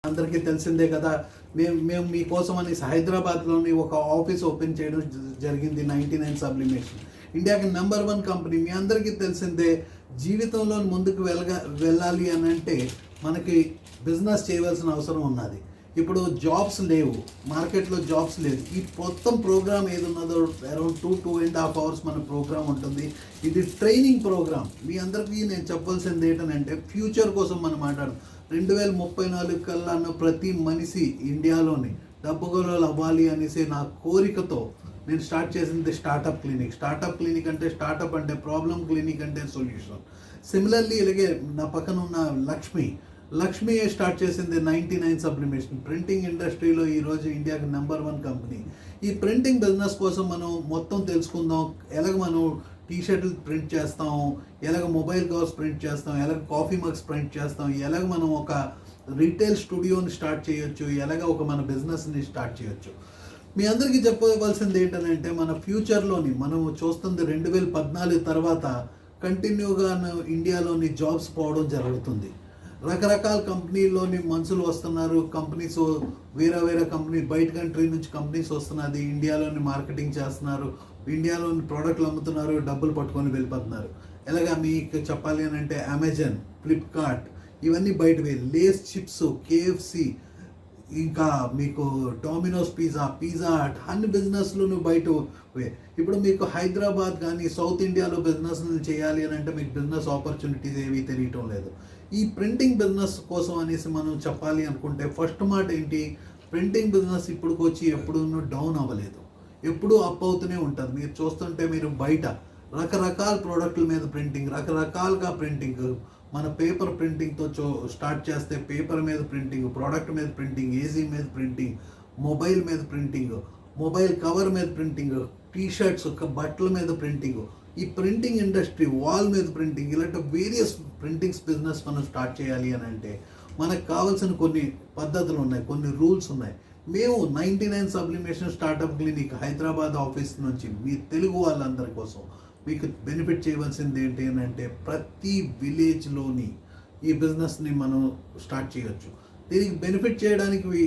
అందరికీ తెలిసిందే కదా. మేము మీకోసం అనేసి హైదరాబాద్లోని ఒక ఆఫీస్ ఓపెన్ చేయడం జరిగింది. 99 సబ్లిమేషన్ ఇండియాకి #1 కంపెనీ. మీ అందరికీ తెలిసిందే. జీవితంలో ముందుకు వెళ్ళాలి అని అంటే మనకి బిజినెస్ చేయవలసిన అవసరం ఉన్నది. ఇప్పుడు జాబ్స్ లేవు, మార్కెట్లో జాబ్స్ లేదు. ఈ మొత్తం ప్రోగ్రామ్ ఏది ఉన్నదో అరౌండ్ 2.5 అవర్స్ మన ప్రోగ్రామ్ ఉంటుంది. ఇది ట్రైనింగ్ ప్రోగ్రామ్. మీ అందరికీ నేను చెప్పాల్సింది ఏంటంటే ఫ్యూచర్ కోసం మనం మాట్లాడడం. 2034 కల్లా ప్రతి మనిషి ఇండియాలోని డబ్బుగోలు అవ్వాలి అనేసి నా కోరికతో నేను స్టార్ట్ చేసింది స్టార్టప్ క్లినిక్. స్టార్టప్ క్లినిక్ అంటే స్టార్టప్ అంటే ప్రాబ్లం, క్లినిక్ అంటే సొల్యూషన్. సిమిలర్లీ ఇలాగే నా పక్కన ఉన్న లక్ష్మి స్టార్ట్ చేసింది 99 సబ్లిమేషన్. ప్రింటింగ్ ఇండస్ట్రీలో ఈరోజు ఇండియాకి #1 కంపెనీ. ఈ ప్రింటింగ్ బిజినెస్ కోసం మనం మొత్తం తెలుసుకుందాం. ఎలాగ మనం టీషర్ట్లు ప్రింట్ చేస్తాం, ఎలాగ మొబైల్ కవర్స్ ప్రింట్ చేస్తాం, ఎలాగ కాఫీ మగ్స్ ప్రింట్ చేస్తాం, ఎలాగ మనం ఒక రీటైల్ స్టూడియోని స్టార్ట్ చేయొచ్చు, ఎలాగ ఒక మన బిజినెస్ని స్టార్ట్ చేయొచ్చు. మీ అందరికీ చెప్పవలసింది ఏంటంటే మన ఫ్యూచర్లోని మనం చూస్తుంది 2014 తర్వాత కంటిన్యూగా ఇండియాలోని జాబ్స్ పోవడం జరుగుతుంది. రకరకాల కంపెనీల్లోని మనుషులు వస్తున్నారు. కంపెనీస్ వేరే కంపెనీ బయట కంట్రీ నుంచి కంపెనీస్ వస్తున్నది. ఇండియాలోని మార్కెటింగ్ చేస్తున్నారు, ఇండియాలోని ప్రోడక్ట్లు అమ్ముతున్నారు, డబ్బులు పట్టుకొని వెళ్ళిపోతున్నారు. ఎలాగా మీకు చెప్పాలి అని అంటే అమెజాన్, ఫ్లిప్కార్ట్ ఇవన్నీ బయటవే. లేస్ చిప్స్, కేఎఫ్సి, ఇంకా మీకు డొమినోస్ పిజ్జా హట్ అన్ని బిజినెస్లు బయట. ఇప్పుడు మీకు హైదరాబాద్ కానీ సౌత్ ఇండియాలో బిజినెస్ చేయాలి అని అంటే మీకు బిజినెస్ ఆపర్చునిటీస్ ఏవి తెలియటం లేదు. ఈ ప్రింటింగ్ బిజినెస్ కోసం అనేసి మనం చెప్పాలి అనుకుంటే ఫస్ట్ మాట ఏంటి, ప్రింటింగ్ బిజినెస్ ఇప్పుడుకి వచ్చి ఎప్పుడూ డౌన్ అవ్వలేదు, ఎప్పుడూ అప్ అవుతూనే ఉంటుంది. మీరు చూస్తుంటే మీరు బయట రకరకాల ప్రోడక్ట్ల మీద ప్రింటింగ్, రకరకాలుగా ప్రింటింగ్. మన పేపర్ ప్రింటింగ్తో స్టార్ట్ చేస్తే పేపర్ మీద ప్రింటింగ్, ప్రోడక్ట్ మీద ప్రింటింగ్, ఏసీ మీద ప్రింటింగ్, మొబైల్ మీద ప్రింటింగ్, మొబైల్ కవర్ మీద ప్రింటింగ్, టీషర్ట్స్ బట్టల మీద ప్రింటింగ్, ఈ ప్రింటింగ్ ఇండస్ట్రీ వాల్ మీద ప్రింటింగ్, ఇలాంటి వేరియస్ ప్రింటింగ్స్ బిజినెస్ మనం స్టార్ట్ చేయాలి అని అంటే మనకు కావాల్సిన కొన్ని పద్ధతులు ఉన్నాయి, కొన్ని రూల్స్ ఉన్నాయి. మేము 99 sublimation startup clinic Hyderabad office నుంచి మీ తెలుగు వాళ్ళందరి కోసం మీకు బెనిఫిట్ చేయవలసింది ఏంటి అని అంటే ప్రతి విలేజ్లోని ఈ బిజినెస్ని మనం స్టార్ట్ చేయొచ్చు. దీనికి బెనిఫిట్ చేయడానికి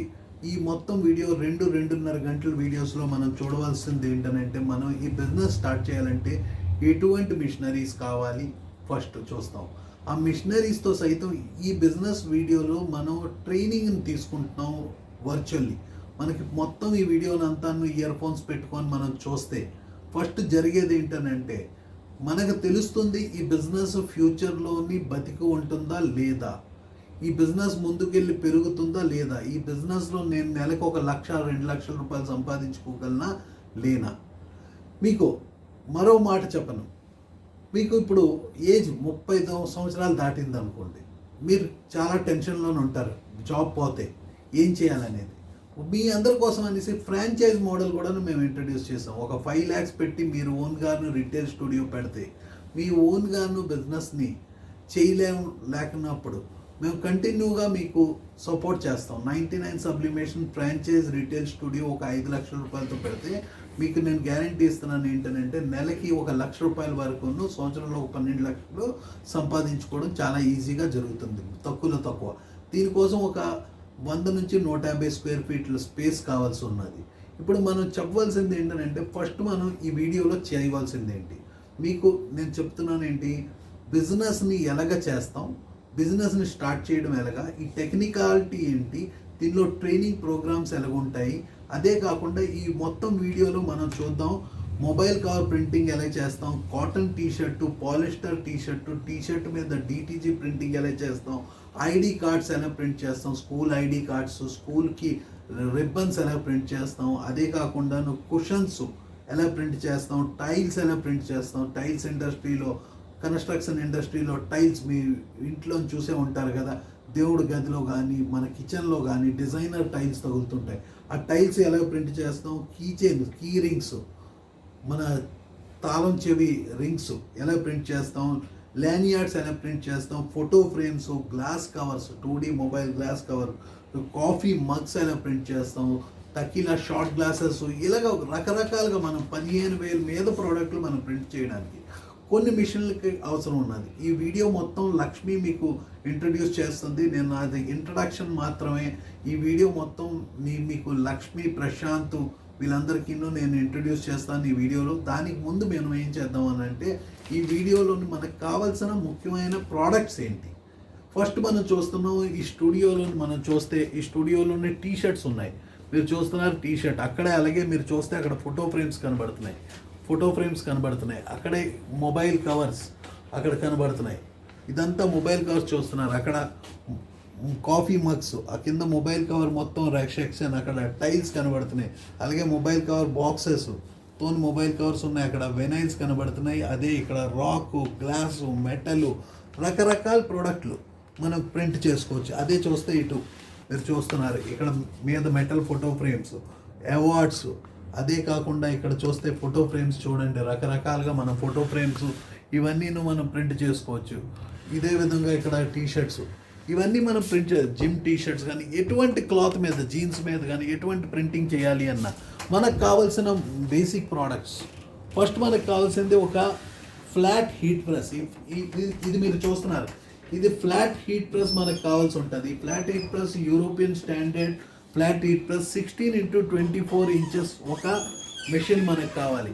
ఈ మొత్తం వీడియో 2-2.5 గంటల వీడియోస్లో మనం చూడవలసింది ఏంటంటే మనం ఈ బిజినెస్ స్టార్ట్ చేయాలంటే ఎటువంటి మిషనరీస్ కావాలి ఫస్ట్ చూస్తాం. ఆ మిషనరీస్తో సైతం ఈ బిజినెస్ వీడియోలో మనం ట్రైనింగ్ని తీసుకుంటున్నాం వర్చువల్లీ. మనకి మొత్తం ఈ వీడియోని అంతా ఇయర్ ఫోన్స్ పెట్టుకొని మనం చూస్తే ఫస్ట్ జరిగేది ఏంటనంటే మనకు తెలుస్తుంది ఈ బిజినెస్ ఫ్యూచర్లోని బతికి ఉంటుందా లేదా, ఈ బిజినెస్ ముందుకెళ్ళి పెరుగుతుందా లేదా, ఈ బిజినెస్లో నేను నెలకు 1 లక్ష 2 లక్షల రూపాయలు సంపాదించుకోగలనా లేనా. మీకు మరో మాట చెప్పను, మీకు ఇప్పుడు ఏజ్ 35 సంవత్సరాలు దాటింది అనుకోండి, మీరు చాలా టెన్షన్లోనే ఉంటారు జాబ్ పోతే ఏం చేయాలనేది. మీ అందరి కోసం అనేసి ఫ్రాంచైజ్ మోడల్ కూడా మేము ఇంట్రడ్యూస్ చేసాం. ఒక 5 lakhs పెట్టి మీరు ఓన్గాను రిటైల్ స్టూడియో పెడితే మీ ఓన్గాను బిజినెస్ని లేకున్నప్పుడు మేము కంటిన్యూగా మీకు సపోర్ట్ చేస్తాం. 99 సబ్లిమేషన్ ఫ్రాంచైజ్ రిటైల్ స్టూడియో ఒక 5 లక్షల రూపాయలతో పెడితే మీకు నేను గ్యారంటీ ఇస్తున్నాను ఏంటంటే నెలకి 1 లక్ష రూపాయల వరకు, సంవత్సరంలో 12 లక్షలు సంపాదించుకోవడం చాలా ఈజీగా జరుగుతుంది, తక్కువ. దీనికోసం ఒక 100 నుంచి 150 స్క్వేర్ ఫీట్ల స్పేస్ కావాల్సి ఉన్నది. ఇప్పుడు మనం చెప్పవలసింది ఏంటంటే ఫస్ట్ మనం ఈ వీడియోలో చేయవలసింది ఏంటి, మీకు నేను చెప్తున్నాను ఏంటి, బిజినెస్ని ఎలాగ చేస్తాం, బిజినెస్ని స్టార్ట్ చేయడం ఎలాగా, ఈ టెక్నికాలిటీ ఏంటి, దీనిలో ట్రైనింగ్ ప్రోగ్రామ్స్ ఎలాగుంటాయి. అదే కాకుండా ఈ మొత్తం వీడియోలో మనం చూద్దాం మొబైల్ కవర్ ప్రింటింగ్ ఎలా చేస్తాం, కాటన్ టీషర్టు, పాలిస్టర్ టీషర్ట్ మీద డిటీజీ ప్రింటింగ్ ఎలా చేస్తాం, ఐడి కార్డ్స్ ఎలా ప్రింట్ చేస్తాం, స్కూల్ ఐడి కార్డ్స్, స్కూల్కి రిబ్బన్స్ ఎలా ప్రింట్ చేస్తాం, అదే కాకుండా కుషన్స్ ఎలా ప్రింట్ చేస్తాం, టైల్స్ ఎలా ప్రింట్ చేస్తాం. టైల్స్ ఇండస్ట్రీలో, కన్స్ట్రక్షన్ ఇండస్ట్రీలో టైల్స్ మీ ఇంట్లో చూసే ఉంటారు కదా, దేవుడి గదిలో కానీ మన కిచెన్లో కానీ డిజైనర్ టైల్స్ తగులుతుంటాయి. ఆ టైల్స్ ఎలా ప్రింట్ చేస్తాం, కీ రింగ్స్, మన తాళం చెవి రింగ్స్ ఎలా ప్రింట్ చేస్తాం, లానియార్డ్స్ ఎలా ప్రింట్ చేస్తాం, photo frames, glass covers, 2D mobile glass cover, coffee mugs ఎలా ప్రింట్ చేస్తాం, తకిలా షార్ట్ గ్లాసెస్, ఇలాగ రకరకాలుగా మనం 15,000 మీద ప్రోడక్ట్లు మనం ప్రింట్ చేయడానికి. కొన్ని మిషన్లకి అవసరం ఉన్నది. ఈ వీడియో మొత్తం లక్ష్మి మీకు ఇంట్రడ్యూస్ చేస్తుంది. నేను అది ఇంట్రడక్షన్ మాత్రమే. ఈ వీడియో మొత్తం మీకు లక్ష్మి, ప్రశాంత్ వీళ్ళందరికీ నేను ఇంట్రడ్యూస్ చేస్తాను ఈ వీడియోలో. దానికి ముందు మేము ఏం చేద్దాం అని అంటే, ఈ వీడియోలో మనకు కావాల్సిన ముఖ్యమైన ప్రోడక్ట్స్ ఏంటి. ఫస్ట్ మనం చూస్తున్నాం ఈ స్టూడియోలో. మనం చూస్తే ఈ స్టూడియోలోనే టీ షర్ట్స్ ఉన్నాయి. మీరు చూస్తున్నారు టీ షర్ట్. అక్కడే అలాగే మీరు చూస్తే అక్కడ ఫోటో ఫ్రేమ్స్ కనబడుతున్నాయి. అక్కడే మొబైల్ కవర్స్ అక్కడ కనబడుతున్నాయి. ఇదంతా మొబైల్ కవర్స్ చూస్తున్నారు. అక్కడ కాఫీ మగ్స్, ఆ కింద మొబైల్ కవర్ మొత్తం సెక్షన్, అక్కడ టైల్స్ కనబడుతున్నాయి. అలాగే మొబైల్ కవర్ బాక్సెస్ తోని మొబైల్ కవర్స్ ఉన్నాయి. అక్కడ వెనైల్స్ కనబడుతున్నాయి. అదే ఇక్కడ రాకు, గ్లాసు, మెటలు, రకరకాల ప్రోడక్ట్లు మనం ప్రింట్ చేసుకోవచ్చు. అదే చూస్తే ఇటు మీరు చూస్తున్నారు ఇక్కడ మీద మెటల్ ఫోటో ఫ్రేమ్స్, అవార్డ్స్. అదే కాకుండా ఇక్కడ చూస్తే ఫోటో ఫ్రేమ్స్ చూడండి, రకరకాలుగా మనం ఫోటో ఫ్రేమ్స్ ఇవన్నీ మనం ప్రింట్ చేసుకోవచ్చు. ఇదే విధంగా ఇక్కడ టీ షర్ట్స్ ఇవన్నీ మనం ప్రింట్ జిమ్ టీ షర్ట్స్ కానీ ఎటువంటి క్లాత్ మీద, జీన్స్ మీద కానీ ఎటువంటి ప్రింటింగ్ చేయాలి అన్న మనకు కావాల్సిన బేసిక్ ప్రోడక్ట్స్. ఫస్ట్ మనకు కావాల్సింది ఒక ఫ్లాట్ హీట్ ప్రెస్. ఇది మీరు చూస్తున్నారు, ఇది ఫ్లాట్ హీట్ ప్రెస్ మనకు కావాల్సి ఉంటుంది. Flat heat press European standard flat heat press 16x24 inches ఒక మెషిన్ మనకు కావాలి.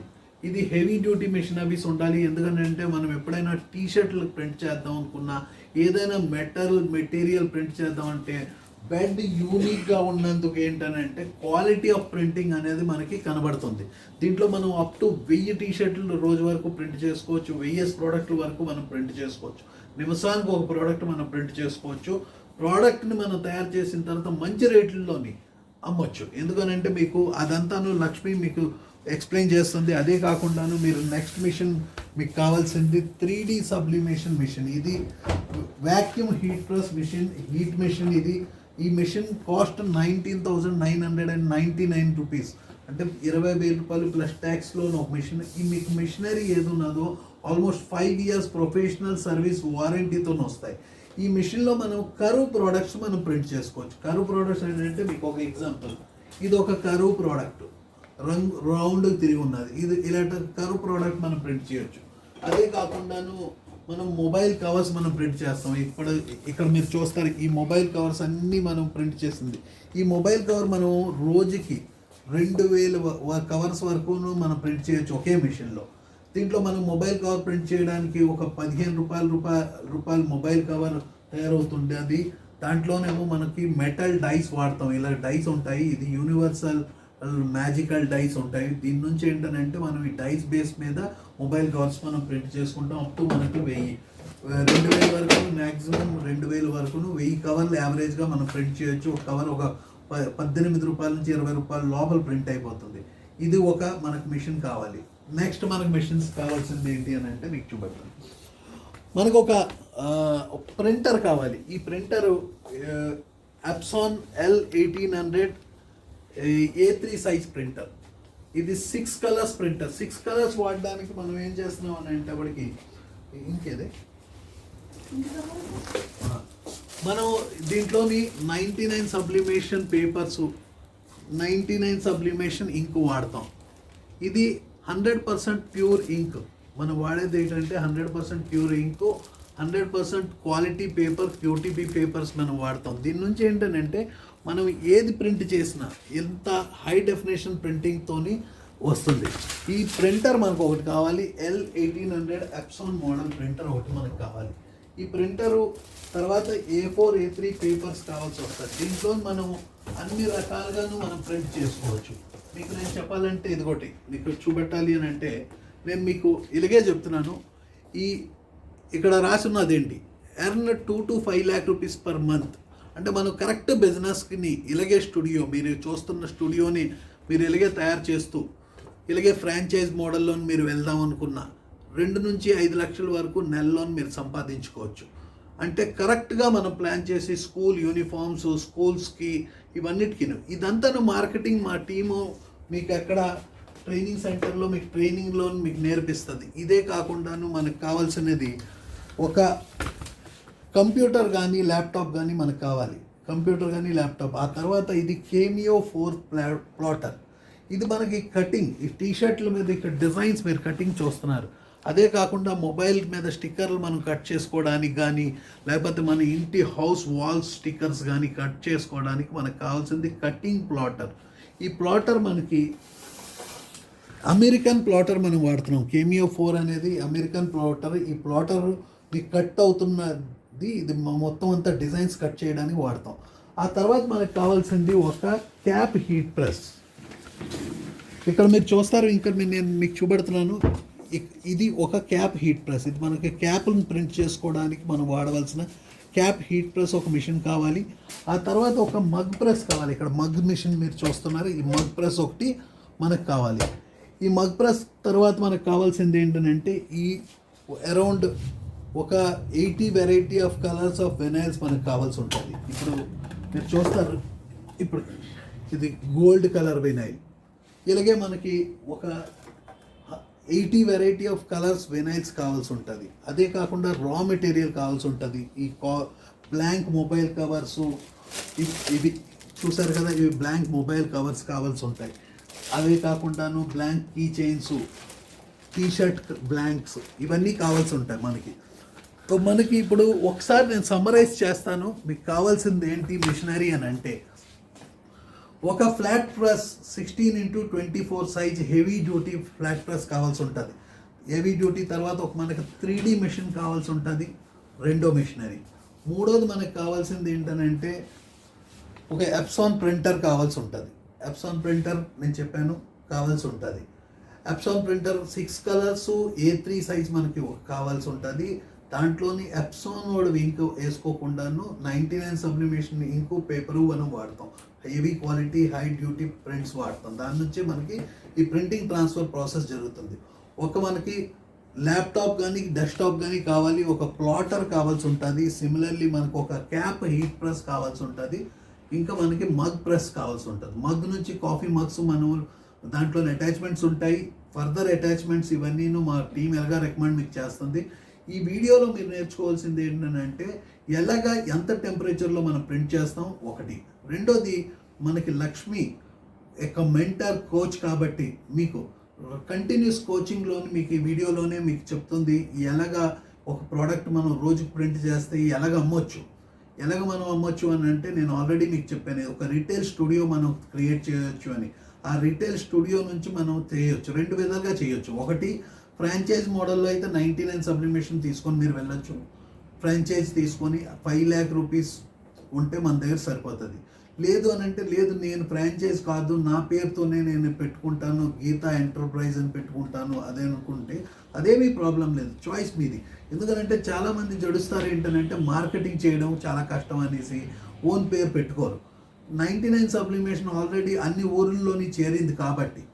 ఇది హెవీ డ్యూటీ మెషిన్ అవిస్ ఉండాలి. ఎందుకంటే మనం ఎప్పుడైనా టీ షర్ట్లు ప్రింట్ చేద్దాం అనుకున్నా, ఏదైనా మెటీరియల్ ప్రింట్ చేద్దామంటే బెడ్ యూనిక్గా ఉన్నందుకు ఏంటనంటే క్వాలిటీ ఆఫ్ ప్రింటింగ్ అనేది మనకి కనబడుతుంది. దీంట్లో మనం అప్ టు 1000 టీ షర్ట్లు రోజు వరకు ప్రింట్ చేసుకోవచ్చు. 1000 ప్రోడక్ట్ల వరకు మనం ప్రింట్ చేసుకోవచ్చు. నిమిషానికి ఒక ప్రోడక్ట్ మనం ప్రింట్ చేసుకోవచ్చు. ప్రోడక్ట్ని మనం తయారు చేసిన తర్వాత మంచి రేట్లలోని అమ్మొచ్చు. ఎందుకనంటే మీకు అదంతాను లక్ష్మి మీకు ఎక్స్ప్లెయిన్ చేస్తుంది. అదే కాకుండాను మీరు నెక్స్ట్ మిషన్ మీకు కావాల్సింది 3D సబ్లిమేషన్ మిషన్. ఇది vacuum heat press machine, heat machine. ఈ మిషన్ కాస్ట్ 19,999 రూపీస్, అంటే 20,000 రూపాయలు ప్లస్ ట్యాక్స్లో ఒక మిషన్. ఈ మీకు మిషనరీ ఏది ఉన్నదో ఆల్మోస్ట్ 5 years ప్రొఫెషనల్ సర్వీస్ వారంటీతో వస్తాయి. ఈ మిషన్లో మనం కరువు ప్రోడక్ట్స్ మనం ప్రింట్ చేసుకోవచ్చు. కరువు ప్రోడక్ట్స్ ఏంటంటే మీకు ఒక ఎగ్జాంపుల్, ఇది ఒక కరువు ప్రోడక్ట్, రౌండ్ తిరిగి ఉన్నది. ఇది ఇలాంటి కరువు ప్రోడక్ట్ మనం ప్రింట్ చేయొచ్చు. అదే కాకుండాను మనం మొబైల్ కవర్స్ మనం ప్రింట్ చేస్తాం. ఇక్కడ మీరు చూస్తారు ఈ మొబైల్ కవర్స్ అన్నీ మనం ప్రింట్ చేసింది. ఈ మొబైల్ కవర్ మనం రోజుకి 2000 కవర్స్ వరకు మనం ప్రింట్ చేయొచ్చు ఒకే మిషన్లో. దీంట్లో మనం మొబైల్ కవర్ ప్రింట్ చేయడానికి ఒక 15 రూపాయలు మొబైల్ కవర్ తయారవుతుంది. అది దాంట్లోనేమో మనకి మెటల్ డైస్ వాడతాం. ఇలా డైస్ ఉంటాయి. ఇది యూనివర్సల్ మ్యాజికల్ డైస్ ఉంటాయి. దీని నుంచి ఏంటంటే మనం ఈ డైస్ బేస్ మీద మొబైల్ కవర్స్ మనం ప్రింట్ చేసుకుంటాం. అప్ టు మనకి 2000 వరకు, మ్యాక్సిమం 2000 వరకు 1000 కవర్లు యావరేజ్గా మనం ప్రింట్ చేయొచ్చు. ఒక కవర్ ఒక 18 రూపాయల నుంచి 20 రూపాయల లోపల ప్రింట్ అయిపోతుంది. ఇది ఒక మనకు మిషన్ కావాలి. నెక్స్ట్ మనకు మిషన్స్ కావాల్సింది ఏంటి అని అంటే మీకు చూపెడతాను. మనకు ఒక ప్రింటర్ కావాలి. ఈ printer ఎప్సాన్ L1800 A3 size printer. ఇది 6 కలర్స్ ప్రింటర్. 6 కలర్స్ వాడడానికి మనం ఏం చేస్తున్నాం అని అంటే అప్పటికి ఇంకేదే మనం దీంట్లోని 99 సబ్లిమేషన్ పేపర్స్, 99 సబ్లిమేషన్ ఇంక్ వాడతాం. ఇది 100% ప్యూర్ ఇంక్. మనం వాడేది ఏంటంటే 100% ప్యూర్ ఇంక్, 100% క్వాలిటీ పేపర్, QTP పేపర్స్ మనం వాడతాం. దీని నుంచి ఏంటంటే మనం ఏది ప్రింట్ చేసినా ఎంత హై డెఫినేషన్ ప్రింటింగ్తోని వస్తుంది. ఈ ప్రింటర్ మనకు ఒకటి కావాలి. L1800 ఎప్సాన్ మోడల్ ప్రింటర్ ఒకటి మనకు కావాలి. ఈ ప్రింటరు తర్వాత A4, A3 పేపర్స్ కావాల్సి వస్తుంది. దీంట్లో మనం అన్ని రకాలుగాను మనం ప్రింట్ చేసుకోవచ్చు. మీకు నేను చెప్పాలంటే ఇదిగోటి మీకు చూపెట్టాలి అని అంటే నేను మీకు ఇలాగే చెప్తున్నాను. ఇక్కడ రాసి ఉన్నది ఏంటి, earn 2 to 5 lakh rupees per month. అంటే మనం కరెక్ట్ బిజినెస్ని ఇలాగే స్టూడియో, మీరు చూస్తున్న స్టూడియోని మీరు ఇలాగే తయారు చేస్తూ ఇలాగే ఫ్రాంచైజ్ మోడల్లో మీరు వెళ్దాం అనుకున్నా 2 నుంచి 5 లక్షల వరకు నెలలో మీరు సంపాదించుకోవచ్చు. అంటే కరెక్ట్గా మనం ప్లాన్ చేసి స్కూల్ యూనిఫామ్స్, స్కూల్స్కి ఇవన్నిటికీ ఇదంతా మార్కెటింగ్ మా టీము మీకు అక్కడ ట్రైనింగ్ సెంటర్లో మీకు ట్రైనింగ్లో మీకు నేర్పిస్తుంది. ఇదే కాకుండాను మనకు కావాల్సినది ఒక కంప్యూటర్ కానీ ల్యాప్టాప్ కానీ మనకు కావాలి. కంప్యూటర్ కానీ ల్యాప్టాప్. ఆ తర్వాత ఇది కేమియో 4 ప్లాటర్. ఇది మనకి కటింగ్, ఈ టీషర్ట్ల మీద ఇక్కడ డిజైన్స్ మీరు కటింగ్ చూస్తున్నారు. అదే కాకుండా మొబైల్ మీద స్టిక్కర్లు మనం కట్ చేసుకోవడానికి కానీ, లేకపోతే మన ఇంటి హౌస్ వాల్స్ స్టిక్కర్స్ కానీ కట్ చేసుకోవడానికి మనకు కావాల్సింది కటింగ్ ప్లాటర్. ఈ ప్లాటర్ మనకి అమెరికన్ ప్లాటర్ మనం వాడుతున్నాం. కేమియో 4 అనేది అమెరికన్ ప్లాటర్. ఈ ప్లాటర్ మీకు కట్ అవుతున్నది, ఇది మొత్తం అంతా డిజైన్స్ కట్ చేయడానికి వాడతాం. ఆ తర్వాత మనకు కావాల్సింది ఒక క్యాప్ హీట్ ప్రెస్. ఇక్కడ మీరు చూస్తారు, ఇంకా నేను మీకు చూపెడుతున్నాను. ఇది ఒక క్యాప్ హీట్ ప్రెస్. ఇది మనకి క్యాప్లను ప్రింట్ చేసుకోవడానికి మనం వాడవలసిన క్యాప్ హీట్ ప్రెస్ ఒక మిషన్ కావాలి. ఆ తర్వాత ఒక మగ్ ప్రెస్ కావాలి. ఇక్కడ మగ్ మిషన్ మీరు చూస్తున్నారు. ఈ మగ్ ప్రెస్ ఒకటి మనకు కావాలి. ఈ మగ్ ప్రెస్ తర్వాత మనకు కావాల్సింది ఏంటంటే ఈ అరౌండ్ ఒక 80 వెరైటీ ఆఫ్ కలర్స్ ఆఫ్ వెనైల్స్ మనకు కావాల్సి ఉంటుంది. ఇప్పుడు మీరు చూస్తారు, ఇప్పుడు ఇది గోల్డ్ కలర్ వెనైల్. ఇలాగే మనకి ఒక 80 వెరైటీ ఆఫ్ కలర్స్ వెనైల్స్ కావాల్సి ఉంటుంది. అదే కాకుండా రా మెటీరియల్ కావాల్సి ఉంటుంది. ఈ బ్లాంక్ మొబైల్ కవర్స్ ఇవి చూసారు కదా, ఇవి బ్లాంక్ మొబైల్ కవర్స్ కావాల్సి ఉంటాయి. అవే కాకుండాను blank key chains, T-shirt blanks, ఇవన్నీ కావాల్సి ఉంటాయి మనకి. మనకి ఇప్పుడు ఒకసారి నేను సమ్మరైజ్ చేస్తాను. మీకు కావాల్సింది ఏంటి మిషనరీ అని అంటే, ఒక flat press 16x24 size heavy duty flat press కావాల్సి ఉంటుంది. హెవీ డ్యూటీ తర్వాత ఒక మనకు 3D మెషిన్ కావాల్సి ఉంటుంది, రెండో మిషనరీ. మూడోది మనకు కావాల్సింది ఏంటనంటే ఒక ఎప్సాన్ ప్రింటర్ కావాల్సి ఉంటుంది. ఎప్సాన్ ప్రింటర్ నేను చెప్పాను కావాల్సి ఉంటుంది. ఎప్సాన్ ప్రింటర్ 6 కలర్స్ A3 సైజ్ మనకి కావాల్సి ఉంటుంది. దాంట్లోని ఎప్సాన్ వాడు ఇంక్ వేసుకోకుండాను 99 సబ్లిమేషన్ ఇంకు పేపరు మనం వాడతాం. Heavy quality high duty prints వాడతాం. దాని నుంచి మనకి ఈ ప్రింటింగ్ ట్రాన్స్ఫర్ ప్రాసెస్ జరుగుతుంది. ఒక మనకి ల్యాప్టాప్ కానీ డెస్క్టాప్ కానీ కావాలి, ఒక ప్లాటర్ కావాల్సి ఉంటుంది. సిమిలర్లీ మనకు ఒక క్యాప్ హీట్ ప్రెస్ కావాల్సి ఉంటుంది. ఇంకా మనకి మగ్ ప్రెస్ కావాల్సి ఉంటుంది. మగ్ నుంచి కాఫీ మగ్స్ మనం దాంట్లో అటాచ్మెంట్స్ ఉంటాయి. ఫర్దర్ అటాచ్మెంట్స్ ఇవన్నీ మా టీం ఎలాగా రికమెండ్ మీకు చేస్తుంది. ఈ వీడియోలో మీరు నేర్చుకోవాల్సింది ఏంటంటే ఎలాగా ఎంత టెంపరేచర్లో మనం ప్రింట్ చేస్తాం ఒకటి. రెండోది మనకి లక్ష్మి ఒక మెంటర్ కోచ్ కాబట్టి మీకు కంటిన్యూస్ కోచింగ్లోని మీకు ఈ వీడియోలోనే మీకు చెప్తుంది ఎలాగా ఒక ప్రోడక్ట్ మనం రోజుకి ప్రింట్ చేస్తే ఎలాగ అమ్మొచ్చు. ఎలాగ మనం అమ్మొచ్చు అని అంటే నేను ఆల్రెడీ మీకు చెప్పాను, ఒక రిటైల్ స్టూడియో మనం క్రియేట్ చేయొచ్చు అని. ఆ రిటైల్ స్టూడియో నుంచి మనం చేయొచ్చు, రెండు విధాలుగా చేయొచ్చు. ఒకటి ఫ్రాంచైజ్ మోడల్లో అయితే 99 సబ్లిమేషన్ తీసుకొని మీరు వెళ్ళొచ్చు. ఫ్రాంచైజ్ తీసుకొని 5 lakh రూపీస్ ఉంటే మన దగ్గర సరిపోతుంది. లేదు అని అంటే లేదు నేను ఫ్రాంచైజ్ కాదు నా పేరుతోనే నేను పెట్టుకుంటాను, గీతా ఎంటర్ప్రైజ్ అని పెట్టుకుంటాను అదే అనుకుంటే అదేమీ ప్రాబ్లం లేదు, చాయిస్ మీది. ఎందుకంటే చాలామంది జడుస్తారు ఏంటంటే మార్కెటింగ్ చేయడం చాలా కష్టం అనేసి ఓన్ పేరు పెట్టుకోరు. 99 సబ్లిమేషన్ ఆల్రెడీ అన్ని ఊర్లలోని చేరింది కాబట్టి.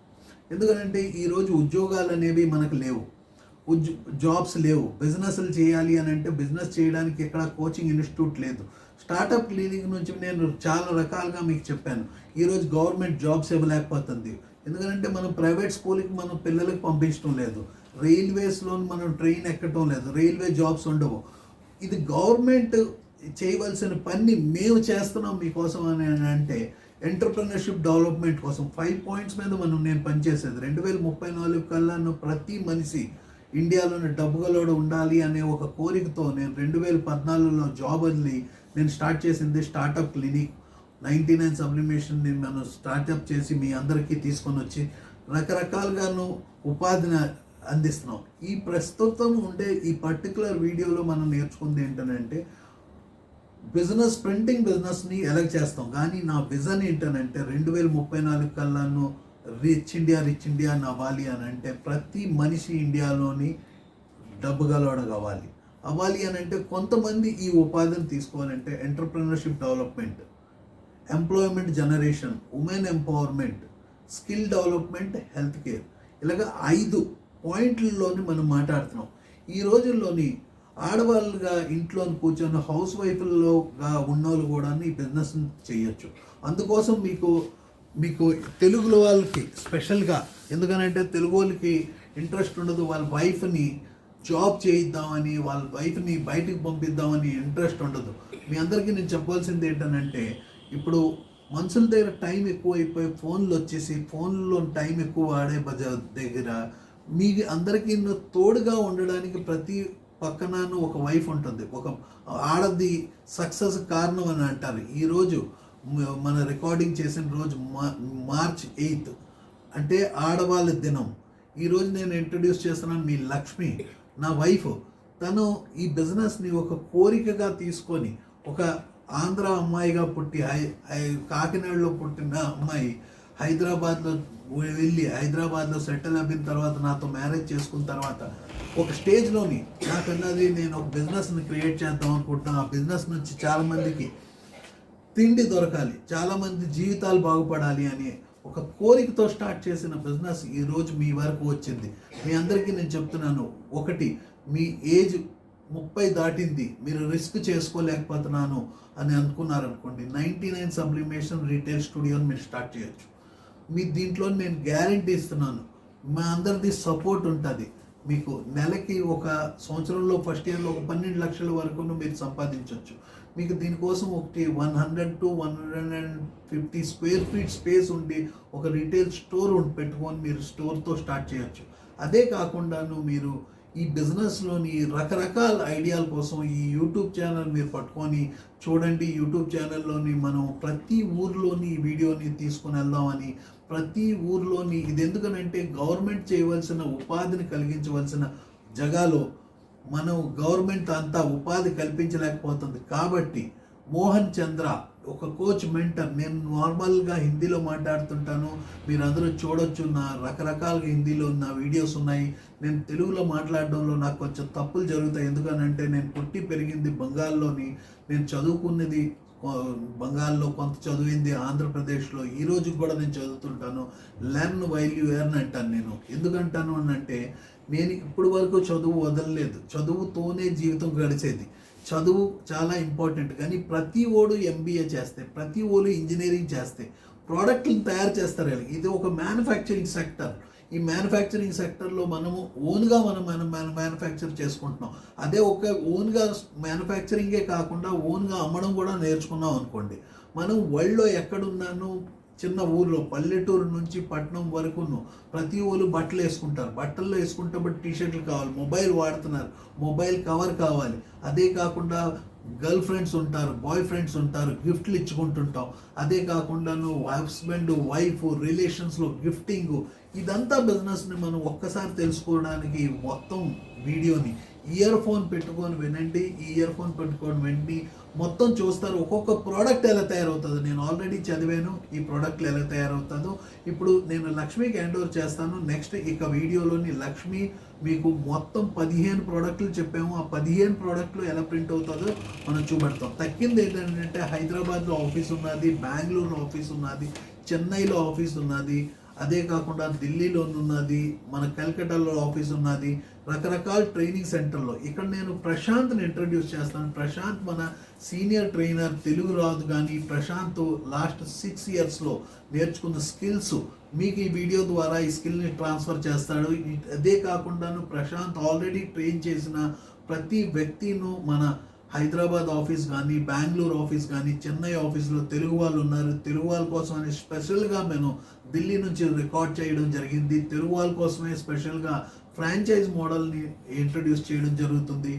ఎందుకంటే ఈరోజు ఉద్యోగాలు అనేవి మనకు లేవు, జాబ్స్ లేవు. బిజినెస్లు చేయాలి అని అంటే బిజినెస్ చేయడానికి ఎక్కడ కోచింగ్ ఇన్స్టిట్యూట్ లేదు. స్టార్టప్ క్లినిక్ నుంచి నేను చాలా రకాలుగా మీకు చెప్పాను. ఈరోజు గవర్నమెంట్ జాబ్స్ ఇవ్వలేకపోతుంది. ఎందుకంటే మనం ప్రైవేట్ స్కూల్కి మనం పిల్లలకి పంపించడం లేదు, రైల్వేస్లో మనం ట్రైన్ ఎక్కడం లేదు, రైల్వే జాబ్స్ ఉండవు. ఇది గవర్నమెంట్ చేయవలసిన పని మేము చేస్తున్నాం మీకోసం అని అంటే ఎంటర్ప్రెన్యూర్షిప్ డెవలప్మెంట్ కోసం 5 points మీద నేను పనిచేసేది. 2034 కల్లా ప్రతి మనిషి ఇండియాలోని డబ్బుగలోడు ఉండాలి అనే ఒక కోరికతో నేను 2014లో జాబ్ వదిలి నేను స్టార్ట్ చేసింది స్టార్టప్ క్లినిక్. 99 సబ్లిమేషన్ మనం స్టార్టప్ చేసి మీ అందరికీ తీసుకొని వచ్చి రకరకాలుగాను ఉపాధిని అందిస్తున్నాం. ఈ ప్రస్తుతం ఉండే ఈ పర్టికులర్ వీడియోలో మనం నేర్చుకుంది ఏంటంటే బిజినెస్, ప్రింటింగ్ బిజినెస్ని ఎలా చేస్తాం. కానీ నా విజన్ ఏంటంటే 2034 కల్లాను రిచ్ ఇండియా అవ్వాలి అని అంటే ప్రతి మనిషి ఇండియాలోని డబ్బు గలవాడు అవ్వాలి అని అంటే కొంతమంది ఈ ఉపాధిని తీసుకోవాలంటే entrepreneurship development, employment generation, women empowerment, skill development, health care, ఇలాగ 5 పాయింట్లలోని మనం మాట్లాడుతున్నాం. ఈ రోజుల్లోని ఆడవాళ్ళుగా ఇంట్లో కూర్చొని హౌస్ వైఫ్లుగా ఉన్నోళ్ళు కూడా ఈ బిజినెస్ చేయొచ్చు. అందుకోసం మీకు తెలుగు వాళ్ళకి స్పెషల్గా, ఎందుకనంటే తెలుగు వాళ్ళకి ఇంట్రెస్ట్ ఉండదు, వాళ్ళ వైఫ్ని జాబ్ చేయిద్దామని, వాళ్ళ వైఫ్ని బయటికి పంపిద్దామని ఇంట్రెస్ట్ ఉండదు. మీ అందరికీ నేను చెప్పాల్సింది ఏంటంటే ఇప్పుడు మనుషుల దగ్గర టైం ఎక్కువ అయిపోయి ఫోన్లు వచ్చేసి ఫోన్లో టైం ఎక్కువ వాడే దగ్గర మీ అందరికీ తోడుగా ఉండడానికి ప్రతి పక్కన ఒక వైఫ్ ఉంటుంది. ఒక ఆడది సక్సెస్ కారణం అని అంటారు. ఈరోజు మన రికార్డింగ్ చేసిన రోజు మార్చ్ 8 అంటే ఆడవాళ్ళ దినం. ఈరోజు నేను ఇంట్రడ్యూస్ చేస్తున్నాను మీ లక్ష్మి, నా వైఫ్. తను ఈ బిజినెస్ని ఒక కోరికగా తీసుకొని, ఒక ఆంధ్ర అమ్మాయిగా పుట్టి కాకినాడలో పుట్టిన అమ్మాయి హైదరాబాద్లో వెళ్ళి హైదరాబాద్లో సెటిల్ అయిన తర్వాత నాతో మ్యారేజ్ చేసుకున్న తర్వాత ఒక స్టేజ్లోని నాకన్నది నేను ఒక బిజినెస్ని క్రియేట్ చేద్దాం అనుకుంటున్నాను. ఆ బిజినెస్ నుంచి చాలామందికి తిండి దొరకాలి, చాలామంది జీవితాలు బాగుపడాలి అని ఒక కోరికతో స్టార్ట్ చేసిన బిజినెస్ ఈరోజు మీ వరకు వచ్చింది. మీ అందరికీ నేను చెప్తున్నాను, ఒకటి మీ ఏజ్ 30 దాటింది, మీరు రిస్క్ చేసుకోలేకపోతున్నాను అని అనుకున్నారనుకోండి, 99 సబ్లిమేషన్ రీటైల్ స్టూడియోని మీరు స్టార్ట్ చేయొచ్చు. మీ దీంట్లో నేను గ్యారంటీ ఇస్తున్నాను, మా అందరిది సపోర్ట్ ఉంటుంది. మీకు నెలకి ఒక సంవత్సరంలో ఫస్ట్ ఇయర్లో ఒక 12 లక్షల వరకు మీరు సంపాదించవచ్చు. మీకు దీనికోసం ఒకటి 100 to 150 స్క్వేర్ ఫీట్ స్పేస్ ఉండి ఒక రీటైల్ స్టోర్ పెట్టుకొని మీరు స్టోర్తో స్టార్ట్ చేయొచ్చు. అదే కాకుండాను మీరు ఈ బిజినెస్లోని రకరకాల ఐడియాల కోసం ఈ యూట్యూబ్ ఛానల్ మీరు పట్టుకొని చూడండి. యూట్యూబ్ ఛానల్లోని మనం ప్రతి ఊర్లోని ఈ వీడియోని తీసుకుని వెళ్దామని, ప్రతి ఊర్లోని ఇది ఎందుకనంటే గవర్నమెంట్ చేయవలసిన ఉపాధిని కలిగించవలసిన జగాలో మనం గవర్నమెంట్ అంతా ఉపాధి కల్పించలేకపోతుంది. కాబట్టి మోహన్ చంద్ర ఒక కోచ్ మెంటర్, నేను నార్మల్గా హిందీలో మాట్లాడుతుంటాను, మీరు అందరూ చూడొచ్చు. నా రకరకాలుగా హిందీలో నా వీడియోస్ ఉన్నాయి. నేను తెలుగులో మాట్లాడడంలో నాకు కొంచెం తప్పులు జరుగుతాయి. ఎందుకనంటే నేను పుట్టి పెరిగింది బంగాల్లోని, నేను చదువుకున్నది బంగాల్లో, కొంత చదివింది ఆంధ్రప్రదేశ్లో. ఈరోజు కూడా నేను చదువుతుంటాను. లెర్న్ వైల్ యూ ఎర్న్ అంటాను. నేను ఎందుకంటాను అని అంటే, నేను ఇప్పటి వరకు చదువు వదలలేదు, చదువుతోనే జీవితం గడిచేది. చదువు చాలా ఇంపార్టెంట్, కానీ ప్రతి ఓడు ఎంబీఏ చేస్తే, ప్రతి ఓడు ఇంజనీరింగ్ చేస్తే ప్రోడక్ట్లను తయారు చేస్తారు. ఇది ఒక మ్యానుఫ్యాక్చరింగ్ సెక్టర్. ఈ మ్యానుఫ్యాక్చరింగ్ సెక్టర్లో మనము ఓన్గా మనం మ్యానుఫ్యాక్చర్ చేసుకుంటున్నాం. అదే ఒక ఓన్గా మ్యానుఫ్యాక్చరింగే కాకుండా ఓన్గా అమ్మడం కూడా నేర్చుకున్నాం అనుకోండి, మనం వరల్డ్లో ఎక్కడున్నాను, చిన్న ఊర్లో పల్లెటూరు నుంచి పట్టణం వరకు ప్రతి ఊళ్ళు బట్టలు వేసుకుంటారు. బట్టల్లో వేసుకుంటే టీషర్ట్లు కావాలి, మొబైల్ వాడుతున్నారు, మొబైల్ కవర్ కావాలి. అదే కాకుండా గర్ల్ ఫ్రెండ్స్ ఉంటారు, బాయ్ ఫ్రెండ్స్ ఉంటారు, గిఫ్ట్లు ఇచ్చుకుంటుంటాం. అదే కాకుండా హస్బెండ్ వైఫ్ రిలేషన్స్లో గిఫ్టింగ్, ఇదంతా బిజినెస్ని మనం ఒక్కసారి తెలుసుకోవడానికి మొత్తం వీడియోని ఇయర్ ఫోన్ పెట్టుకొని వినండి. ఈ ఇయర్ ఫోన్ పెట్టుకొని వినండి, మొత్తం చూస్తారు ఒక్కొక్క ప్రోడక్ట్ ఎలా తయారవుతుందో. నేను ఆల్రెడీ చదివాను ఈ ప్రోడక్ట్లు ఎలా తయారవుతుందో. ఇప్పుడు నేను లక్ష్మికి హ్యాండ్ ఓవర్ చేస్తాను. నెక్స్ట్ ఇక వీడియోలోని లక్ష్మి మీకు మొత్తం 15 ప్రోడక్ట్లు చెప్పాము. ఆ 15 ప్రోడక్ట్లు ఎలా ప్రింట్ అవుతుందో మనం చూపెడతాం. తక్కింది ఏంటంటే హైదరాబాద్లో ఆఫీస్ ఉన్నది, బెంగళూరులో ఆఫీస్ ఉన్నది, చెన్నైలో ఆఫీస్ ఉన్నది, అదే కాకుండా ఢిల్లీలో ఉన్నది, మన కల్కటాలో ఆఫీస్ ఉన్నది, రకరకాల ట్రైనింగ్ సెంటర్లో. ఇక్కడ నేను ప్రశాంత్ని ఇంట్రడ్యూస్ చేస్తాను. ప్రశాంత్ మన సీనియర్ ట్రైనర్, తెలుగు రాదు కానీ ప్రశాంత్ లాస్ట్ 6 ఇయర్స్లో నేర్చుకున్న స్కిల్స్ మీకు ఈ వీడియో ద్వారా ఈ స్కిల్ని ట్రాన్స్ఫర్ చేస్తాడు. అదే కాకుండాను ప్రశాంత్ ఆల్రెడీ ట్రైన్ చేసిన ప్రతి వ్యక్తిను మన హైదరాబాద్ ఆఫీస్ కానీ, బెంగళూరు ఆఫీస్ కానీ, చెన్నై ఆఫీస్లో తెలుగు వాళ్ళు ఉన్నారు. తెలుగు వాళ్ళ కోసం అని స్పెషల్గా మేము ఢిల్లీ నుంచి రికార్డ్ చేయడం జరిగింది. తెలుగు వాళ్ళ కోసమే స్పెషల్గా ఫ్రాంచైజ్ మోడల్ని ఇంట్రడ్యూస్ చేయడం జరుగుతుంది.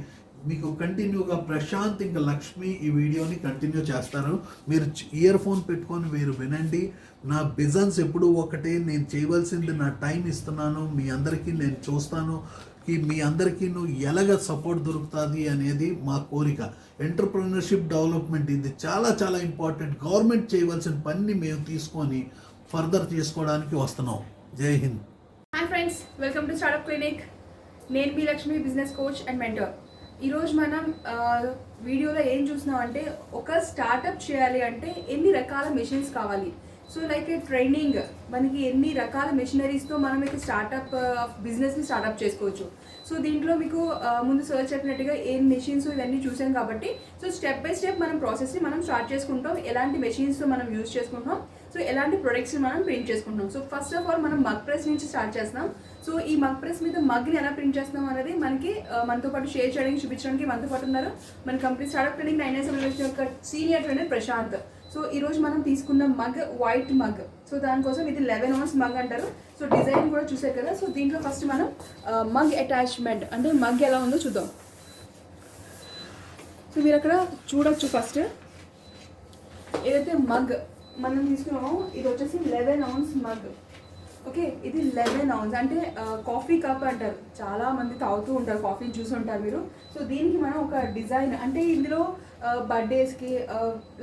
మీకు కంటిన్యూగా ప్రశాంత్ ఇంకా లక్ష్మి ఈ వీడియోని కంటిన్యూ చేస్తారు. మీరు ఇయర్ ఫోన్ పెట్టుకొని మీరు వినండి. నా బిజినెస్ ఎప్పుడు ఒకటే, నేను చేయవలసింది నా టైం ఇస్తున్నాను, మీ అందరికీ నేను చూస్తాను. మీ అందరికీ ఎలాగ సపోర్ట్ దొరుకుతుంది అనేది మా కోరిక. ఎంటర్ప్రెన్యూర్షిప్ డెవలప్మెంట్ ఇది చాలా చాలా ఇంపార్టెంట్. గవర్నమెంట్ చేయవలసిన పని మేము తీసుకొని ఫర్దర్ చేసుకోవడానికి వస్తున్నాం. Jai Hind. Hi friends, welcome to startup clinic. నేను మీ Lakshmi, business coach and mentor. ఈరోజు మనం వీడియోలో ఏం చూస్తున్నాం అంటే, ఒక స్టార్టప్ చేయాలి అంటే ఎన్ని రకాల మెషిన్స్ కావాలి. సో లైక్ ట్రైనింగ్, మనకి ఎన్ని రకాల మెషినరీస్తో మనం మీకు స్టార్టప్ బిజినెస్ని స్టార్టప్ చేసుకోవచ్చు. సో దీంట్లో మీకు ముందు సర్చ్ చెప్పినట్టుగా ఏం మెషిన్స్ ఇవన్నీ చూసాం కాబట్టి, సో స్టెప్ బై స్టెప్ మనం ప్రాసెస్ని మనం స్టార్ట్ చేసుకుంటాం. ఎలాంటి మెషిన్స్తో మనం యూజ్ చేసుకుంటాం, సో ఎలాంటి ప్రొడక్ట్స్ని మనం ప్రింట్ చేసుకుంటాం. సో ఫస్ట్ ఆఫ్ ఆల్ మనం మగ్ ప్రెస్ నుంచి స్టార్ట్ చేస్తున్నాం. సో ఈ మగ్ ప్రెస్ మీద మగ్ని ఎలా ప్రింట్ చేస్తున్నాం అనేది మనకి మనతో పాటు షేర్ చేయడానికి, చూపించడానికి మనతో పాటు ఉన్నారు మన కంపెనీ స్టార్ట్అప్ ట్రైనింగ్ 9 యొక్క సీనియర్ ట్రైనర్ ప్రశాంత్. సో ఈరోజు మనం తీసుకున్న మగ్ వైట్ మగ్. సో దానికోసం ఇది 11 ounce మగ్ అంటారు. సో డిజైన్ కూడా చూసారు కదా. సో దీంట్లో ఫస్ట్ మనం మగ్ అటాచ్మెంట్ అంటే మగ్ ఎలా ఉందో చూద్దాం. సో మీరు అక్కడ చూడొచ్చు ఫస్ట్ ఏదైతే మగ్ మనం తీసుకున్నామో ఇది వచ్చేసి 11 ounce మగ్. ఓకే, ఇది 11 ounce అంటే కాఫీ కప్ అంటారు, చాలా మంది తాగుతూ ఉంటారు, కాఫీ చూసి ఉంటారు మీరు. సో దీనికి మనం ఒక డిజైన్ అంటే ఇందులో బర్త్డేస్కి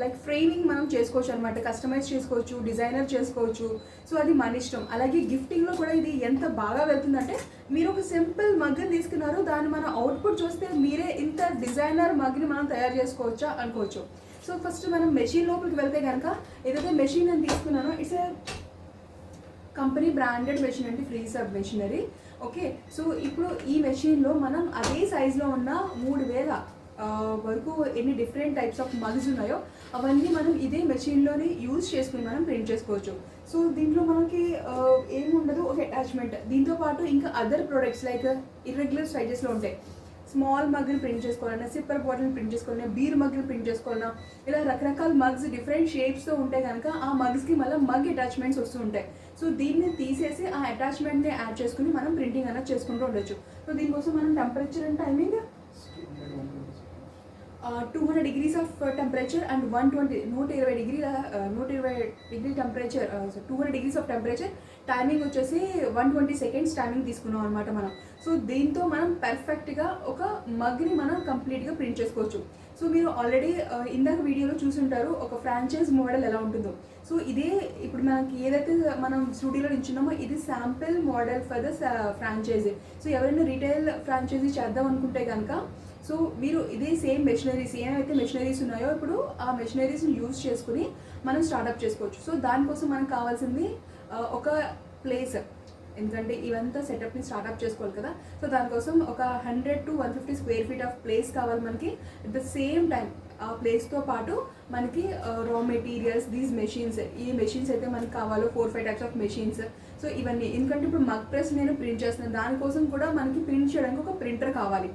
లైక్ ఫ్రేమింగ్ మనం చేసుకోవచ్చు అనమాట, కస్టమైజ్ చేసుకోవచ్చు, డిజైనర్ చేసుకోవచ్చు. సో అది మన ఇష్టం. అలాగే గిఫ్టింగ్లో కూడా ఇది ఎంత బాగా వెళ్తుందంటే మీరు ఒక సింపుల్ మగ్ని తీసుకున్నారు, దాన్ని మన అవుట్పుట్ చూస్తే మీరే ఇంత డిజైనర్ మగ్ని మనం తయారు చేసుకోవచ్చా అనుకోవచ్చు. సో ఫస్ట్ మనం మెషిన్ లోపలికి వెళ్తే కనుక ఏదైతే మెషిన్ నేను తీసుకున్నానో ఇట్స్ కంపెనీ బ్రాండెడ్ మెషిన్ అండి, free sub machinery. Okay, so ఇప్పుడు ఈ మెషిన్లో మనం అదే సైజులో ఉన్న 3000 వరకు ఎన్ని డిఫరెంట్ టైప్స్ ఆఫ్ మగ్స్ ఉన్నాయో అవన్నీ మనం ఇదే మెషిన్లోని యూజ్ చేసుకుని మనం ప్రింట్ చేసుకోవచ్చు. సో దీంట్లో మనకి ఏముండదు, ఒక అటాచ్మెంట్. దీంతో పాటు ఇంకా అదర్ ప్రొడక్ట్స్ లైక్ ఇర్రెగ్యులర్ సైజెస్లో ఉంటాయి. స్మాల్ మగ్ని ప్రింట్ చేసుకోవాలన్నా, సిప్పర్ బాటిల్ని ప్రింట్ చేసుకోవాలన్నా, బీర్ మగ్ని ప్రింట్ చేసుకోవాలన్నా, ఇలా రకరకాల మగ్స్ డిఫరెంట్ షేప్స్తో ఉంటే కనుక ఆ మగ్స్కి మళ్ళీ మగ్ అటాచ్మెంట్స్ వస్తూ ఉంటాయి. సో దీన్ని తీసేసి ఆ అటాచ్మెంట్ని యాడ్ చేసుకుని మనం ప్రింటింగ్ అనేది చేసుకుంటూ ఉండొచ్చు. సో దీనికోసం మనం temperature and timing 200 degrees of temperature and 120 degree temperature, 200 degrees of temperature. Timing వచ్చేసి 120 seconds టైమింగ్ తీసుకున్నాం అనమాట మనం. సో దీంతో మనం పర్ఫెక్ట్గా ఒక మగ్ని మనం కంప్లీట్గా ప్రింట్ చేసుకోవచ్చు. సో మీరు ఆల్రెడీ ఇందాక వీడియోలో చూసుంటారు ఒక ఫ్రాంచైజ్ మోడల్ ఎలా ఉంటుందో. సో ఇదే ఇప్పుడు మనకి ఏదైతే మనం స్టూడియోలో నించున్నామో ఇది sample model for the franchise. So ఎవరైనా రీటైల్ ఫ్రాంచైజీ చేద్దాం అనుకుంటే కనుక సో మీరు ఇదే సేమ్ మెషినరీస్ ఏమైతే మెషినరీస్ ఉన్నాయో ఇప్పుడు ఆ మెషినరీస్ని యూజ్ చేసుకుని మనం స్టార్ట్అప్ చేసుకోవచ్చు. సో దానికోసం మనకు కావాల్సింది ఒక ప్లేస్, ఎందుకంటే ఇవంతా సెటప్ని స్టార్ట్అప్ చేసుకోవాలి కదా. సో దానికోసం ఒక 100 to 150 square feet of place కావాలి మనకి. అట్ ద సేమ్ టైం ఆ ప్లేస్తో పాటు మనకి రా మెటీరియల్స్, దీస్ మెషిన్స్, ఈ మెషిన్స్ అయితే మనకి కావాలో 4-5 types ఆఫ్ మెషిన్స్. సో ఇవన్నీ ఎందుకంటే ఇప్పుడు మగ్ ప్రెస్ నేను ప్రింట్ చేస్తున్నాను, దానికోసం కూడా మనకి ప్రింట్ చేయడానికి ఒక ప్రింటర్ కావాలి.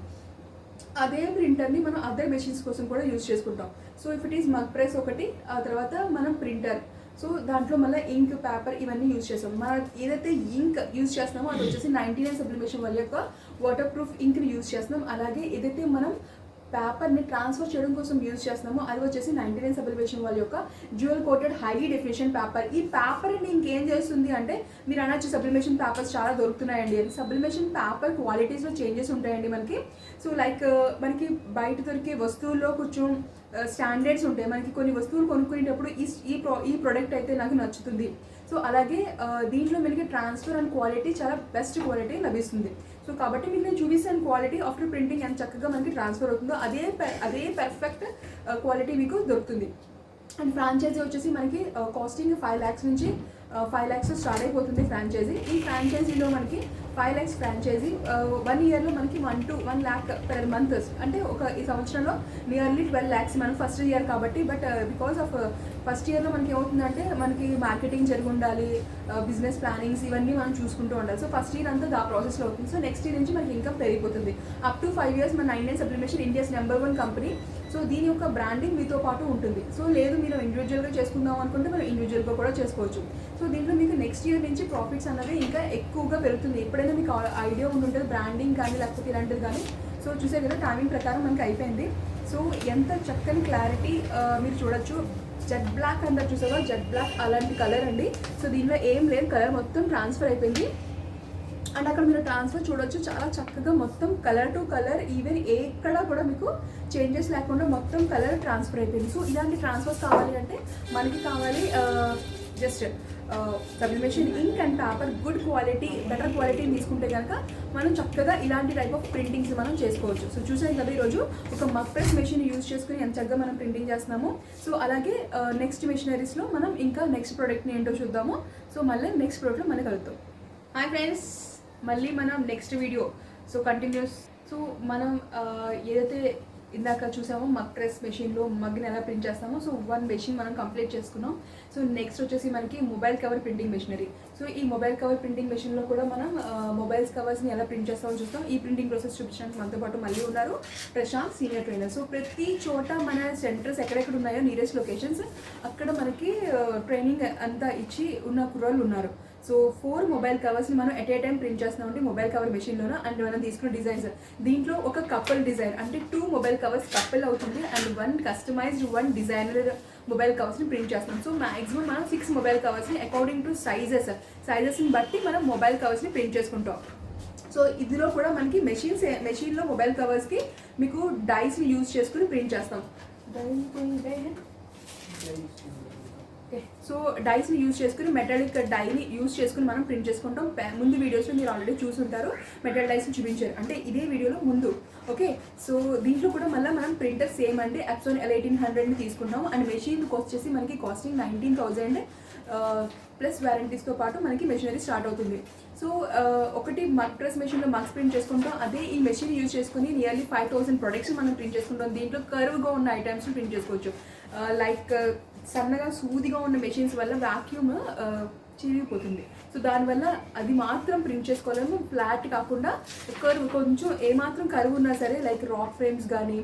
అదే ప్రింటర్ని మనం అదర్ మెషిన్స్ కోసం కూడా యూజ్ చేసుకుంటాం. So if it is mug press ఒకటి, ఆ తర్వాత మనం ప్రింటర్, సో దాంట్లో మళ్ళీ ఇంక్, పేపర్ ఇవన్నీ యూజ్ చేస్తాం. మనం ఏదైతే ఇంక్ యూజ్ చేస్తున్నామో అది వచ్చేసి 99 సబ్లిమేషన్ వాళ్ళ యొక్క వాటర్ ప్రూఫ్ ఇంక్ని యూజ్ చేస్తున్నాం. అలాగే ఏదైతే మనం పేపర్ని ట్రాన్స్ఫర్ చేయడం కోసం యూజ్ చేస్తున్నామో అది వచ్చేసి 99 సబ్లిమేషన్ వాళ్ళ యొక్క dual coated highly definition paper. ఈ పేపర్ని ఇంకేం చేస్తుంది అంటే మీరు అనొచ్చు సబ్లిమేషన్ పేపర్స్ చాలా దొరుకుతున్నాయండి అని. సబ్లిమేషన్ పేపర్ క్వాలిటీస్లో చేంజెస్ ఉంటాయండి మనకి. సో లైక్ మనకి బయట దొరికే వస్తువుల్లో కొంచెం స్టాండర్డ్స్ ఉంటాయి. మనకి కొన్ని వస్తువులు కొనుక్కునేటప్పుడు ఈ ప్రోడక్ట్ అయితే నాకు నచ్చుతుంది. సో అలాగే దీంట్లో మనకి ట్రాన్స్ఫర్ అండ్ క్వాలిటీ చాలా బెస్ట్ క్వాలిటీ లభిస్తుంది. సో కాబట్టి మీకు నేను చూపిస్తాను క్వాలిటీ ఆఫ్టర్ ప్రింటింగ్ ఎంత చక్కగా మనకి ట్రాన్స్ఫర్ అవుతుందో అదే పర్ఫెక్ట్ క్వాలిటీ మీకు దొరుకుతుంది. అండ్ ఫ్రాంచైజీ వచ్చేసి మనకి కాస్టింగ్ 5 lakhs నుంచి 5 lakhs స్టార్ట్ అయిపోతుంది ఫ్రాంచైజీ. ఈ ఫ్రాంచైజీలో మనకి 5 lakhs ఫ్రాంచైజీ 1 yearలో మనకి 1 to 1 lakh per month, అంటే ఈ సంవత్సరంలో నియర్లీ 12 lakhs మనం ఫస్ట్ ఇయర్ కాబట్టి. బట్ బికాస్ ఆఫ్ ఫస్ట్ ఇయర్లో మనకి ఏమవుతుందంటే మనకి మార్కెటింగ్ జరిగి ఉండాలి, బిజినెస్ ప్లానింగ్స్ ఇవన్నీ మనం చూసుకుంటూ ఉండాలి. సో ఫస్ట్ ఇయర్ అంతా ఆ ప్రాసెస్లో అవుతుంది. సో నెక్స్ట్ ఇయర్ నుంచి మనకి ఇన్కమ్ పెరిగిపోతుంది. అప్ టు 5 years మన 99 సబ్లిమేషన్ ఇండియాస్ #1 కంపెనీ. సో దీని యొక్క బ్రాండింగ్ మీతో పాటు ఉంటుంది. సో లేదు మీరు ఇండివిజువల్గా చేసుకుందాం అనుకుంటే మనం ఇండివిజువల్గా కూడా చేసుకోవచ్చు. సో దీంట్లో మీకు నెక్స్ట్ ఇయర్ నుంచి ప్రాఫిట్స్ అన్నది ఇంకా ఎక్కువగా పెరుగుతుంది. ఎప్పుడైనా మీకు ఐడియా ఉంటుంటుంది బ్రాండింగ్ కానీ లేకపోతే ఇలాంటిది కానీ. సో చూసే కదా టైమింగ్ ప్రకారం మనకి అయిపోయింది. సో ఎంత చక్కని క్లారిటీ మీరు చూడొచ్చు. జెట్ బ్లాక్ అంటారు చూసావా, జెట్ బ్లాక్ అలాంటి కలర్ అండి. సో దీనిలో ఏం లేదు, కలర్ మొత్తం ట్రాన్స్ఫర్ అయిపోయింది. అండ్ అక్కడ మీరు ట్రాన్స్ఫర్ చూడొచ్చు, చాలా చక్కగా మొత్తం కలర్ టు కలర్ ఈవెన్ ఎక్కడ కూడా మీకు చేంజెస్ లేకుండా మొత్తం కలర్ ట్రాన్స్ఫర్ అయిపోయింది. సో ఇలాంటి ట్రాన్స్ఫర్స్ కావాలి అంటే మనకి కావాలి just sublimation ink and paper good quality, better క్వాలిటీని తీసుకుంటే కనుక మనం చక్కగా ఇలాంటి టైప్ ఆఫ్ ప్రింటింగ్స్ మనం చేసుకోవచ్చు. సో చూసాం కదా ఈరోజు ఒక మగ్ ప్రెస్ మెషిన్ యూజ్ చేసుకుని ఎంత చక్కగా మనం ప్రింటింగ్ చేస్తున్నాము. సో అలాగే నెక్స్ట్ మెషినరీస్లో మనం ఇంకా నెక్స్ట్ ప్రోడక్ట్ని ఏంటో చూద్దాము. సో మళ్ళీ నెక్స్ట్ ప్రోడక్ట్లో మనకి కలుగుతాం. హాయ్ ఫ్రెండ్స్, మళ్ళీ మనం next video so continuous. So మనం ఏదైతే ఇందాక చూసాము మగ్ ప్రెస్ మెషిన్లో మగ్ని ఎలా ప్రింట్ చేస్తామో. సో 1 మెషిన్ మనం కంప్లీట్ చేసుకున్నాం. సో నెక్స్ట్ వచ్చేసి మనకి mobile cover printing machinery. So ఈ మొబైల్ కవర్ ప్రింటింగ్ మెషిన్లో కూడా మనం మొబైల్స్ కవర్స్ని ఎలా ప్రింట్ చేస్తామో చూస్తాం. ఈ ప్రింటింగ్ ప్రాసెస్ చూపించడానికి మనతో పాటు మళ్ళీ ఉన్నారు ప్రశాంత్, సీనియర్ ట్రైనర్. సో ప్రతి చోట మన సెంటర్స్ ఎక్కడెక్కడ ఉన్నాయో నియరెస్ట్ లొకేషన్స్ అక్కడ మనకి ట్రైనింగ్ అంతా ఇచ్చి ఉన్న కుర్రాళ్ళు ఉన్నారు. సో 4 మొబైల్ కవర్స్ని మనం ఎట్ ఏ టైం ప్రింట్ చేస్తున్నామంటే మొబైల్ కవర్ మెషిన్లోనూ. అండ్ మనం తీసుకున్న డిజైన్స్ దీంట్లో ఒక కపుల్ డిజైన్ అంటే 2 మొబైల్ కవర్స్ కపుల్ అవుతుంది. అండ్ 1 కస్టమైజ్డ్ 1 డిజైనర్ మొబైల్ కవర్స్ని ప్రింట్ చేస్తున్నాం. సో మ్యాక్సిమం మనం 6 మొబైల్ కవర్స్ని అకార్డింగ్ టు సైజెస్ని బట్టి మనం మొబైల్ కవర్స్ని ప్రింట్ చేసుకుంటాం. సో ఇందులో కూడా మనకి మెషిన్లో మొబైల్ కవర్స్కి మీకు డైస్ని యూజ్ చేసుకుని ప్రింట్ చేస్తాం. సో డైస్ని యూజ్ చేసుకుని మెటాలిక్ డైని యూజ్ చేసుకుని మనం ప్రింట్ చేసుకుంటాం. ముందు వీడియోస్లో మీరు ఆల్రెడీ చూసుంటారు, మెటల్ డైస్ని చూపించారు అంటే ఇదే వీడియోలో ముందు. ఓకే, సో దీంట్లో కూడా మళ్ళీ మనం ప్రింటర్ సేమ్ అంటే Epson L1800ని తీసుకుంటాం. అండ్ మెషిన్ వచ్చేసి మనకి కాస్టింగ్ 19,000 ప్లస్ వారంటీస్తో పాటు మనకి మెషినరీ స్టార్ట్ అవుతుంది. సో ఒకటి మగ్ ప్రెస్ మెషిన్లో మగ్స్ ప్రింట్ చేసుకుంటాం. అదే ఈ మెషిన్ యూజ్ చేసుకుని నియర్లీ 5,000 ప్రొడక్ట్స్ మనం ప్రింట్ చేసుకుంటాం. దీంట్లో కర్వ్గా ఉన్న ఐటమ్స్ని ప్రింట్ చేసుకోవచ్చు. లైక్ సన్నగా సూదిగా ఉన్న మెషిన్స్ వల్ల వ్యాక్యూమ్ చిరిగిపోతుంది. సో దానివల్ల అది మాత్రం ప్రింట్ చేసుకోలేము. ఫ్లాట్ కాకుండా కర్వ్ కొంచెం ఏమాత్రం కర్వ్ ఉన్నా సరే లైక్ రాక్ ఫ్రేమ్స్ కానీ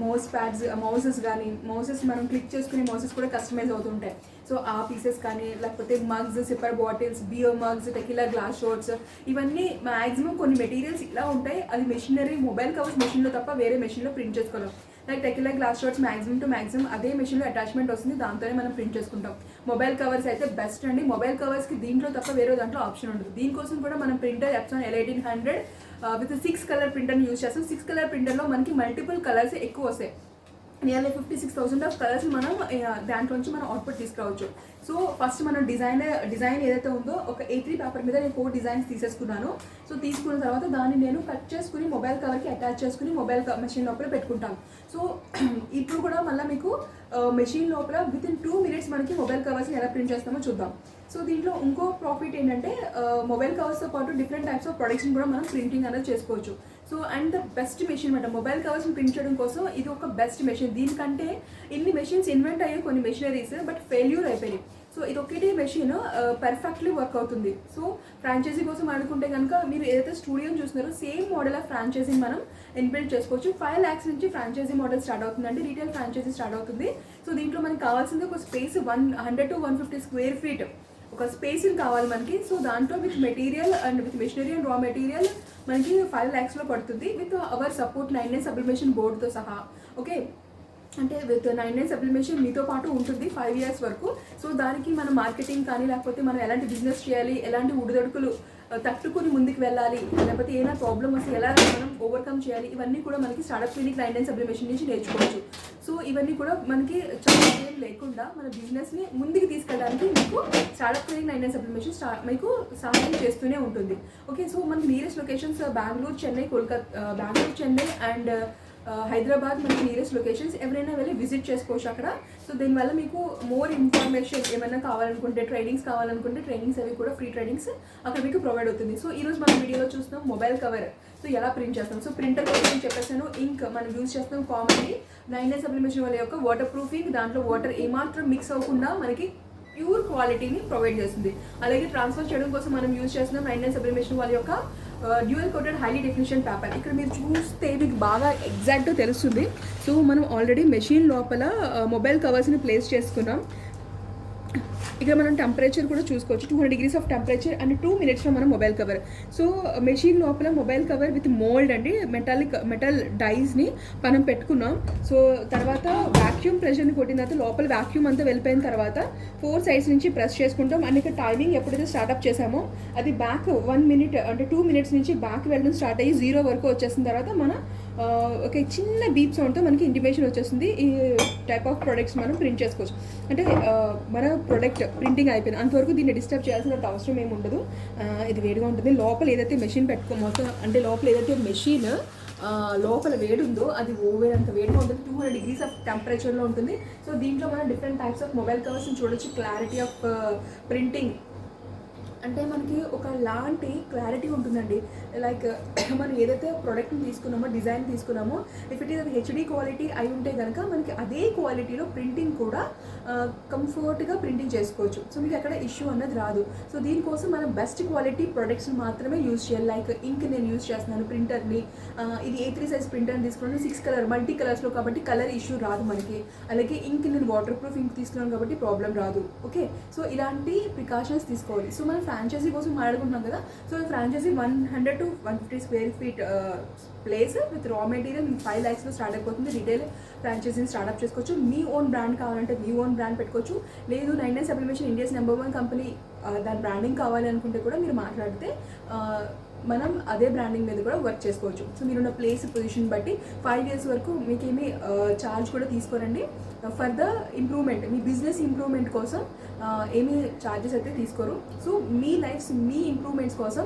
మౌసెస్ కానీ మౌసెస్ మనం క్లిక్ చేసుకునే మౌసెస్ కూడా కస్టమైజ్ అవుతుంటాయి. సో ఆ పీసెస్ కానీ లేకపోతే mugs, sipper bottles, beer mugs, tequila glass shots ఇవన్నీ మ్యాక్సిమం కొన్ని మెటీరియల్స్ ఇలా ఉంటాయి. అది మెషినరీ మొబైల్ కవర్స్ మెషిన్లో తప్ప వేరే మెషిన్లో ప్రింట్ చేసుకోలేం. Like tequila glass shots maximum అదే మెషిన్లో అటాచ్మెంట్ వస్తుంది, దాంతోనే మనం ప్రింట్ చేసుకుంటాం. మొబైల్ కవర్స్ అయితే బెస్ట్ అండి. మొబైల్ కవర్స్కి దీంట్లో తప్ప వేరే దాంట్లో ఆప్షన్ ఉండదు. దీనికోసం కూడా మనం printer Epson L1800 with 6 colour ప్రింటర్ని యూజ్ చేస్తాం. 6 కలర్ ప్రింటర్లో మనకి మల్టిపుల్ కలర్స్ ఎక్కువ వస్తాయి. నియర్లీ 56,000 ఆఫ్ కలర్స్ మనం దాంట్లోంచి మనం అవుట్పుట్ తీసుకురావచ్చు. సో ఫస్ట్ మనం డిజైన్ ఏదైతే ఉందో ఒక A3 పేపర్ మీద నేను 4 డిజైన్స్ తీసేసుకున్నాను. సో తీసుకున్న తర్వాత దాన్ని నేను కట్ చేసుకుని మొబైల్ కవర్కి అటాచ్ చేసుకుని మొబైల్ మెషిన్ లోపల పెట్టుకుంటాను. సో ఇప్పుడు కూడా మళ్ళీ మీకు మెషిన్ లోపల వితిన్ 2 minutes మనకి మొబైల్ కవర్స్ని ఎలా ప్రింట్ చేస్తామో చూద్దాం. సో దీంట్లో ఇంకో ప్రాఫిట్ ఏంటంటే మొబైల్ కవర్స్తో పాటు డిఫరెంట్ టైప్స్ ఆఫ్ ప్రొడక్ట్స్ని కూడా మనం ప్రింటింగ్ అనేది చేసుకోవచ్చు. So and the best machine అనమాట మొబైల్ కవర్స్ని ప్రింట్ చేయడం కోసం ఇది ఒక బెస్ట్ మెషిన్. దీనికంటే ఇన్ని మెషిన్స్ ఇన్వెంట్ అయ్యాయి కొన్ని మెషినరీస్, బట్ ఫెయిల్యూర్ అయిపోయాయి. సో ఇది ఒకటి మెషిన్ పర్ఫెక్ట్లీ వర్క్ అవుతుంది. సో ఫ్రాంచైజీ కోసం అనుకుంటే కనుక మీరు ఏదైతే స్టూడియోని చూస్తున్నారో సేమ్ మోడల్ ఆఫ్ ఫ్రాంచైజీ మనం ఇన్బిల్డ్ చేసుకోవచ్చు. 5 lakhs నుంచి ఫ్రాంచైజీ మోడల్ స్టార్ట్ అవుతుందండి, రీటైల్ ఫ్రాంచైజీ స్టార్ట్ అవుతుంది. సో దీంట్లో మనకి కావాల్సింది ఒక స్పేస్ 100 to 150 square feet ఒక స్పేస్ని కావాలి మనకి. సో దాంట్లో with material and with machinery and raw material మనకి 5 lakhsలో పడుతుంది విత్ అవర్ సపోర్ట్ 9 సబ్లిమేషన్ బోర్డుతో సహా. ఓకే, అంటే విత్ 9 సబ్లిమేషన్ మీతో పాటు ఉంటుంది 5 years వరకు. సో దానికి మనం మార్కెటింగ్ కానీ లేకపోతే మనం ఎలాంటి బిజినెస్ చేయాలి, ఎలాంటి ఉడిదొడుకులు తట్టుకుని ముందుకు వెళ్ళాలి, లేకపోతే ఏదైనా ప్రాబ్లమ్ వస్తే ఎలా మనం ఓవర్కమ్ చేయాలి, ఇవన్నీ కూడా మనకి స్టార్టప్ క్లినిక్ 9 సబ్లిమేషన్ నుంచి నేర్చుకోవచ్చు. సో ఇవన్నీ కూడా మనకి చాలా ఏం లేకుండా మన బిజినెస్ని ముందుకు తీసుకెళ్ళడానికి మీకు స్టార్టప్ క్లినిక్ 9 సబ్లిమేషన్ మీకు సహాయం చేస్తూనే ఉంటుంది. ఓకే, సో మనకి nearest locations Bengaluru, Chennai and Hyderabad మనకి నియరెస్ట్ లొకేషన్స్. ఎవరైనా వెళ్ళి విజిట్ చేసుకోవచ్చు అక్కడ. సో దీనివల్ల మీకు మోర్ ఇన్ఫర్మేషన్ ఏమైనా కావాలనుకుంటే ట్రైనింగ్స్ అవి కూడా ఫ్రీ ట్రైనింగ్స్ అక్కడ మీకు ప్రొవైడ్ అవుతుంది. సో ఈరోజు మన వీడియోలో చూస్తున్నాం మొబైల్ కవర్. సో ఎలా ప్రింట్ చేస్తాం. సో ప్రింటర్ కోసం చెప్పేసాను. ఇంక్ మనం యూజ్ చేస్తాం కామన్లీ 9 సబ్లిమేషన్ వాళ్ళ యొక్క వాటర్ ప్రూఫింగ్. దాంట్లో వాటర్ ఏమాత్రం మిక్స్ అవ్వకుండా మనకి ప్యూర్ క్వాలిటీని ప్రొవైడ్ చేస్తుంది. అలాగే ట్రాన్స్ఫర్ చేయడం కోసం మనం యూజ్ చేస్తున్నాం 9 సబ్లిమేషన్ వాళ్ళ యొక్క dual coated highly definition paper. ఇక్కడ మీరు చూస్తే మీకు బాగా ఎగ్జాక్ట్గా తెలుస్తుంది. సో మనం ఆల్రెడీ మెషిన్ లోపల మొబైల్ కవర్స్ని ప్లేస్ చేసుకున్నాం. ఇక్కడ మనం టెంపరేచర్ కూడా చూసుకోవచ్చు, 200 degrees ఆఫ్ టెంపరేచర్ అండ్ 2 minutesలో మనం మొబైల్ కవర్. సో మెషిన్ లోపల మొబైల్ కవర్ విత్ మోల్డ్ అండి, మెటల్ డైస్ని మనం పెట్టుకున్నాం. సో తర్వాత వ్యాక్యూమ్ ప్రెషర్ని కొట్టిన తర్వాత లోపల వ్యాక్యూమ్ అంతా వెళ్ళిపోయిన తర్వాత 4 sides నుంచి ప్రెస్ చేసుకుంటాం. అండ్ ఇక్కడ టైమింగ్ ఎప్పుడైతే స్టార్ట్అప్ చేసామో అది బ్యాక్ 1 minute అంటే 2 minutes నుంచి బ్యాక్ వెళ్ళడం స్టార్ట్ అయ్యి 0 వరకు వచ్చేసిన తర్వాత మన ఒక చిన్న బీప్ సౌండ్తో మనకి ఇంటిమేషన్ వచ్చేస్తుంది. ఈ టైప్ ఆఫ్ ప్రొడక్ట్స్ మనం ప్రింట్ చేసుకోవచ్చు. అంటే మన ప్రొడక్ట్ ప్రింటింగ్ అయిపోయింది, అంతవరకు దీన్ని డిస్టర్బ్ చేయాల్సిన అవసరం ఏమి ఉండదు. ఇది వేడిగా ఉంటుంది. లోపల ఏదైతే మెషిన్ మొత్తం అంటే లోపల ఏదైతే మెషిన్ లోపల వేడి ఉందో అది ఓవెన్ అంత వేడిగా ఉంటుంది, 200 degrees ఆఫ్ టెంపరేచర్లో ఉంటుంది. సో దీంట్లో మనం డిఫరెంట్ టైప్స్ ఆఫ్ మొబైల్ కవర్స్ని చూడొచ్చు. క్లారిటీ ఆఫ్ ప్రింటింగ్ అంటే మనకి ఒక లాంటి క్లారిటీ ఉంటుందండి. లైక్ మనం ఏదైతే ప్రోడక్ట్ని తీసుకున్నామో, డిజైన్ తీసుకున్నామో, ఇఫ్ ఇట్ ఈస్ అది హెచ్డి క్వాలిటీ అయి ఉంటే కనుక మనకి అదే క్వాలిటీలో ప్రింటింగ్ కూడా కంఫర్ట్గా ప్రింటింగ్ చేసుకోవచ్చు. సో మీకు అక్కడ ఇష్యూ అన్నది రాదు. సో దీనికోసం మనం బెస్ట్ క్వాలిటీ ప్రొడక్ట్స్ మాత్రమే యూజ్ చేయాలి. లైక్ ఇంక్ నేను యూజ్ చేస్తున్నాను ప్రింటర్ని, ఇది A3 సైజ్ ప్రింటర్ని తీసుకున్నాను, 6 కలర్ మల్టీ కలర్స్లో కాబట్టి కలర్ ఇష్యూ రాదు మనకి. అలాగే ఇంక్ నేను వాటర్ ప్రూఫ్ ఇంక్ తీసుకున్నాను కాబట్టి ప్రాబ్లం రాదు. ఓకే, సో ఇలాంటి ప్రికాషన్స్ తీసుకోవాలి. సో మనం ఫ్రాంచైజీ కోసం మాట్లాడుకుంటున్నాం కదా. So franchise 100 to 150 square feet place with raw material 5 lakhsలో స్టార్ట్ అయిపోతుంది. రిటైల్ ఫ్రాంచైజీని స్టార్ట్అప్ చేసుకోవచ్చు. మీ ఓన్ బ్రాండ్ కావాలంటే మీ ఓన్ బ్రాండ్ పెట్టుకోవచ్చు. లేదు 99 సబ్లిమేషన్ ఇండియాస్ నెంబర్ 1 కంపెనీ దాని బ్రాండింగ్ కావాలి అనుకుంటే కూడా మీరు మాట్లాడితే మనం అదే బ్రాండింగ్ మీద కూడా వర్క్ చేసుకోవచ్చు. సో మీరున్న ప్లేస్ పొజిషన్ బట్టి 5 years వరకు మీకేమీ ఛార్జ్ కూడా తీసుకోరండి. ఫర్ ద ఇంప్రూవ్మెంట్, మీ బిజినెస్ ఇంప్రూవ్మెంట్ కోసం ఏమీ ఛార్జెస్ అయితే తీసుకోరు. సో మీ లైఫ్స్, మీ ఇంప్రూవ్మెంట్స్ కోసం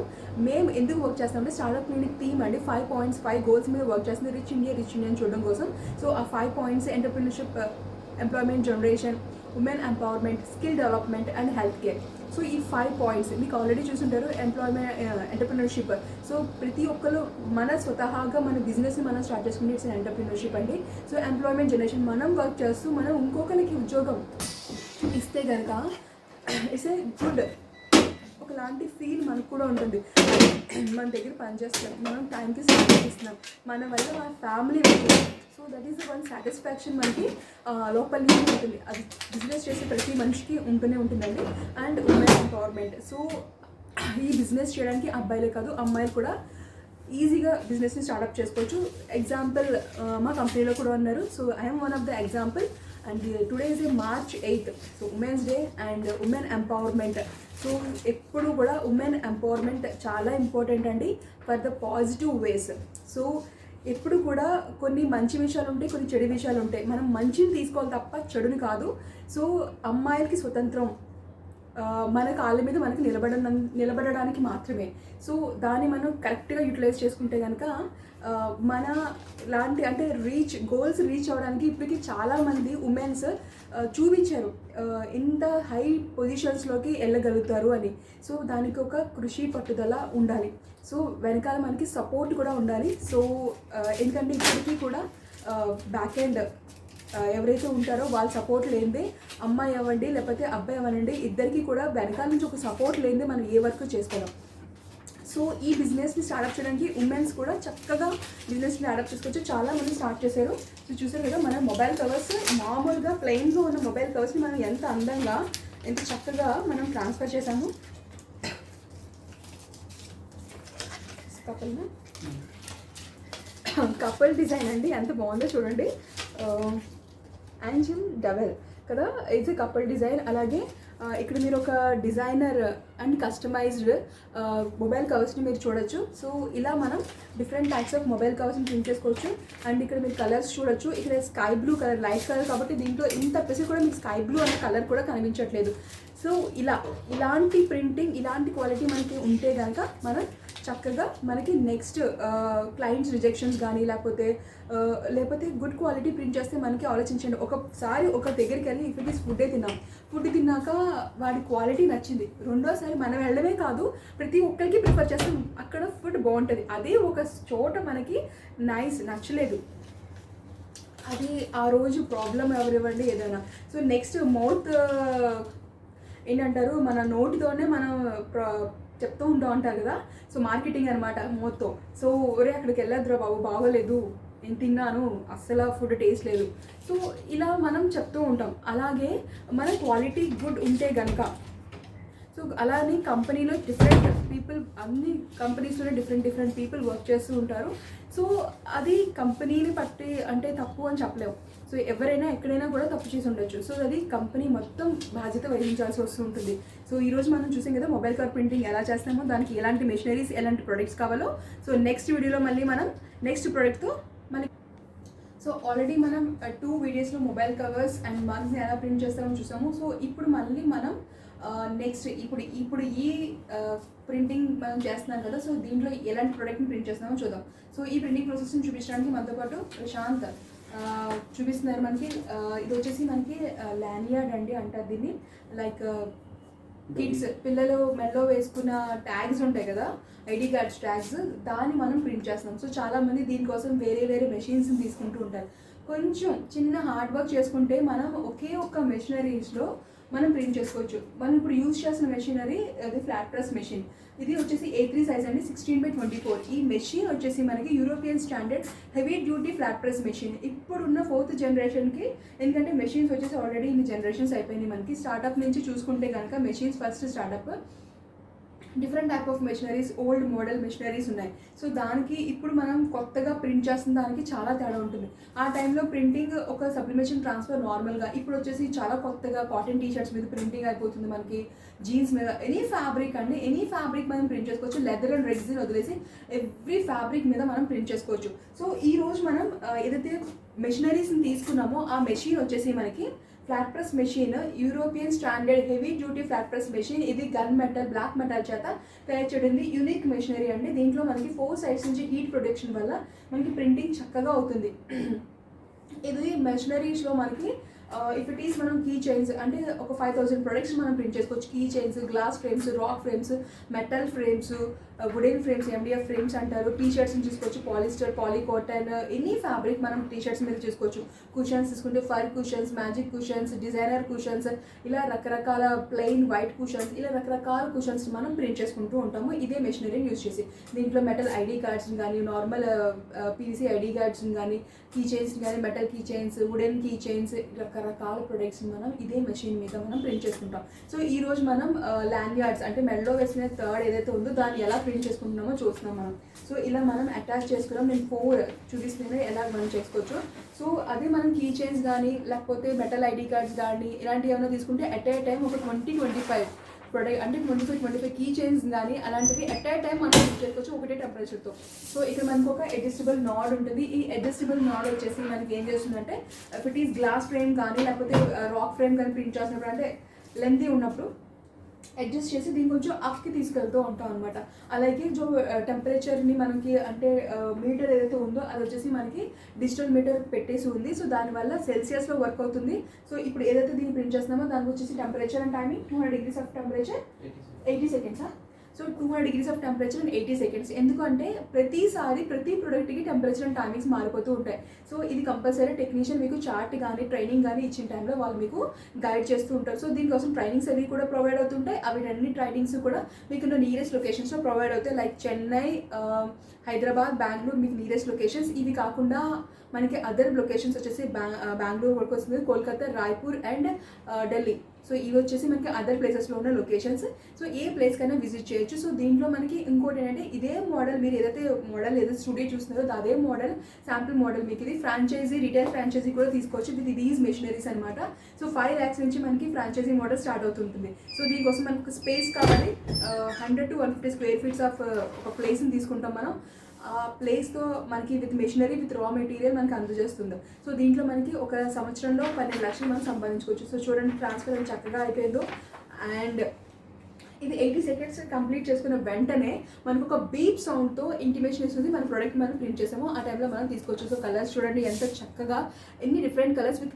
మేము ఎందుకు వర్క్ చేస్తామంటే స్టార్ట్అప్ క్లినిక్ టీమ్ అండి 5 points 5 goals మీద వర్క్ చేస్తుంది. రిచ్ ఇండియా చూడడం కోసం. సో ఆ 5 points entrepreneurship, employment generation, women empowerment, skill development and health care. So ఈ 5 points మీకు ఆల్రెడీ చూసుంటారు. ఎంటర్‌ప్రెన్యూర్‌షిప్. సో ప్రతి ఒక్కరు మన స్వతహాగా మన బిజినెస్ని మనం స్టార్ట్ చేసుకుంటే ఇట్స్ ఎంటర్‌ప్రెన్యూర్‌షిప్ అండి. సో ఎంప్లాయ్మెంట్ జనరేషన్, మనం వర్క్ చేస్తూ మనం ఇంకొకరికి ఉద్యోగం ఇస్తే కనుక ఇట్స్ ఏ గుడ్, ఒకలాంటి ఫీల్ మనకు కూడా ఉంటుంది. మన దగ్గర పనిచేస్తున్నాం, మనం టైంకి సర్వీస్ ఇస్తున్నాం, మన వల్ల మన ఫ్యామిలీ ఉంటుంది. So that is the one satisfaction మనకి లోపల నుంచి ఉంటుంది. అది బిజినెస్ చేసే ప్రతి మనిషికి ఉంటూనే ఉంటుందండి. And women empowerment. సో ఈ బిజినెస్ చేయడానికి అబ్బాయిలే కాదు అమ్మాయిలు కూడా ఈజీగా బిజినెస్ని స్టార్ట్అప్ చేసుకోవచ్చు. ఎగ్జాంపుల్ మా కంపెనీలో కూడా ఉన్నారు. So I'm one of the example. And today is March 8th. So women's day and women empowerment. So ఎప్పుడు కూడా ఉమెన్ ఎంపవర్మెంట్ చాలా ఇంపార్టెంట్ అండి for the positive ways. So ఎప్పుడు కూడా కొన్ని మంచి విషయాలు ఉంటాయి, కొన్ని చెడు విషయాలు ఉంటాయి. మనం మంచిని తీసుకోవాలి తప్ప చెడుని కాదు. సో అమ్మాయిలకి స్వతంత్రం మన కాళ్ళ మీద మనకి నిలబడడానికి మాత్రమే. సో దాన్ని మనం కరెక్ట్గా యూటిలైజ్ చేసుకుంటే కనుక మన లాంటి అంటే గోల్స్ రీచ్ అవ్వడానికి ఇప్పటికీ చాలామంది ఉమెన్స్ చూపించారు ఇంత హై పొజిషన్స్లోకి వెళ్ళగలుగుతారు అని. సో దానికి ఒక కృషి పట్టుదల ఉండాలి. సో వెనకాల మనకి సపోర్ట్ కూడా ఉండాలి. సో ఎందుకంటే ఇప్పటికీ కూడా బ్యాక్ ఎండ్ ఎవరైతే ఉంటారో వాళ్ళ సపోర్ట్ లేనిదే, అమ్మాయి అవ్వండి లేకపోతే అబ్బాయి అవ్వనండి, ఇద్దరికి కూడా వెనకాల నుంచి ఒక సపోర్ట్ లేనిదే మనం ఏ వర్క్ చేసుకోలేం. సో ఈ బిజినెస్ని స్టార్ట్అప్ చేయడానికి ఉమెన్స్ కూడా చక్కగా బిజినెస్ని స్టార్ట్అప్ చేసుకోవచ్చు. చాలామంది స్టార్ట్ చేశారు. సో చూసారు కదా, మన మొబైల్ కవర్స్ మామూలుగా ప్లెయిన్గా ఉన్న మొబైల్ కవర్స్ని మనం ఎంత అందంగా, ఎంత చక్కగా మనం ట్రాన్స్ఫర్ చేసాము. కపుల్ డిజైన్ అండి, ఎంత బాగుందో చూడండి. యాంజిల్ డబల్ కదా, ఇట్స్ ఏ కపుల్ డిజైన్. అలాగే ఇక్కడ మీరు ఒక డిజైనర్ అండ్ కస్టమైజ్డ్ మొబైల్ కవర్స్ని మీరు చూడొచ్చు. సో ఇలా మనం డిఫరెంట్ టైప్స్ ఆఫ్ మొబైల్ కవర్స్ని ప్రింట్ చేసుకోవచ్చు. అండ్ ఇక్కడ మీరు కలర్స్ చూడొచ్చు. ఇక్కడ sky blue colour, light colour కాబట్టి దీంట్లో ఇంత పెసి కూడా మీకు స్కై బ్లూ అనే కలర్ కూడా కనిపించట్లేదు. సో ఇలాంటి ప్రింటింగ్, ఇలాంటి క్వాలిటీ మనకి ఉంటే కనుక మనం చక్కగా మనకి నెక్స్ట్ క్లయింట్స్ రిజెక్షన్స్ కానీ లేకపోతే గుడ్ క్వాలిటీ ప్రింట్ చేస్తే మనకి ఆలోచించండి. ఒకసారి ఒక దగ్గరికి వెళ్ళి ఇఫ్ ఇట్ ఈస్ ఫుడ్ తిన్నాక వాడి క్వాలిటీ నచ్చింది, రెండోసారి మనం వెళ్ళడమే కాదు ప్రతి ఒక్కరికి ప్రిఫర్ చేస్తాం, అక్కడ ఫుడ్ బాగుంటుంది. అదే ఒక చోట మనకి నచ్చలేదు, అది ఆ రోజు ప్రాబ్లం ఎవరివ్వండి ఏదైనా. సో నెక్స్ట్ మౌత్ ఏంటంటారు, మన నోటితోనే మనం చెప్తూ ఉంటారు కదా. సో మార్కెటింగ్ అనమాట మౌత్తో. సో ఒరే అక్కడికి వెళ్ళొద్దురా బాబు, బాగోలేదు, నేను తిన్నాను, అస్సలు ఫుడ్ టేస్ట్ లేదు. సో ఇలా మనం చెప్తూ ఉంటాం. అలాగే మన క్వాలిటీ గుడ్ ఉంటే కనుక, సో అలానే కంపెనీలో డిఫరెంట్ పీపుల్, అన్ని కంపెనీస్లోనే డిఫరెంట్ పీపుల్ వర్క్ చేస్తూ ఉంటారు. సో అది కంపెనీని బట్టి అంటే తప్పు అని చెప్పలేము. సో ఎవరైనా ఎక్కడైనా కూడా తప్పు చేసి ఉండొచ్చు. సో అది కంపెనీ మొత్తం బాధ్యత వహించాల్సి వస్తుంటుంది. సో ఈరోజు మనం చూసాం కదా మొబైల్ కవర్ ప్రింటింగ్ ఎలా చేస్తామో, దానికి ఎలాంటి మెషినరీస్, ఎలాంటి ప్రొడక్ట్స్ కావాలో. సో నెక్స్ట్ వీడియోలో మళ్ళీ మనం నెక్స్ట్ ప్రోడక్ట్తో మళ్ళీ. సో ఆల్రెడీ మనం 2 వీడియోస్లో మొబైల్ కవర్స్ అండ్ మగ్స్ని ఎలా ప్రింట్ చేస్తామో చూసాము. సో ఇప్పుడు మళ్ళీ మనం నెక్స్ట్ ఇప్పుడు ఈ ప్రింటింగ్ మనం చేస్తున్నాం కదా. సో దీంట్లో ఎలాంటి ప్రోడక్ట్ని ప్రింట్ చేస్తున్నామో చూద్దాం. సో ఈ ప్రింటింగ్ ప్రాసెస్ని చూపించడానికి మనతో పాటు ప్రశాంత్ చూపిస్తున్నారు మనకి. ఇది వచ్చేసి మనకి లానియార్డ్ అండి అంటారు దీన్ని. లైక్ కిడ్స్ పిల్లలు మెల్లో వేసుకున్న ట్యాగ్స్ ఉంటాయి కదా, ఐడి కార్డ్స్ ట్యాగ్స్, దాన్ని మనం ప్రింట్ చేస్తున్నాం. సో చాలామంది దీనికోసం వేరే వేరే మెషిన్స్ తీసుకుంటూ ఉంటారు. కొంచెం చిన్న హార్డ్ వర్క్ చేసుకుంటే మనం ఒకే ఒక్క మెషినరీస్లో మనం ప్రింట్ చేసుకోవచ్చు. మనం ఇప్పుడు యూజ్ చేసిన మెషినరీ అది ఫ్లాట్ ప్రెస్ మెషిన్. ఇది వచ్చేసి A3 సైజ్ అండి, 16/24. ఈ మెషిన్ వచ్చేసి మనకి European standard heavy duty flat press machine. ఇప్పుడున్న 4th జనరేషన్కి, ఎందుకంటే మెషిన్స్ వచ్చేసి ఆల్రెడీ ఇన్ని జనరేషన్స్ అయిపోయినాయి మనకి. స్టార్ట్అప్ నుంచి చూసుకుంటే కనుక machines first startup, different type of machineries, old model machineries ఉన్నాయి. సో దానికి ఇప్పుడు మనం కొత్తగా ప్రింట్ చేస్తున్న దానికి చాలా తేడా ఉంటుంది. ఆ టైంలో ప్రింటింగ్ ఒక సబ్లిమేషన్ ట్రాన్స్ఫర్ నార్మల్గా, ఇప్పుడు వచ్చేసి చాలా కొత్తగా కాటన్ టీషర్ట్స్ మీద ప్రింటింగ్ అయిపోతుంది మనకి, జీన్స్ మీద, ఎనీ ఫ్యాబ్రిక్ అండి, ఎనీ ఫ్యాబ్రిక్ మనం ప్రింట్ చేసుకోవచ్చు. లెదర్ అండ్ రెగ్జిన్ వదిలేసి ఎవ్రీ ఫ్యాబ్రిక్ మీద మనం ప్రింట్ చేసుకోవచ్చు. సో ఈ రోజు మనం ఏదైతే మెషినరీస్ని తీసుకున్నామో ఆ మెషిన్ వచ్చేసి మనకి flat press machine, European standard heavy duty flat press machine. ఇది గన్ మెటల్, బ్లాక్ మెటల్ చేత తయారు చేయడింది యూనిక్ మెషినరీ అండి. దీంట్లో మనకి 4 సైడ్స్ నుంచి హీట్ ప్రొటెక్షన్ వల్ల మనకి ప్రింటింగ్ చక్కగా అవుతుంది. ఇది మెషినరీస్లో మనకి ఇఫ్ ఇట్ ఈస్ మనం కీ చైన్స్ అంటే ఒక 5000 ప్రొడక్ట్స్ మనం ప్రింట్ చేసుకోవచ్చు. Key chains, glass frames, rock frames, metal frames, wooden frames, MDF frames అంటారు. టీషర్ట్స్ని తీసుకోవచ్చు, పాలిస్టర్, పాలీకాటన్, ఎనీ ఫ్యాబ్రిక్ మనం టీషర్ట్స్ మీద చేసుకోవచ్చు. కుషన్స్ తీసుకుంటే for cushions, magic cushions, designer cushions, ఇలా రకరకాల ప్లెయిన్ వైట్ కుషన్స్, ఇలా రకరకాల కుషన్స్ మనం ప్రింట్ చేసుకుంటూ ఉంటాము ఇదే మెషినరీని యూజ్ చేసి. దీంట్లో మెటల్ ఐడి కార్డ్స్ని కానీ, నార్మల్ PVC ఐడి కార్డ్స్ని కానీ, కీ చైన్స్ని కానీ, metal key chains, wooden key chains, రకరకాల ప్రొడక్ట్స్ని మనం ఇదే మెషిన్ మీద మనం ప్రింట్ చేసుకుంటాం. సో ఈ రోజు మనం ల్యాండ్యార్డ్స్ అంటే మెడలో వేసిన థర్డ్ ఏదైతే ఉందో దాన్ని ఎలా ప్రింట్ చేసుకుంటున్నామో చూస్తున్నాం మనం. సో ఇలా మనం అటాచ్ చేసుకున్నాం. నేను 4 చూపిస్తున్నాను ఎలా మనం చేసుకోవచ్చు. సో అదే మనం కీ చైన్స్ కానీ లేకపోతే మెటల్ ఐడి కార్డ్స్ కానీ ఇలాంటివి ఏమైనా తీసుకుంటే అట్ ఏ టైం ఒక 20-25 ప్రొడక్ట్ అంటే 25 కీ చైన్స్ కానీ అలాంటివి అట్ ఏ టైం మనం యూజ్ చేసుకోవచ్చు ఒకటే టెంపరేచర్తో. సో ఇక్కడ మనకు ఒక అడ్జస్టబుల్ నాడ్ ఉంటుంది. ఈ అడ్జస్టబుల్ నాడ్ వచ్చేసి మనకి ఏం చేస్తుందంటే if it is glass frame కానీ లేకపోతే రాక్ ఫ్రేమ్ కానీ ప్రింట్ చేసినప్పుడు అంటే లెంతీ ఉన్నప్పుడు అడ్జస్ట్ చేసి దీన్ని కొంచెం అప్కి తీసుకెళ్తూ ఉంటాం అనమాట. అలాగే జో టెంపరేచర్ని మనకి అంటే మీటర్ ఏదైతే ఉందో అది వచ్చేసి మనకి డిజిటల్ మీటర్ పెట్టేసి ఉంది. సో దానివల్ల సెల్సియస్లో వర్క్ అవుతుంది. సో ఇప్పుడు ఏదైతే దీన్ని ప్రింట్ చేస్తున్నామో దానికి వచ్చేసి temperature and timing 200 degrees of temperature 80 seconds. So 200 degrees of temperature and 80 seconds. ఎందుకంటే ప్రతిసారి ప్రతి ప్రోడక్ట్కి టెంపరేచర్ అండ్ టైమింగ్స్ మారిపోతూ ఉంటాయి. సో ఇది కంపల్సరీ టెక్నీషియన్ మీకు చార్ట్ కానీ ట్రైనింగ్ కానీ ఇచ్చిన టైంలో వాళ్ళు మీకు గైడ్ చేస్తూ ఉంటారు. సో దీనికోసం ట్రైనింగ్స్ అవి కూడా ప్రొవైడ్ అవుతుంటాయి. అవి అన్ని ట్రైనింగ్స్ కూడా మీకు నియరెస్ట్ లొకేషన్స్లో ప్రొవైడ్ అవుతాయి. లైక్ చెన్నై, హైదరాబాద్, బెంగళూరు మీకు నియరెస్ట్ లొకేషన్స్. ఇవి కాకుండా మనకి అదర్ లొకేషన్స్ వచ్చేసి బెంగళూరు వరకు వస్తుంది, కోల్కతా, రాయ్పూర్ అండ్ ఢిల్లీ. సో ఇవి వచ్చేసి మనకి అదర్ ప్లేసెస్లో ఉన్న లొకేషన్స్. సో ఏ ప్లేస్ కైనా విజిట్ చేయొచ్చు. సో దీంట్లో మనకి ఇంకోటి ఏంటంటే ఇదే మోడల్ మీరు ఏదైతే స్టూడియో చూస్తున్నారో అదే మోడల్ శాంపుల్ మోడల్ మీకు ఇది ఫ్రాంచైజీ, రిటైల్ ఫ్రాంచైజీ కూడా తీసుకోవచ్చు విత్ దీస్ మెషినరీస్ అనమాట. సో 5 lakhs నుంచి మనకి ఫ్రాంచైజీ మోడల్ స్టార్ట్ అవుతుంటుంది. సో దీనికోసం మనకు స్పేస్ కావాలి. 100 to 150 square feet ఆఫ్ ఒక ప్లేస్ని తీసుకుంటాం మనం. ఆ ప్లేస్తో మనకి with machinery with raw material మనకి అందజేస్తుంది. సో దీంట్లో మనకి ఒక సంవత్సరంలో 12 లక్షలు మనం సంపాదించుకోవచ్చు. సో చూడండి ట్రాన్స్ఫర్ అని చక్కగా అయిపోయిందో. అండ్ ఇది 80 seconds కంప్లీట్ చేసుకున్న వెంటనే మనకు ఒక బీప్ సౌండ్తో ఇంటిమేషన్ ఇస్తుంది మన ప్రోడక్ట్ మనం ప్రింట్ చేసామో ఆ టైంలో మనం తీసుకోవచ్చు. సో కలర్స్ చూడండి ఎంత చక్కగా, ఎన్ని different colours with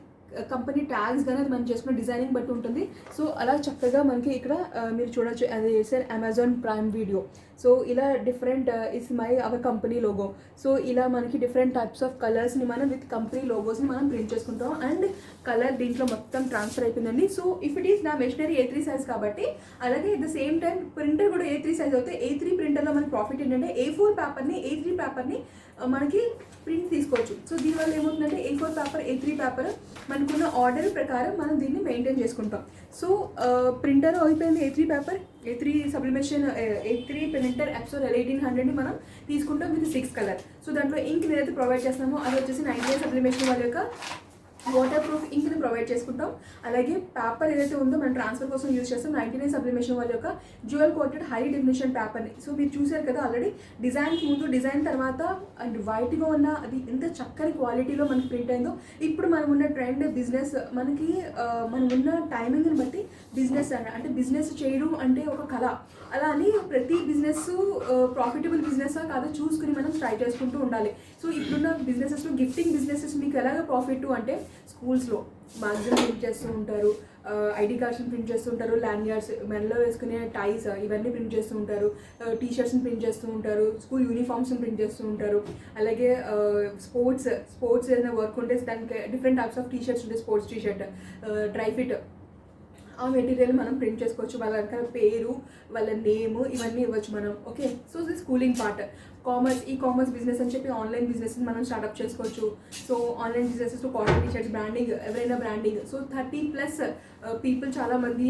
company tags కానీ అది మనం చేసుకున్న డిజైనింగ్ బట్టి ఉంటుంది. సో అలా చక్కగా మనకి ఇక్కడ మీరు చూడొచ్చు అది sir Amazon Prime Video. So ఇలా different is my our company logo. So ఇలా మనకి డిఫరెంట్ టైప్స్ ఆఫ్ కలర్స్ని మనం విత్ కంపెనీ లోగోస్ని మనం ప్రింట్ చేసుకుంటాం. అండ్ కలర్ దీంట్లో మొత్తం ట్రాన్స్ఫర్ అయిపోయిందండి. సో ఇఫ్ ఇట్ ఈస్ నా మెషినరీ A3 సైజ్ కాబట్టి అలాగే at the same time printer కూడా A3 సైజ్ అవుతే A3 ప్రింటర్లో మనకి ప్రాఫిట్ ఏంటంటే A4 పేపర్ని A3 పేపర్ని మనకి ప్రింట్ తీసుకోవచ్చు. సో దీనివల్ల ఏమవుతుందంటే A4 పేపర్ A3 పేపర్ మనకున్న ఆర్డర్ ప్రకారం మనం దీన్ని మెయింటైన్ చేసుకుంటాం. సో ప్రింటర్ అయిపోయింది A3 paper, A3 sublimation, A3 printer Epson L1800ని మనం తీసుకుంటాం విత్ 6 కలర్. సో దాంట్లో ఇంక్ ఏదైతే ప్రొవైడ్ చేస్తున్నామో అది వచ్చేసి 99 సబ్లిమేషన్ వాళ్ళ యొక్క వాటర్ ప్రూఫ్ ఇంక్ని ప్రొవైడ్ చేసుకుంటాం. అలాగే పేపర్ ఏదైతే ఉందో మనం ట్రాన్స్ఫర్ కోసం యూజ్ చేస్తాం 99 సబ్లిమేషన్ వాళ్ళ యొక్క జ్యువెల్ కోటెడ్ హై డెఫినిషన్ పేపర్ని. సో మీరు చూసారు కదా ఆల్రెడీ డిజైన్కి ముందు, డిజైన్ తర్వాత అండ్ వైట్గా ఉన్న అది ఎంత చక్కని క్వాలిటీలో మనకి ప్రింట్ అయిందో. ఇప్పుడు మనం ఉన్న ట్రెండ్ బిజినెస్ మనకి మనం ఉన్న టైమింగ్ని బట్టి బిజినెస్ అంటే బిజినెస్ చేయడం అంటే ఒక కళ. అలా అని ప్రతి బిజినెస్ ప్రాఫిటబుల్ బిజినెస్ కాదో చూసుకుని మనం ట్రై చేసుకుంటూ ఉండాలి. సో ఇప్పుడున్న బిజినెసెస్లో గిఫ్టింగ్ బిజినెసెస్ మీకు ఎలాగ ప్రాఫిట్ అంటే స్కూల్స్లో మ్యాగజైన్ ప్రింట్ చేస్తూ ఉంటారు, ఐడి కార్డ్స్ని ప్రింట్ చేస్తూ ఉంటారు, ల్యాండ్యార్డ్స్, మెడలో వేసుకునే టైస్ ఇవన్నీ ప్రింట్ చేస్తూ ఉంటారు, టీషర్ట్స్ని ప్రింట్ చేస్తూ ఉంటారు, స్కూల్ యూనిఫామ్స్ని ప్రింట్ చేస్తూ ఉంటారు. అలాగే స్పోర్ట్స్ ఏదైనా వర్క్ ఉంటే దానికి డిఫరెంట్ టైప్స్ ఆఫ్ టీషర్ట్స్ ఉంటాయి, స్పోర్ట్స్ టీషర్ట్, డ్రై ఫిట్, ఆ మెటీరియల్ మనం ప్రింట్ చేసుకోవచ్చు. వాళ్ళ వెనకాల పేరు, వాళ్ళ నేమ్ ఇవన్నీ ఇవ్వచ్చు మనం. Okay, so this schooling part. Commerce business అని చెప్పి ఆన్లైన్ బిజినెస్ మనం స్టార్ట్అప్ చేసుకోవచ్చు. సో ఆన్లైన్ బిజినెసెస్లో కాటన్ టీషర్ట్స్ బ్రాండింగ్, ఎవరైనా బ్రాండింగ్. సో 30+ పీపుల్ చాలామంది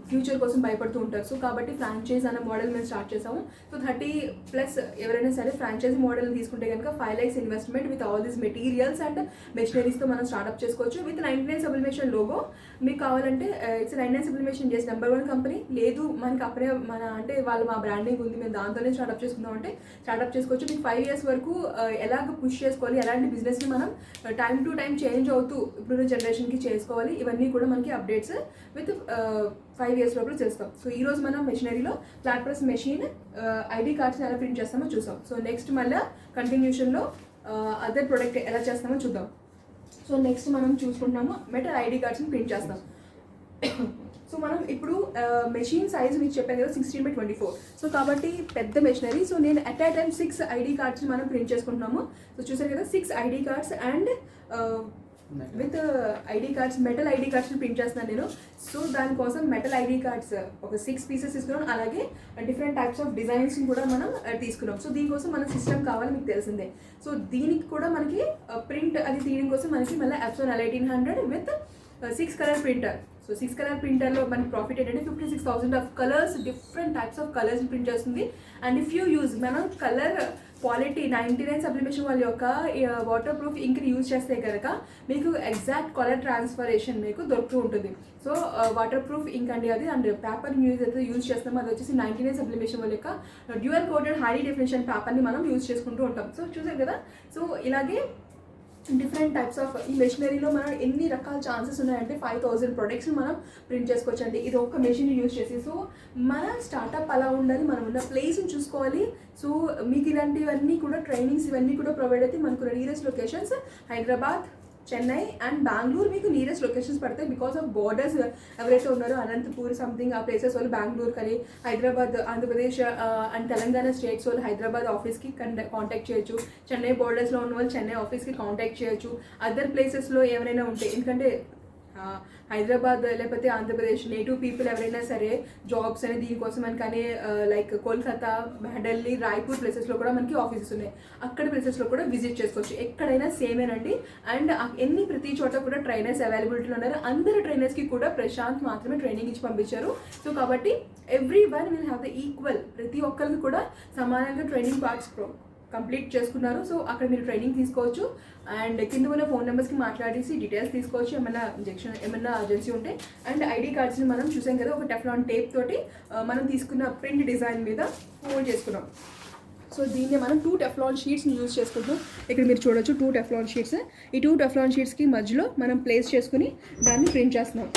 ఫ్యూచర్ కోసం భయపడుతూ ఉంటారు. సో కాబట్టి ఫ్రాంచైజ్ అనే మోడల్ మేము స్టార్ట్ చేసాము. సో 30+ ఎవరైనా సరే ఫ్రాంచైజ్ మోడల్ తీసుకుంటే కనుక 5 lakhs investment with all these materials and మెషినరీస్తో మనం స్టార్ట్అప్ చేసుకోవచ్చు. With 99 sublimation logo. మీకు కావాలంటే ఇట్స్ 99 సబ్లిమేషన్ చేసి నెంబర్ 1 కంపెనీ, లేదు మనకి అప్పుడే అంటే వాళ్ళు మా బ్రాండింగ్ ఉంది మేము దాంతోనే స్టార్ట్అప్ చేసుకుందాం అంటే స్టార్ట్అప్ చేసుకోవచ్చు. మీకు 5 years వరకు ఎలాగ పుష్ చేసుకోవాలి, ఎలాంటి బిజినెస్ని మనం టైం టు టైం చేంజ్ అవుతూ ఇప్పుడు జనరేషన్కి చేసుకోవాలి, ఇవన్నీ కూడా మనకి అప్డేట్స్ విత్ 5 years లోపల చేస్తాం. సో ఈరోజు మనం మెషినరీలో ఫ్లాట్ ప్రెస్ మెషిన్ ఐడి కార్డ్స్ని ఎలా ప్రింట్ చేస్తామో చూసాం. సో నెక్స్ట్ మళ్ళీ కంటిన్యూషన్లో అదర్ ప్రొడక్ట్ ఎలా చేస్తామో చూద్దాం. సో నెక్స్ట్ మనం చూసుకుంటున్నాము మెటల్ ఐడి కార్డ్స్ని ప్రింట్ చేస్తాం. సో మనం ఇప్పుడు మెషిన్ సైజ్ మీకు చెప్పాను కదా 16x24. సో కాబట్టి పెద్ద మెషినరీ. సో నేను at a time 6 ID cards మనం ప్రింట్ చేసుకుంటున్నాము. సో చూసారు కదా 6 ID cards and with ID cards, metal ID కార్డ్స్ని ప్రింట్ చేస్తున్నాను నేను. సో దానికోసం మెటల్ ఐడి కార్డ్స్ ఒక 6 pieces తీసుకున్నాం. అలాగే డిఫరెంట్ టైప్స్ ఆఫ్ డిజైన్స్ని కూడా మనం తీసుకున్నాం. సో దీనికోసం మన సిస్టమ్ కావాలి, మీకు తెలిసిందే. సో దీనికి కూడా మనకి ప్రింట్ అది తీయడం కోసం మనకి మళ్ళీ Epson L1800 with 6 color printer. So 6 color printerలో మనకి ప్రాఫిట్ ఏంటంటే 56,000 of colours, different types of colours print చేస్తుంది. అండ్ ఇఫ్ యూ యూజ్ మనం కలర్ క్వాలిటీ 99 సబ్లిమేషన్ వాళ్ళ యొక్క వాటర్ ప్రూఫ్ ఇంక్ని యూజ్ చేస్తే కనుక మీకు ఎగ్జాక్ట్ కలర్ ట్రాన్స్ఫరేషన్ మీకు దొరుకుతూ ఉంటుంది. సో వాటర్ ప్రూఫ్ ఇంక్ అండి అది. అండ్ పేపర్ యూజ్ చేస్తాము అది వచ్చేసి 99 సబ్లిమేషన్ వాళ్ళ యొక్క డ్యూయల్ కోటెడ్ హై డెఫినేషన్ పేపర్ని మనం యూజ్ చేసుకుంటూ ఉంటాం. సో చూసారు కదా. సో ఇలాగే డిఫరెంట్ టైప్స్ ఆఫ్ ఈ మెషినరీలో మనం ఎన్ని రకాల ఛాన్సెస్ ఉన్నాయంటే 5,000 ప్రొడక్ట్స్ని మనం ప్రింట్ చేసుకోవచ్చు అండి ఇది ఒక మెషిన్ యూజ్ చేసి. సో మన స్టార్టప్ అలా ఉండాలి, మనం ఉన్న ప్లేస్ని చూసుకోవాలి. సో మీకు ఇలాంటివన్నీ కూడా ట్రైనింగ్స్ ఇవన్నీ కూడా ప్రొవైడ్ అయితే మనకు nearest locations Hyderabad, Chennai and Bengaluru మీకు నియరెస్ట్ లొకేషన్స్ పడతాయి. బికాస్ ఆఫ్ బోర్డర్స్ ఎవరైతే ఉన్నారో అనంతపూర్ సంథింగ్ ఆ ప్లేసెస్ వాళ్ళు బెంగళూరు కానీ, హైదరాబాద్ ఆంధ్రప్రదేశ్ అండ్ తెలంగాణ స్టేట్స్ వాళ్ళు హైదరాబాద్ ఆఫీస్కి కాంటాక్ట్ చేయొచ్చు. చెన్నై బోర్డర్స్లో ఉన్న వాళ్ళు చెన్నై ఆఫీస్కి కాంటాక్ట్ చేయొచ్చు. అదర్ ప్లేసెస్లో ఎవరైనా ఉంటే, ఎందుకంటే హైదరాబాద్ లేకపోతే ఆంధ్రప్రదేశ్ నేటివ్ పీపుల్ ఎవరైనా సరే జాబ్స్ అనేది దీనికోసం అని కానీ లైక్ కోల్కతా, ఢిల్లీ, రాయ్పూర్ ప్లేసెస్లో కూడా మనకి ఆఫీసెస్ ఉన్నాయి. అక్కడ ప్లేసెస్లో కూడా విజిట్ చేసుకోవచ్చు. ఎక్కడైనా సేమేనండి. అండ్ ప్రతి చోట కూడా ట్రైనర్స్ అవైలబిలిటీలో ఉన్నారు. అందరు ట్రైనర్స్కి కూడా ప్రశాంత్ మాత్రమే ట్రైనింగ్ ఇచ్చి పంపించారు. సో కాబట్టి ఎవ్రీ1 విల్ హ్యావ్ ద ఈక్వల్, ప్రతి ఒక్కరికి కూడా సమానంగా ట్రైనింగ్ పార్ట్స్ కంప్లీట్ చేసుకున్నారు. సో అక్కడ మీరు ట్రైనింగ్ తీసుకోవచ్చు. అండ్ కింద ఉన్న ఫోన్ నెంబర్స్కి మాట్లాడేసి డీటెయిల్స్ తీసుకోవచ్చు, ఏమన్నా అర్జెన్సీ ఉంటే. అండ్ ఐడి కార్డ్స్ని మనం చూసాం కదా ఒక టెఫ్లాన్ టేప్ తోటి మనం తీసుకున్న ప్రింట్ డిజైన్ మీద ఫోల్డ్ చేసుకున్నాం. సో దీన్ని మనం 2 టెఫ్లాన్ షీట్స్ని యూజ్ చేసుకుంటాం. ఇక్కడ మీరు చూడొచ్చు 2 టెఫ్లాన్ షీట్స్. ఈ 2 టెఫ్లాన్ షీట్స్కి మధ్యలో మనం ప్లేస్ చేసుకుని దాన్ని ప్రింట్ చేస్తున్నాం.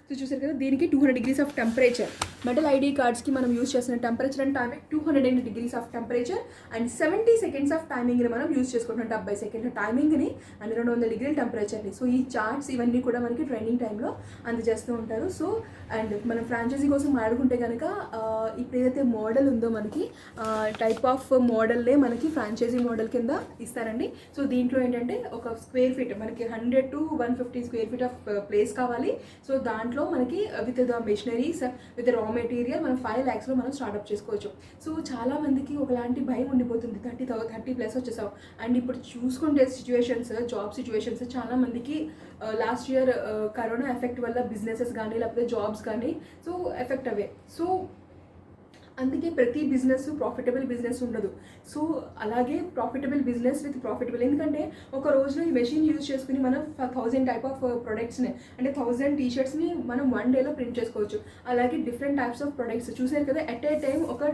సో చూసారు కదా దీనికి 200 degrees of temperature. Metal ID కార్డ్స్కి మనం యూజ్ చేస్తున్న temperature and timing 280 degrees of temperature and 70 seconds of టైమింగ్ని మనం యూజ్ చేసుకుంటున్నాం. 70 seconds టైమింగ్ని అండ్ 200 degree టెంపరేచర్ని. సో ఈ చార్ట్స్ ఇవన్నీ కూడా మనకి ట్రైనింగ్ టైంలో అందజేస్తూ ఉంటారు. సో అండ్ మనం ఫ్రాంచైజీ కోసం మాట్లాడుకుంటే కనుక ఇప్పుడు ఏదైతే మోడల్ ఉందో మనకి టైప్ ఆఫ్ మోడల్లే మనకి ఫ్రాంచైజీ మోడల్ కింద ఇస్తారండి. సో దీంట్లో ఏంటంటే ఒక స్క్వేర్ ఫీట్ మనకి 100 to 150 square feet of place కావాలి. సో దాంట్లో మనకి with the machineries with raw material మనం 5 lakhsలో మనం స్టార్ట్అప్ చేసుకోవచ్చు. సో చాలా మందికి ఒకలాంటి భయం ఉండిపోతుంది, 30+ వచ్చేసావు. అండ్ ఇప్పుడు చూసుకుంటే సిచ్యువేషన్స్, జాబ్ సిచ్యువేషన్స్ చాలా మందికి లాస్ట్ ఇయర్ కరోనా ఎఫెక్ట్ వల్ల బిజినెసెస్ కానీ లేకపోతే జాబ్స్ కానీ సో ఎఫెక్ట్ అవే. సో అందుకే ప్రతి బిజినెస్ ప్రాఫిటబుల్ బిజినెస్ ఉండదు. సో అలాగే ప్రాఫిటబుల్ బిజినెస్ విత్ ప్రాఫిటబుల్, ఎందుకంటే ఒక రోజులో ఈ మెషిన్ యూజ్ చేసుకుని మనం 1000 టైప్ ఆఫ్ ప్రొడక్ట్స్ని అంటే 1000 టీషర్ట్స్ని మనం 1 dayలో ప్రింట్ చేసుకోవచ్చు. అలాగే డిఫరెంట్ టైప్స్ ఆఫ్ ప్రొడక్ట్స్ చూసారు కదా ఎట్ ఏ టైం ఒక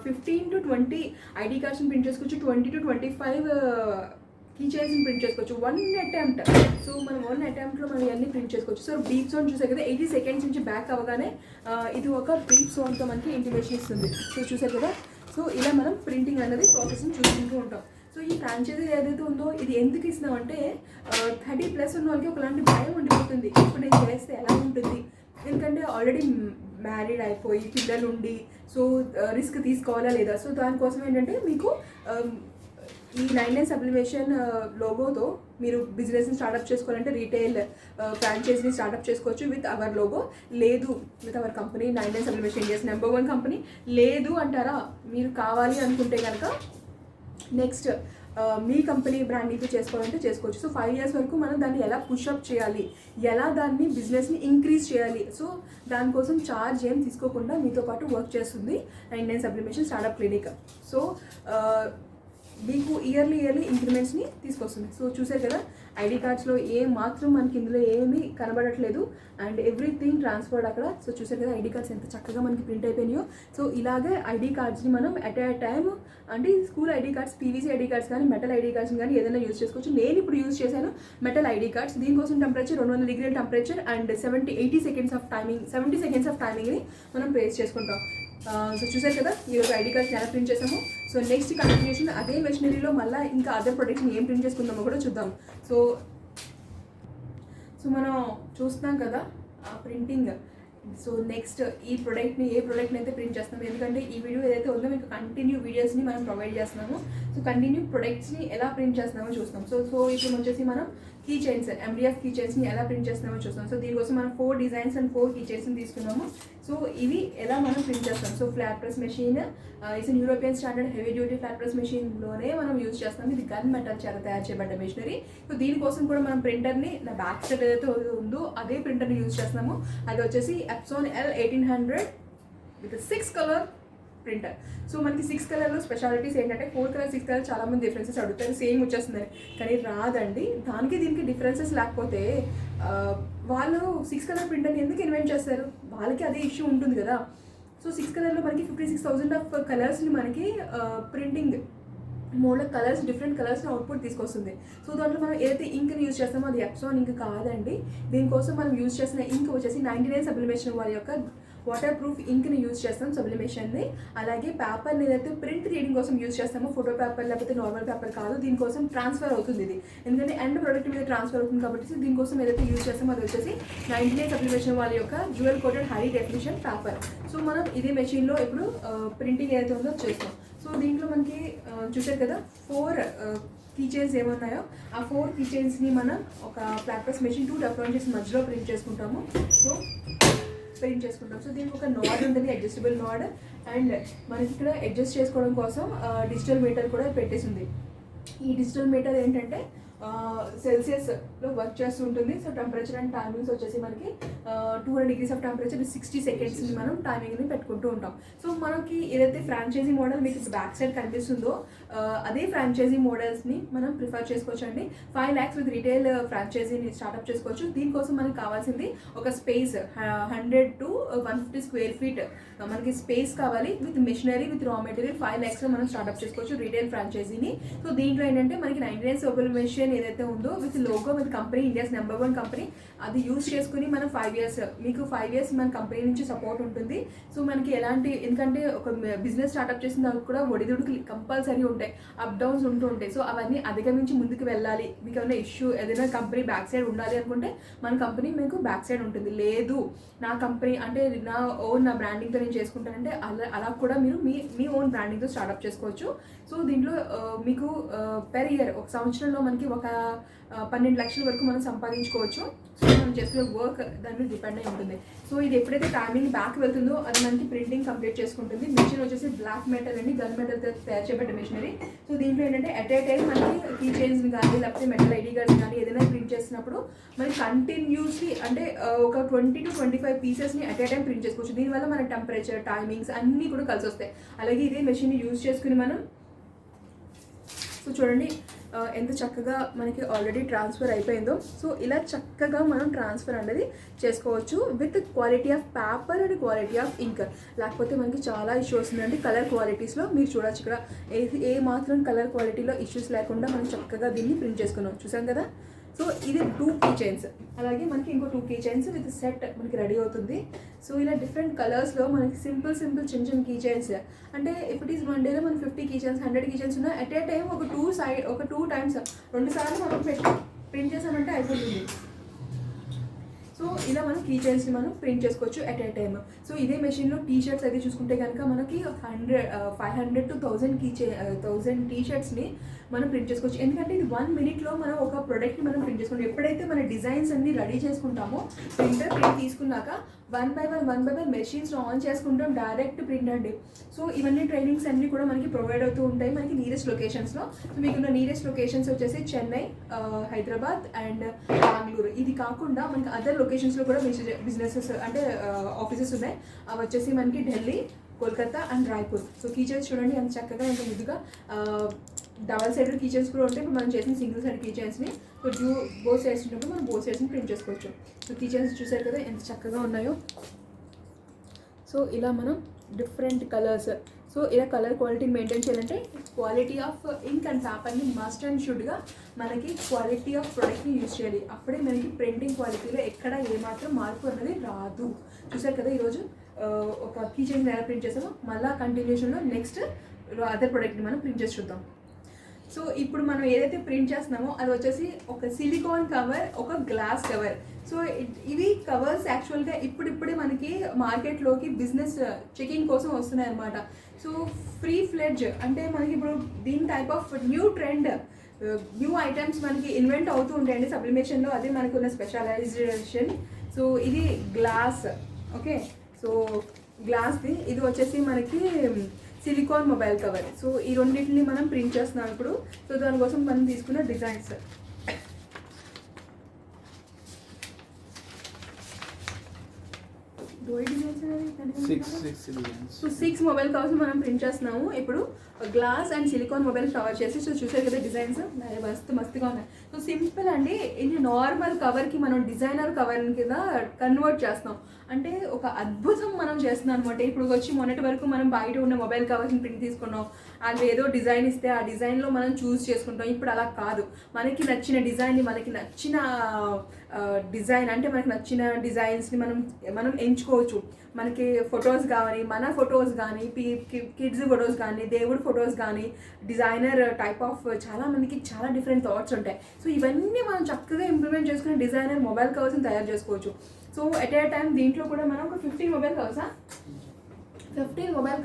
15 to 20 ఐడి కార్డ్స్ని ప్రింట్ చేసుకోవచ్చు. 20 to 25 కీ చైన్స్ని ప్రింట్ చేసుకోవచ్చు 1 attempt. సో మనం 1 attemptలో మనం ఇవన్నీ ప్రింట్ చేసుకోవచ్చు. సో బీప్ జోన్ చూసారు కదా 80 seconds నుంచి బ్యాక్ అవ్వగానే ఇది ఒక బీప్ జోన్తో మనకి ఇంటిమేషన్ ఇస్తుంది. సో చూసారు కదా. సో ఇలా మనం ప్రింటింగ్ అనేది ప్రాసెస్ని చూసుకుంటూ ఉంటాం. సో ఈ ఫ్రాంచైజీ ఏదైతే ఉందో ఇది ఎందుకు ఇస్తున్నామంటే 30+ ఉన్న వాళ్ళకి ఒకలాంటి భయం ఉండిపోతుంది. ఇప్పుడు నేను చేస్తే ఎలా ఉంటుంది, ఎందుకంటే ఆల్రెడీ మ్యారీడ్ అయిపోయి పిల్లలు ఉండి సో రిస్క్ తీసుకోవాలా లేదా. సో దానికోసం ఏంటంటే మీకు ఈ 99 సబ్లిమేషన్ లోగోతో మీరు బిజినెస్ని స్టార్ట్అప్ చేసుకోవాలంటే రీటైల్ ఫ్రాంచైజీని స్టార్ట్అప్ చేసుకోవచ్చు విత్ అవర్ లోగో. లేదు with our company 99 sublimation India's #1 company లేదు అంటారా, మీరు కావాలి అనుకుంటే కనుక నెక్స్ట్ మీ కంపెనీ బ్రాండింగ్తో చేసుకోవాలంటే చేసుకోవచ్చు. సో 5 years వరకు మనం దాన్ని ఎలా పుషప్ చేయాలి, ఎలా దాన్ని బిజినెస్ని ఇంక్రీజ్ చేయాలి, సో దానికోసం ఛార్జ్ ఏం తీసుకోకుండా మీతో పాటు వర్క్ చేస్తుంది 99 సబ్లిమేషన్ స్టార్ట్అప్ క్లినిక్. సో మీకు ఇయర్లీ ఇంక్రిమెంట్స్ని తీసుకొస్తుంది. సో చూసారు కదా ఐడి కార్డ్స్లో మాత్రం మనకి ఇందులో ఏమీ కనబడట్లేదు అండ్ ఎవ్రీథింగ్ ట్రాన్స్ఫర్డ్ అక్కడ. సో చూసారు కదా ఐడి కార్డ్స్ ఎంత చక్కగా మనకి ప్రింట్ అయిపోయినాయో. సో ఇలాగే ఐడి కార్డ్స్ని మనం ఎట్ ఏ టైమ్ అంటే school ID cards, PVC ID cards కానీ మెటల్ ఐడి కార్డ్స్ కానీ ఏదైనా యూజ్ చేసుకోవచ్చు. నేను ఇప్పుడు యూజ్ చేశాను మెటల్ ఐడి కార్డ్స్. దీనికోసం temperature 200 degrees temperature and 70 seconds of టైమింగ్ని మనం ప్లేస్ చేసుకుంటాం. సో చూసారు కదా ఈరోజు ఐడి కార్డ్స్ ఎలా ప్రింట్ చేసాము. సో నెక్స్ట్ కంటిన్యూషన్ అదే మెషినరీలో మళ్ళీ ఇంకా అదర్ ప్రొడక్ట్స్ని ఏం ప్రింట్ చేసుకుందామో కూడా చూద్దాం. సో మనం చూస్తున్నాం కదా ప్రింటింగ్. సో నెక్స్ట్ ఏ ప్రోడక్ట్ని అయితే ప్రింట్ చేస్తాము, ఎందుకంటే ఈ వీడియో ఏదైతే ఉందో మీకు కంటిన్యూ వీడియోస్ని మనం ప్రొవైడ్ చేస్తున్నాము. సో కంటిన్యూ ప్రొడక్ట్స్ని ఎలా ప్రింట్ చేస్తున్నామో చూస్తాం. సో ఇప్పుడు వచ్చేసి మనం కీ చైన్స్, MDF కీ చైన్స్ని ఎలా ప్రింట్ చేస్తున్నామో చూస్తాం. సో దీనికోసం మనం 4 designs అండ్ 4 కీ చైన్స్ని తీసుకున్నాము. సో ఇవి ఎలా మనం ప్రింట్ చేస్తాం. So flat press machine is European standard heavy duty flat press మెషిన్లోనే మనం యూజ్ చేస్తాం. ఇది గన్ మెటల్ చేత తయారు చేయబడ్డ మెషినరీ. సో దీనికోసం కూడా మనం ప్రింటర్ని నా బ్యాక్ సైడ్ ఏదైతే ఉందో అదే ప్రింటర్ని యూజ్ చేస్తున్నాము. అది వచ్చేసి ఎప్సాన్ L1800 with 6 color printer. So మనకి 6 colorలో స్పెషాలిటీస్ ఏంటంటే 4 color 6 color చాలా మంది డిఫరెన్సెస్ అడుగుతారు, సేమ్ వచ్చేస్తుందని. కానీ రాదండి, దానికి దీనికి డిఫరెన్సెస్ లేకపోతే వాళ్ళు 6 color ప్రింటర్ని ఎందుకు ఇన్వెంట్ చేస్తారు, వాళ్ళకి అదే ఇష్యూ ఉంటుంది కదా. సో 6 colorలో మనకి 56,000 ఆఫ్ కలర్స్ని మనకి ప్రింటింగ్ మోడల్ కలర్స్ డిఫరెంట్ కలర్స్ని అవుట్పుట్ తీసుకొస్తుంది. సో దాంట్లో మనం ఏదైతే ఇంక్ని యూజ్ చేస్తామో అది ఎప్సాన్ ఇంక్ కాదండి. దీనికోసం మనం యూజ్ చేసిన ఇంక్ వచ్చేసి 99 సబ్లిమేషన్ వారి యొక్క వాటర్ ప్రూఫ్ ఇంక్ని యూజ్ చేస్తాం సబ్లిమేషన్ని. అలాగే పేపర్ని ఏదైతే ప్రింట్ రీడింగ్ కోసం యూజ్ చేస్తామో ఫోటో పేపర్ లేకపోతే నార్మల్ పేపర్ కాదు, దీనికోసం ట్రాన్స్ఫర్ అవుతుంది ఇది, ఎందుకంటే ఎండ్ ప్రోడక్ట్ మీద ట్రాన్స్ఫర్ అవుతుంది కాబట్టి. సో దీనికోసం ఏదైతే యూజ్ చేస్తామో అది వచ్చేసి 99 సబ్లిమేషన్ వాళ్ళ యొక్క dual coated high definition paper. So మనం ఇదే మెషిన్లో ఇప్పుడు ప్రింటింగ్ ఏదైతే ఉందో చేస్తాం. సో దీంట్లో మనకి చూసారు కదా 4 కీ చైన్స్ ఏమన్నాయో ఆ 4 కీ చైన్స్ని మనం ఒక ఫ్లాట్ ప్రెస్ మెషిన్ 2 డెఫరెంట్ మధ్యలో ప్రింట్ చేసుకుంటాము. సో దీనికి ఒక నాడ్ ఉంటుంది, అడ్జస్టబుల్ నాడ్. అండ్ మనకి ఇక్కడ అడ్జస్ట్ చేసుకోవడం కోసం డిజిటల్ మీటర్ కూడా పెట్టేసింది. ఈ డిజిటల్ మీటర్ ఏంటంటే సెల్సియస్లో వర్క్ చేస్తూ ఉంటుంది. సో టెంపరేచర్ అండ్ టైమింగ్స్ వచ్చేసి మనకి 200 degrees ఆఫ్ టెంపరేచర్ 60 seconds మనం టైమింగ్ని పెట్టుకుంటూ ఉంటాం. సో మనకి ఏదైతే ఫ్రాంచైజీ మోడల్ మీకు బ్యాక్ సైడ్ కనిపిస్తుందో అదే ఫ్రాంచైజీ మోడల్స్ని మనం ప్రిఫర్ చేసుకోవచ్చు అండి. 5 lakhs విత్ రీటైల్ ఫ్రాంచైజీని స్టార్ట్అప్ చేసుకోవచ్చు. దీనికోసం మనకి కావాల్సింది ఒక స్పేస్ 100 to 150 square feet మనకి స్పేస్ కావాలి with machinery with raw material. 5 lakhsలో మనం స్టార్ట్అప్ చేసుకోవచ్చు రీటైల్ ఫ్రాంచైజీని. సో దీంట్లో ఏంటంటే మనకి 99 సబ్లిమేషన్ ఏదైతే ఉందో with logo with company India's #1 company అది యూజ్ చేసుకుని మనం 5 years మీకు 5 years మన కంపెనీ నుంచి సపోర్ట్ ఉంటుంది. సో మనకి ఎలాంటి, ఎందుకంటే ఒక బిజినెస్ స్టార్ట్అప్ చేసిన దానికి కూడా ఒడిదుడుకులు కంపల్సరీ ఉంటాయి, అప్ డౌన్స్ ఉంటూ ఉంటాయి. సో అవన్నీ అధిగమించి ముందుకు వెళ్ళాలి. మీకు ఏమైనా ఇష్యూ ఏదైనా కంపెనీ బ్యాక్ సైడ్ ఉండాలి అనుకుంటే మన కంపెనీ మీకు బ్యాక్ సైడ్ ఉంటుంది. లేదు నా కంపెనీ అంటే నా బ్రాండింగ్తో నేను చేసుకుంటానంటే అలా కూడా మీరు మీ ఓన్ బ్రాండింగ్తో స్టార్ట్అప్ చేసుకోవచ్చు. సో దీంట్లో మీకు పెర్ ఇయర్ ఒక సంవత్సరంలో మనకి ఒక 12 లక్షల వరకు మనం సంపాదించుకోవచ్చు. సో మనం చేసుకునే వర్క్ దాని మీద డిపెండ్ అయి ఉంటుంది. సో ఇది ఎప్పుడైతే టైమింగ్ బ్యాక్ వెళ్తుందో అది మనకి ప్రింటింగ్ కంప్లీట్ చేసుకుంటుంది. మెషిన్ వచ్చేసి బ్లాక్ మెటల్ అండి, గన్ మెటల్ తయారు చేయబడ్డ మెషినరీ. సో దీంట్లో ఏంటంటే ఎట్ ఏ టైం మనకి కీ చైన్స్ని కానీ లేకపోతే మెటల్ ఐడి కార్డ్స్ కానీ ఏదైనా ప్రింట్ చేసినప్పుడు మనకి కంటిన్యూస్లీ అంటే ఒక 20 to 25 పీసెస్ని ఎట్ ఏ టైం ప్రింట్ చేసుకోవచ్చు. దీనివల్ల మన టెంపరేచర్ టైమింగ్స్ అన్నీ కూడా కలిసి వస్తాయి. అలాగే ఇదే మెషిన్ని యూజ్ చేసుకుని మనం సో చూడండి ఎంత చక్కగా మనకి ఆల్రెడీ ట్రాన్స్ఫర్ అయిపోయిందో. సో ఇలా చక్కగా మనం ట్రాన్స్ఫర్ అనేది చేసుకోవచ్చు with quality of paper and quality of ink. లేకపోతే మనకి చాలా ఇష్యూ వస్తుందండి కలర్ క్వాలిటీస్లో. మీరు చూడొచ్చు ఇక్కడ ఏ మాత్రం కలర్ క్వాలిటీలో ఇష్యూస్ లేకుండా మనం చక్కగా దీన్ని ప్రింట్ చేసుకున్నాం. చూసాం కదా సో ఇది 2 కీ చైన్స్, అలాగే మనకి ఇంకో 2 కీ చైన్స్ విత్ సెట్ మనకి రెడీ అవుతుంది. సో ఇలా డిఫరెంట్ కలర్స్లో మనకి సింపుల్ చిన్న చిన్న కీ చైన్స్, అంటే ఇఫ్ ఇట్ ఈస్ వన్ డేలో మనకి 50 కీ చైన్స్ 100 కీ చైన్స్ ఉన్నాయి. అట్ ఏ టైం ఒక 2 టైమ్స్ 2 సార్లు మనం ప్రింట్ చేసామంటే అయిపోతుంది. సో ఇలా మనం కీ చైన్స్ని మనం ప్రింట్ చేసుకోవచ్చు ఎట్ ఏ టైమ్. సో ఇదే మెషిన్లో టీ షర్ట్స్ అయితే చూసుకుంటే కనుక మనకి 500 to 1000 టీ షర్ట్స్ని మనం ప్రింట్ చేసుకోవచ్చు. ఎందుకంటే ఇది 1 minute మనం ఒక ప్రోడక్ట్ని మనం ప్రింట్ చేసుకుంటాం. ఎప్పుడైతే మన డిజైన్స్ అన్ని రెడీ చేసుకుంటామో ప్రింట్ తీసుకున్నాక one by one machines on చేసుకుంటాం, డైరెక్ట్ ప్రింట్ అండి. సో ఇవన్నీ ట్రైనింగ్స్ అన్నీ కూడా మనకి ప్రొవైడ్ అవుతూ ఉంటాయి మనకి నియరెస్ట్ లొకేషన్స్లో. సో మీకున్న నియరెస్ట్ లొకేషన్స్ వచ్చేసి చెన్నై, హైదరాబాద్ అండ్ బెంగళూరు. ఇది కాకుండా మనకి అదర్ లొకేషన్స్లో కూడా బిజినెసెస్ అంటే ఆఫీసెస్ ఉన్నాయి. అవి వచ్చేసి మనకి Delhi, Kolkata and Raipur. So key chains చూడండి ఎంత చక్కగా ఎంత ముద్దుగా డబల్ సైడెడ్ కీ చైన్స్ కూడా ఉంటాయి. ఇప్పుడు మనం చేసిన సింగిల్ సైడ్ కీ చైన్స్ని సో బోత్ సైడ్స్ ఉన్నప్పుడు మనం బోత్ సైడ్స్ని ప్రింట్ చేసుకోవచ్చు. సో కీ చైన్స్ చూసారు కదా ఎంత చక్కగా ఉన్నాయో. సో ఇలా మనం డిఫరెంట్ కలర్స్, సో ఇలా కలర్ క్వాలిటీ మెయింటైన్ చేయాలంటే క్వాలిటీ ఆఫ్ ఇంక్ అండ్ పేపర్ని మస్ట్ అండ్ షుడ్గా మనకి క్వాలిటీ ఆఫ్ ప్రోడక్ట్ని యూజ్ చేయాలి. అప్పుడే మనకి ప్రింటింగ్ క్వాలిటీలో ఎక్కడ ఏమాత్రం మార్పు అనేది రాదు. చూసారు కదా ఈరోజు ఒక కీ చైన్ ఎలా ప్రింట్ చేసామో, మళ్ళీ కంటిన్యూషన్లో నెక్స్ట్ అదర్ ప్రోడక్ట్ని మనం ప్రింట్ చేసి చూద్దాం. సో ఇప్పుడు మనం ఏదైతే ప్రింట్ చేస్తున్నామో అది వచ్చేసి ఒక సిలికాన్ కవర్, ఒక గ్లాస్ కవర్. సో ఇవి కవర్స్ యాక్చువల్గా ఇప్పుడిప్పుడే మనకి మార్కెట్లోకి బిజినెస్ చెకింగ్ కోసం వస్తున్నాయి అన్నమాట. సో ఫ్రీ ఫ్లెడ్జ్ అంటే మనకి ఇప్పుడు దీని type of new trend, new items మనకి ఇన్వెంట్ అవుతూ ఉంటాయండి సబ్లిమేషన్లో. అదే మనకు ఉన్న స్పెషలైజేషన్. సో ఇది గ్లాస్, ఓకే. సో గ్లాస్ది ఇది వచ్చేసి మనకి సిలికాన్ మొబైల్ కవర్. సో ఈ రెండింటిని మనం ప్రింట్ చేస్తున్నాం ఇప్పుడు. సో దానికోసం మనం తీసుకున్న డిజైన్స్ సో 6 మొబైల్ కవర్స్ మనం ప్రింట్ చేస్తున్నాము ఇప్పుడు. Glass and silicon mobile cover చేసి సో చూసారు కదా డిజైన్స్ మస్తుగా ఉన్నాయి. సో సింపుల్ అండి. ఇది నార్మల్ కవర్కి మనం డిజైనర్ కవర్ కింద కన్వర్ట్ చేస్తాం. అంటే ఒక అద్భుతం మనం చేస్తున్నాం అనమాట. ఇప్పుడు వచ్చి మొన్నటి వరకు మనం బయట ఉన్న మొబైల్ కవర్స్ని ప్రింట్ తీసుకున్నాం, అది ఏదో డిజైన్ ఇస్తే ఆ డిజైన్లో మనం చూస్ చేసుకుంటాం. ఇప్పుడు అలా కాదు, మనకి నచ్చిన డిజైన్ని, మనకి నచ్చిన డిజైన్ అంటే మనకి నచ్చిన డిజైన్స్ని మనం ఎంచుకోవచ్చు. మనకి ఫొటోస్ కానీ, మన ఫొటోస్ కానీ, కిడ్స్ ఫొటోస్ కానీ, దేవుడు ఫొటోస్ కానీ, డిజైనర్ టైప్ ఆఫ్ చాలా మందికి చాలా డిఫరెంట్ థాట్స్ ఉంటాయి. సో ఇవన్నీ మనం చక్కగా ఇంప్లిమెంట్ చేసుకుని డిజైనర్ మొబైల్ కవర్స్ని తయారు చేసుకోవచ్చు. సో ఎట్ ఏ టైం దీంట్లో కూడా మనం ఒక 15 మొబైల్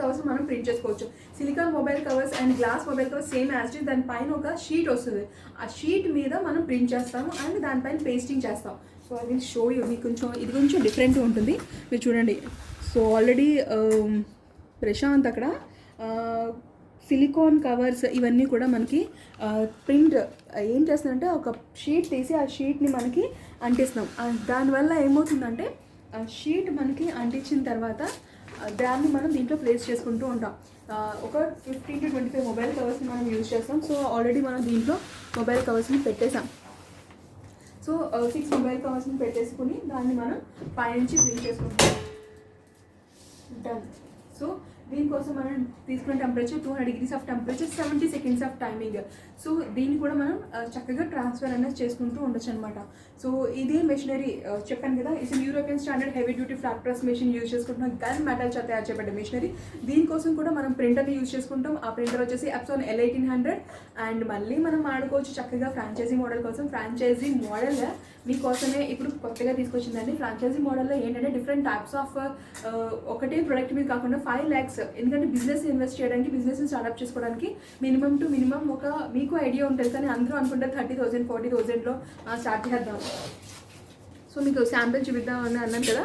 కవర్స్ మనం ప్రింట్ చేసుకోవచ్చు. Silicon mobile covers and glass mobile covers same as it, దానిపైన ఒక షీట్ వస్తుంది. ఆ షీట్ మీద మనం ప్రింట్ చేస్తాము అండ్ దానిపైన పేస్టింగ్ చేస్తాం. So I will show you. మీకు ఇది కొంచెం డిఫరెంట్గా ఉంటుంది, మీరు చూడండి. సో ఆల్రెడీ ప్రశాంత్ అక్కడ సిలికాన్ కవర్స్ ఇవన్నీ కూడా మనకి ప్రింట్ ఏం చేస్తుందంటే ఒక షీట్ తీసి ఆ షీట్ని మనకి అంటిస్తాం. దానివల్ల ఏమవుతుందంటే ఆ షీట్ మనకి అంటించిన తర్వాత దాన్ని మనం దీంట్లో ప్లేస్ చేసుకుంటూ ఉంటాం. ఒక 15 to 25 మొబైల్ కవర్స్ని మనం యూజ్ చేస్తాం. సో ఆల్రెడీ మనం దీంట్లో మొబైల్ కవర్స్ని పెట్టేసాం. సో 6 మొబైల్ కవర్స్ని పెట్టేసుకుని దాన్ని మనం పైనుంచి ప్రింట్ చేసుకుంటాం. డన్. సో దీనికోసం మనం తీసుకున్న temperature 200 degrees of temperature, 70 seconds of timing. So దీన్ని కూడా మనం చక్కగా ట్రాన్స్ఫర్ అనేది చేసుకుంటూ ఉండొచ్చు అనమాట. సో ఇదే మెషినరీ చెప్పాను కదా, it's European standard heavy duty flat press machine use చేసుకుంటున్నాం. గన్ మెటల్ చేత తయారు చేయబడ్డ మెషినరీ. దీనికోసం కూడా మనం ప్రింటర్ని యూజ్ చేసుకుంటాం. ఆ ప్రింటర్ వచ్చేసి Epson L1800. అండ్ మళ్ళీ మనం ఆడుకోవచ్చు చక్కగా ఫ్రాంచైజీ మోడల్ కోసం. ఫ్రాంచైజీ మోడల్ మీకోసమే ఇప్పుడు కొత్తగా తీసుకొచ్చిందండి. ఫ్రాంచైజీ మోడల్లో ఏంటంటే డిఫరెంట్ టైప్స్ ఆఫ్ ఒకటే ప్రోడక్ట్ మీద కాకుండా 5 lakhs, ఎందుకంటే బిజినెస్ ఇన్వెస్ట్ చేయడానికి, బిజినెస్ని స్టార్ట్అప్ చేసుకోవడానికి మినిమం టు మినిమం ఒక మీకు ఐడియా ఉంటుంది. కానీ అందరూ అనుకుంటారు 30,000 40,000లో స్టార్ట్ చేద్దాం. సో మీకు శాంపిల్ చూపిద్దామని అన్నాను కదా,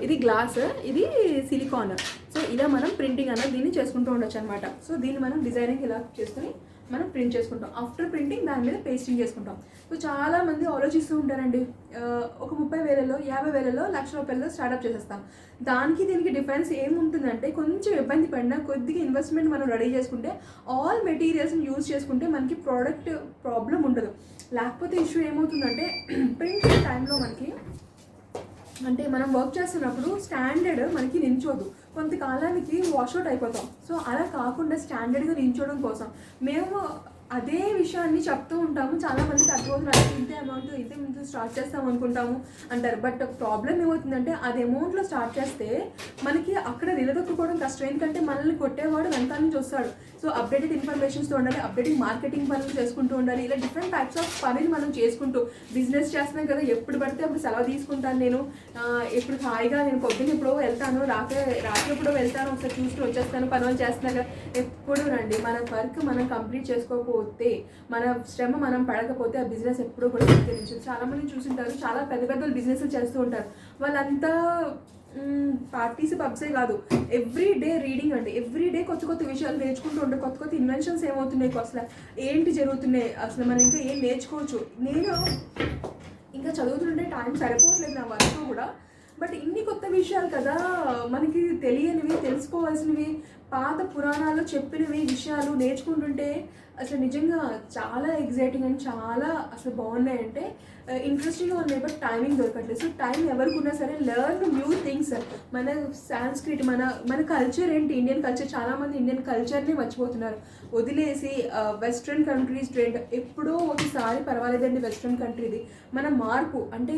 ఇది గ్లాస్, ఇది సిలికాన్. సో ఇలా మనం ప్రింటింగ్ అన్నది దీన్ని చేసుకుంటూ ఉండొచ్చు అనమాట. సో దీన్ని మనం డిజైనింగ్ ఇలా చేసుకుని మనం ప్రింట్ చేసుకుంటాం. ఆఫ్టర్ ప్రింటింగ్ దాని మీద పేస్టింగ్ చేసుకుంటాం. సో చాలామంది ఆలోచిస్తూ ఉంటారండి, ఒక 30,000లో 50,000లో ₹1,00,000 స్టార్ట్అప్ చేసేస్తాం. దానికి దీనికి డిఫరెన్స్ ఏముంటుందంటే కొంచెం ఇబ్బంది పడినా కొద్దిగా ఇన్వెస్ట్మెంట్ మనం రెడీ చేసుకుంటే, ఆల్ మెటీరియల్స్ని యూజ్ చేసుకుంటే మనకి ప్రోడక్ట్ ప్రాబ్లం ఉండదు. లేకపోతే ఇష్యూ ఏమవుతుందంటే ప్రింటింగ్ టైంలో మనకి అంటే మనం వర్క్ చేస్తున్నప్పుడు స్టాండర్డ్ మనకి నించోదు, కొంతకాలానికి వాష్అవుట్ అయిపోతాం. సో అలా కాకుండా స్టాండర్డ్గా నించోవడం కోసం మేము అదే విషయాన్ని చెప్తూ ఉంటాము, చాలా మందికి అర్థమవుతుంది. అంటే ఇంతే అమౌంట్ స్టార్ట్ చేస్తాం అనుకుంటాము అంటారు. బట్ ప్రాబ్లం ఏమవుతుందంటే అది అమౌంట్లో స్టార్ట్ చేస్తే మనకి అక్కడ నిలదొక్కుకోవడం కష్టం. ఎందుకంటే మనల్ని కొట్టేవాడు వెనకాల నుంచి వస్తాడు. సో అప్డేటెడ్ ఇన్ఫర్మేషన్స్తో ఉండాలి, అప్డేటెడ్ మార్కెటింగ్ పనులు చేసుకుంటూ ఉండాలి. ఇలా డిఫరెంట్ టైప్స్ ఆఫ్ పనులు మనం చేసుకుంటూ బిజినెస్ చేస్తున్నాం కదా, ఎప్పుడు పడితే అప్పుడు సెలవు తీసుకుంటాను నేను, ఇప్పుడు హాయిగా నేను పొద్దున్న ఎప్పుడో వెళ్తాను, రాత్రి ఎప్పుడో వెళ్తాను, ఒకసారి చూస్తూ వచ్చేస్తాను, పనులు చేస్తున్నాను కదా. ఎప్పుడు రండి, మన వర్క్ మనం కంప్లీట్ చేసుకోకపోతే, మన శ్రమ మనం పడకపోతే ఆ బిజినెస్ ఎప్పుడూ కూడా విస్తరించదు. చాలా మంది చూసింటారు, చాలా పెద్ద పెద్ద బిజినెస్ చేస్తూ ఉంటారు. వాళ్ళంతా పార్టీస్ పబ్సే కాదు, ఎవ్రీ డే రీడింగ్ అండి. ఎవ్రీ డే కొత్త కొత్త విషయాలు నేర్చుకుంటూ ఉంటారు. కొత్త కొత్త ఇన్వెన్షన్స్ ఏమవుతున్నాయి, అసలు ఏంటి జరుగుతున్నాయి, అసలు మనం ఇంకా ఏం నేర్చుకోవచ్చు. నేను ఇంకా చదువుతుంటే టైం సరిపోవట్లేదు నా వర్క్ కూడా. బట్ ఇన్ని కొత్త విషయాలు కదా మనకి తెలియనివి, తెలుసుకోవాల్సినవి, పాత పురాణాల్లో చెప్పినవి విషయాలు నేర్చుకుంటుంటే అసలు నిజంగా చాలా ఎగ్జైటింగ్ అండ్ చాలా అసలు బాగున్నాయి. అంటే ఇంట్రెస్టింగ్గా ఉన్నాయి, బట్ టైమింగ్ దొరకట్లేదు. సో టైం ఎవరికి ఉన్నా సరే లెర్న్ న్యూ థింగ్స్. మన సాంస్క్రిట్, మన కల్చర్ ఏంటి, ఇండియన్ కల్చర్. చాలామంది ఇండియన్ కల్చర్ని మర్చిపోతున్నారు, వదిలేసి వెస్ట్రన్ కంట్రీస్ ట్రెండ్. ఎప్పుడో ఒకసారి పర్వాలేదండి వెస్ట్రన్ కంట్రీది. మన మార్పు అంటే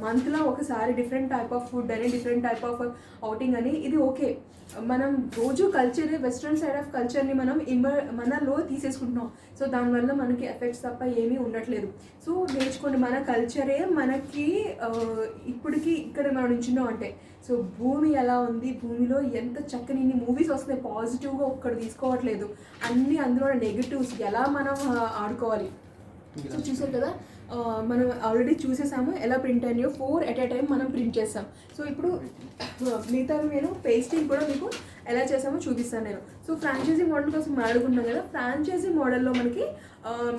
మంత్లో ఒకసారి డిఫరెంట్ టైప్ ఆఫ్ ఫుడ్ అని, డిఫరెంట్ టైప్ ఆఫ్ అవుటింగ్ అని, ఇది ఓకే. మనం రోజు కల్చర్, వెస్ట్రన్ సైడ్ ఆఫ్ కల్చర్ని మనం మనలో తీసేసుకుంటున్నాం. సో దానివల్ల మనకి ఎఫెక్ట్స్ తప్ప ఏమీ ఉండట్లేదు. సో నేర్చుకోండి, మన కల్చరే మనకి ఇప్పటికీ ఇక్కడ మనం నించున్నాం అంటే. సో భూమి ఎలా ఉంది, భూమిలో ఎంత చక్కని మూవీస్ వస్తున్నాయి, పాజిటివ్గా ఒక్కడు తీసుకోవట్లేదు, అన్నీ అందులో నెగిటివ్స్ ఎలా మనం ఆడుకోవాలి. సో చూసారు కదా, మనం ఆల్రెడీ చూసేసాము ఎలా ప్రింట్ అయినాయో. 4 at a time మనం ప్రింట్ చేస్తాం. సో ఇప్పుడు మిగతా నేను పేస్టింగ్ కూడా మీకు ఎలా చేసామో చూపిస్తాను నేను. సో ఫ్రాంచైజీ మోడల్ కోసం మాట్లాడుకుంటున్నాం కదా, ఫ్రాంచైజీ మోడల్లో మనకి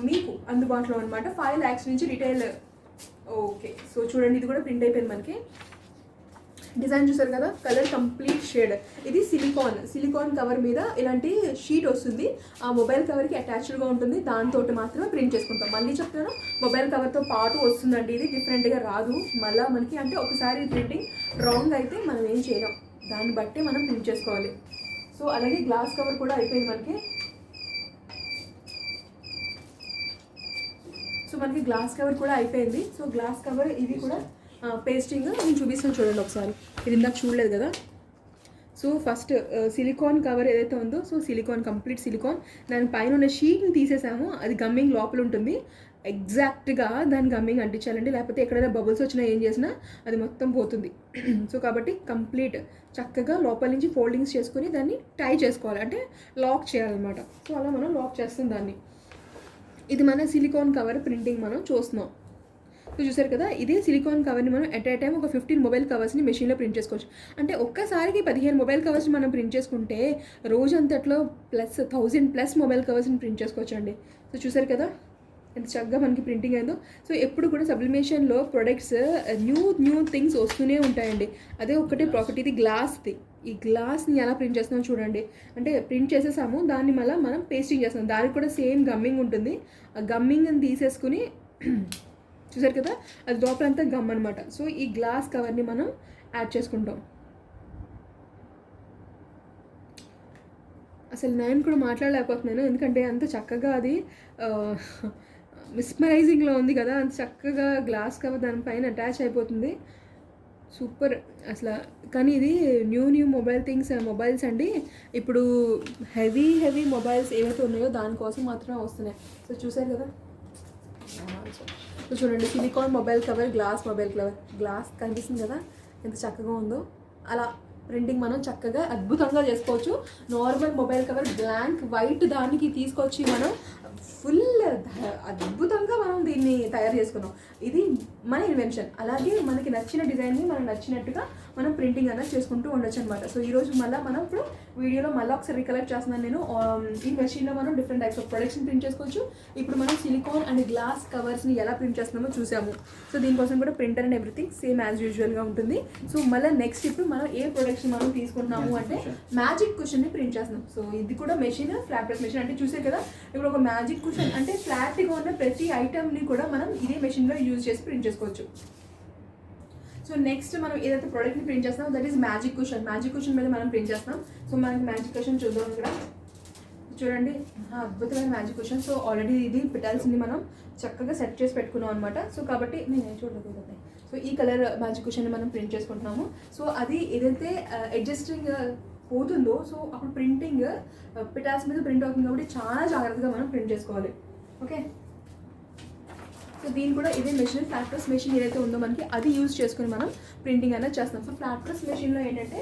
మీకు అందుబాటులో అనమాట 5 lakhs నుంచి రిటైల్. ఓకే, సో చూడండి, ఇది కూడా ప్రింట్ అయిపోయింది. మనకి డిజైన్ చూసారు కదా, కలర్ కంప్లీట్ షేడ్. ఇది సిలికాన్ కవర్ మీద ఇలాంటి షీట్ వస్తుంది, ఆ మొబైల్ కవర్కి అటాచ్డ్గా ఉంటుంది. దాంతో మాత్రమే ప్రింట్ చేసుకుంటాం. మళ్ళీ చెప్తాను, మొబైల్ కవర్తో పాటు వస్తుందండి, ఇది డిఫరెంట్గా రాదు. మళ్ళీ మనకి అంటే ఒకసారి ప్రింటింగ్ రాంగ్ అయితే మనం ఏం చేయలేం, దాన్ని బట్టి మనం ప్రింట్ చేసుకోవాలి. సో అలాగే గ్లాస్ కవర్ కూడా అయిపోయింది మనకి. సో మనకి గ్లాస్ కవర్ కూడా అయిపోయింది. సో గ్లాస్ కవర్ ఇది కూడా పేస్టింగ్ నేను చూపిస్తాను చూడండి ఒకసారి, ఇది ఇందాక చూడలేదు కదా. సో ఫస్ట్ సిలికాన్ కవర్ ఏదైతే ఉందో, సో కంప్లీట్ సిలికాన్, దాని పైన ఉన్న షీట్ని తీసేసాము. అది గమ్మింగ్ లోపల ఉంటుంది, ఎగ్జాక్ట్గా దాని గమ్మింగ్ అంటించాలండి, లేకపోతే ఎక్కడైనా బబుల్స్ వచ్చినా ఏం చేసినా అది మొత్తం పోతుంది. సో కాబట్టి కంప్లీట్ చక్కగా లోపల నుంచి ఫోల్డింగ్స్ చేసుకొని దాన్ని టై చేసుకోవాలి, అంటే లాక్ చేయాలన్నమాట. సో అలా మనం లాక్ చేస్తాం దాన్ని. ఇది మన సిలికాన్ కవర్ ప్రింటింగ్ మనం చూస్తున్నాం. సో చూసారు కదా, ఇదే సిలికాన్ కవర్ని మనం ఎట్ ఏ టైం ఒక 15 మొబైల్ కవర్స్ని మెషిన్లో ప్రింట్ చేసుకోవచ్చు. అంటే ఒక్కసారికి 15 మొబైల్ కవర్స్ని మనం ప్రింట్ చేసుకుంటే రోజంతట్లో +1000+ మొబైల్ కవర్స్ని ప్రింట్ చేసుకోవచ్చు అండి. సో చూసారు కదా ఎంత చక్కగా మనకి ప్రింటింగ్ అయిందో. సో ఎప్పుడు కూడా సబ్లిమేషన్లో ప్రొడక్ట్స్ న్యూ థింగ్స్ వస్తూనే ఉంటాయండి. అదే ఒకటే ప్రాఫిట్. ఇది గ్లాస్ది, ఈ గ్లాస్ని ఎలా ప్రింట్ చేస్తున్నాం చూడండి. అంటే ప్రింట్ చేసేసాము, దాన్ని మళ్ళీ మనం పేస్టింగ్ చేస్తాం. దానికి కూడా సేమ్ గమ్మింగ్ ఉంటుంది. ఆ గమ్మింగ్ని తీసేసుకుని చూసారు కదా, అది లోపలంతా గమ్ అనమాట. సో ఈ గ్లాస్ కవర్ని మనం యాడ్ చేసుకుంటాం. అసలు నేను కూడా మాట్లాడలేకపోతున్నాను, ఎందుకంటే అంత చక్కగా అది మిస్మరైజింగ్లో ఉంది కదా, అంత చక్కగా గ్లాస్ కవర్ దానిపైన అటాచ్ అయిపోతుంది. సూపర్ అసలు. కానీ ఇది న్యూ మొబైల్స్ అండి. ఇప్పుడు హెవీ మొబైల్స్ ఏవైతే ఉన్నాయో దానికోసం మాత్రమే వస్తున్నాయి. సో చూసారు కదా, సో చూడండి, సిలికాన్ మొబైల్ కవర్, గ్లాస్ కనిపిస్తుంది కదా ఎంత చక్కగా ఉందో. అలా ప్రింటింగ్ మనం చక్కగా అద్భుతంగా చేసుకోవచ్చు. Normal mobile cover blank white దానికి తీసుకొచ్చి మనం ఫుల్ అద్భుతంగా మనం దీన్ని తయారు చేసుకున్నాం. ఇది మన ఇన్వెన్షన్. అలాగే మనకి నచ్చిన డిజైన్ని మనం నచ్చినట్టుగా మనం ప్రింటింగ్ అనేది చేసుకుంటూ ఉండొచ్చు అనమాట. సో ఈరోజు మనం ఇప్పుడు వీడియోలో ఒకసారి రికలెక్ట్ చేస్తున్నాను నేను. ఈ మెషిన్లో మనం డిఫరెంట్ టైప్స్ ఆఫ్ ప్రొడక్ట్స్ని ప్రింట్ చేసుకోవచ్చు. ఇప్పుడు మనం సిలికాన్ అండ్ గ్లాస్ కవర్స్ని ఎలా ప్రింట్ చేస్తున్నామో చూసాము. సో దీనికోసం కూడా printer and everything same as యూజువల్గా ఉంటుంది. సో మళ్ళీ నెక్స్ట్ ఇప్పుడు మనం ఏ ప్రొడక్ట్స్ మనం తీసుకుంటున్నాము అంటే మ్యాజిక్ కుషన్ని ప్రింట్ చేస్తున్నాం. సో ఇది కూడా మెషిన్, ఫ్లాట్ ప్రెస్ మెషిన్. అంటే చూసే కదా, ఇప్పుడు ఒక మ్యాజిక్ కుషన్ అంటే ఫ్లాట్గా ఉన్న ప్రతి ఐటమ్ని కూడా మనం ఇదే మెషిన్లో యూజ్ చేసి ప్రింట్ చేసుకోవచ్చు. సో నెక్స్ట్ మనం ఏదైతే ప్రోడక్ట్ని ప్రింట్ చేస్తామో దట్ ఈస్ మ్యాజిక్ కుషన్ మీద మనం ప్రింట్ చేస్తాం. సో మనకి మ్యాజిక్ కుషన్ చూద్దాం ఇక్కడ. చూడండి అద్భుతమైన మ్యాజిక్ క్వశ్చన్. సో ఆల్రెడీ ఇది పెట్టాల్సింది మనం చక్కగా సెట్ చేసి పెట్టుకున్నాం అనమాట. సో కాబట్టి నేను చూడలేదు. సో ఈ కలర్ మ్యాజిక్ క్వశ్చన్ మనం ప్రింట్ చేసుకుంటున్నాము. సో అది ఏదైతే అడ్జస్టింగ్ పోతుందో సో అప్పుడు ప్రింటింగ్ పిటాల్స్ మీద ప్రింట్ అవుతుంది కాబట్టి చాలా జాగ్రత్తగా మనం ప్రింట్ చేసుకోవాలి. ఓకే, సో దీని కూడా ఇదే మెషిన్ ఫ్లాట్ ప్రెస్ మెషిన్ ఏదైతే ఉందో మనకి అది యూజ్ చేసుకుని మనం ప్రింటింగ్ అనేది చేస్తాం. సో ఫ్లాట్ ప్రెస్ మెషిన్లో ఏంటంటే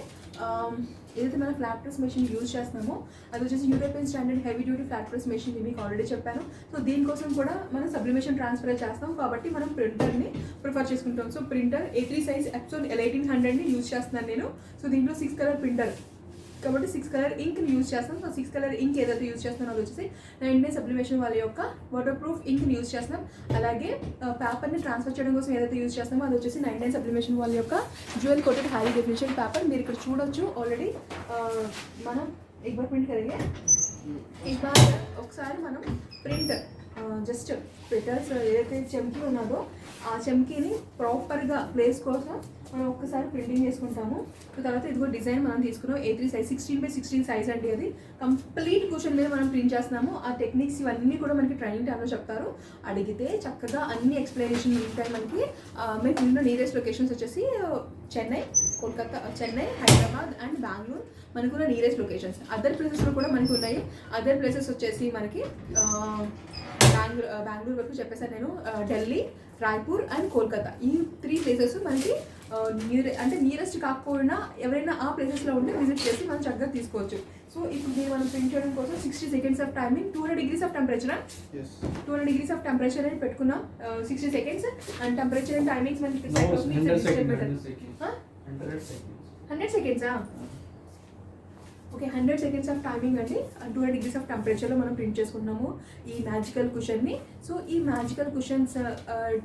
ఏదైతే మనం ఫ్లాట్ ప్రెస్ మెషిన్ యూజ్ చేస్తున్నామో అది వచ్చేసి European standard heavy duty flat press machine మీకు ఆల్రెడీ చెప్పాను. సో దీనికోసం కూడా మనం సబ్లిమేషన్ ట్రాన్స్ఫర్ చేస్తాం కాబట్టి మనం ప్రింటర్ని ప్రిఫర్ చేసుకుంటాం. So printer A3 size Epson L1800ని యూజ్ చేస్తున్నాను నేను. సో దీంట్లో 6 కలర్ ప్రింటర్ కాబట్టి 6 కలర్ ఇంక్ని యూజ్ చేస్తాం. సో 6 కలర్ ఇంక్ ఏదైతే యూజ్ చేస్తున్నారో అది వచ్చేసి 99 సబ్లిమేషన్ వాళ్ళ యొక్క వాటర్ ప్రూఫ్ ఇంక్ని యూజ్ చేస్తాం. అలాగే పేపర్ని ట్రాన్స్ఫర్ చేయడం కోసం ఏదైతే యూజ్ చేస్తామో అది వచ్చేసి 99 సబ్లిమేషన్ వాళ్ళ యొక్క jewel coated high definition paper. మీరు ఇక్కడ చూడొచ్చు ఆల్రెడీ మనం एक प्रिंट करेंगे. एक बार ఒకసారి మనం ప్రింట్ జస్ట్ పెటల్స్ ఏదైతే చెమ్కీ ఉన్నదో ఆ చెమ్కీని ప్రాపర్గా ప్లేస్ కోసం మనం ఒక్కసారి ప్రింటింగ్ చేసుకుంటాము. తర్వాత ఇదిగో డిజైన్ మనం తీసుకున్నాం A3 సైజ్ 16x16 సైజ్ అండి. అది కంప్లీట్ క్వశ్చన్ మీద మనం ప్రింట్ చేస్తున్నాము. ఆ టెక్నిక్స్ ఇవన్నీ కూడా మనకి ట్రైనింగ్ టైంలో చెప్తారు. అడిగితే చక్కగా అన్ని ఎక్స్ప్లెనేషన్ ఉంటాయి మనకి. మీకు ఉన్న నియరెస్ట్ లొకేషన్స్ వచ్చేసి చెన్నై, కోల్కతా, చెన్నై, హైదరాబాద్ అండ్ బెంగళూరు మనకున్న నియరెస్ట్ లొకేషన్స్. అదర్ ప్లేసెస్లో కూడా మనకి ఉన్నాయి. అదర్ ప్లేసెస్ వచ్చేసి మనకి బెంగళూరు వరకు చెప్పేసాను నేను. ఢిల్లీ, రాయ్పూర్ అండ్ కోల్కతా ఈ 3 ప్లేసెస్ మనకి అంటే నియరెస్ట్ కాకపోయినా ఎవరైనా ఆ ప్లేసెస్లో ఉంటే విజిట్ చేసి మనం చక్కగా తీసుకోవచ్చు. సో ఇప్పుడు దీన్ని మనం ప్రింట్ చేయడం కోసం 60 seconds of timing, 200 degrees of temperature 200 degrees of temperature అని పెట్టుకున్నాం. 60 seconds and temperature and timings మనకి 100 సెకండ్సా? ఓకే, 100 సెకండ్స్ ఆఫ్ టైమింగ్ అండి. 200 degrees ఆఫ్ టెంపరేచర్లో మనం ప్రింట్ చేసుకున్నాము ఈ మ్యాజికల్ కుషన్ని. సో ఈ మ్యాజికల్ కుషన్స్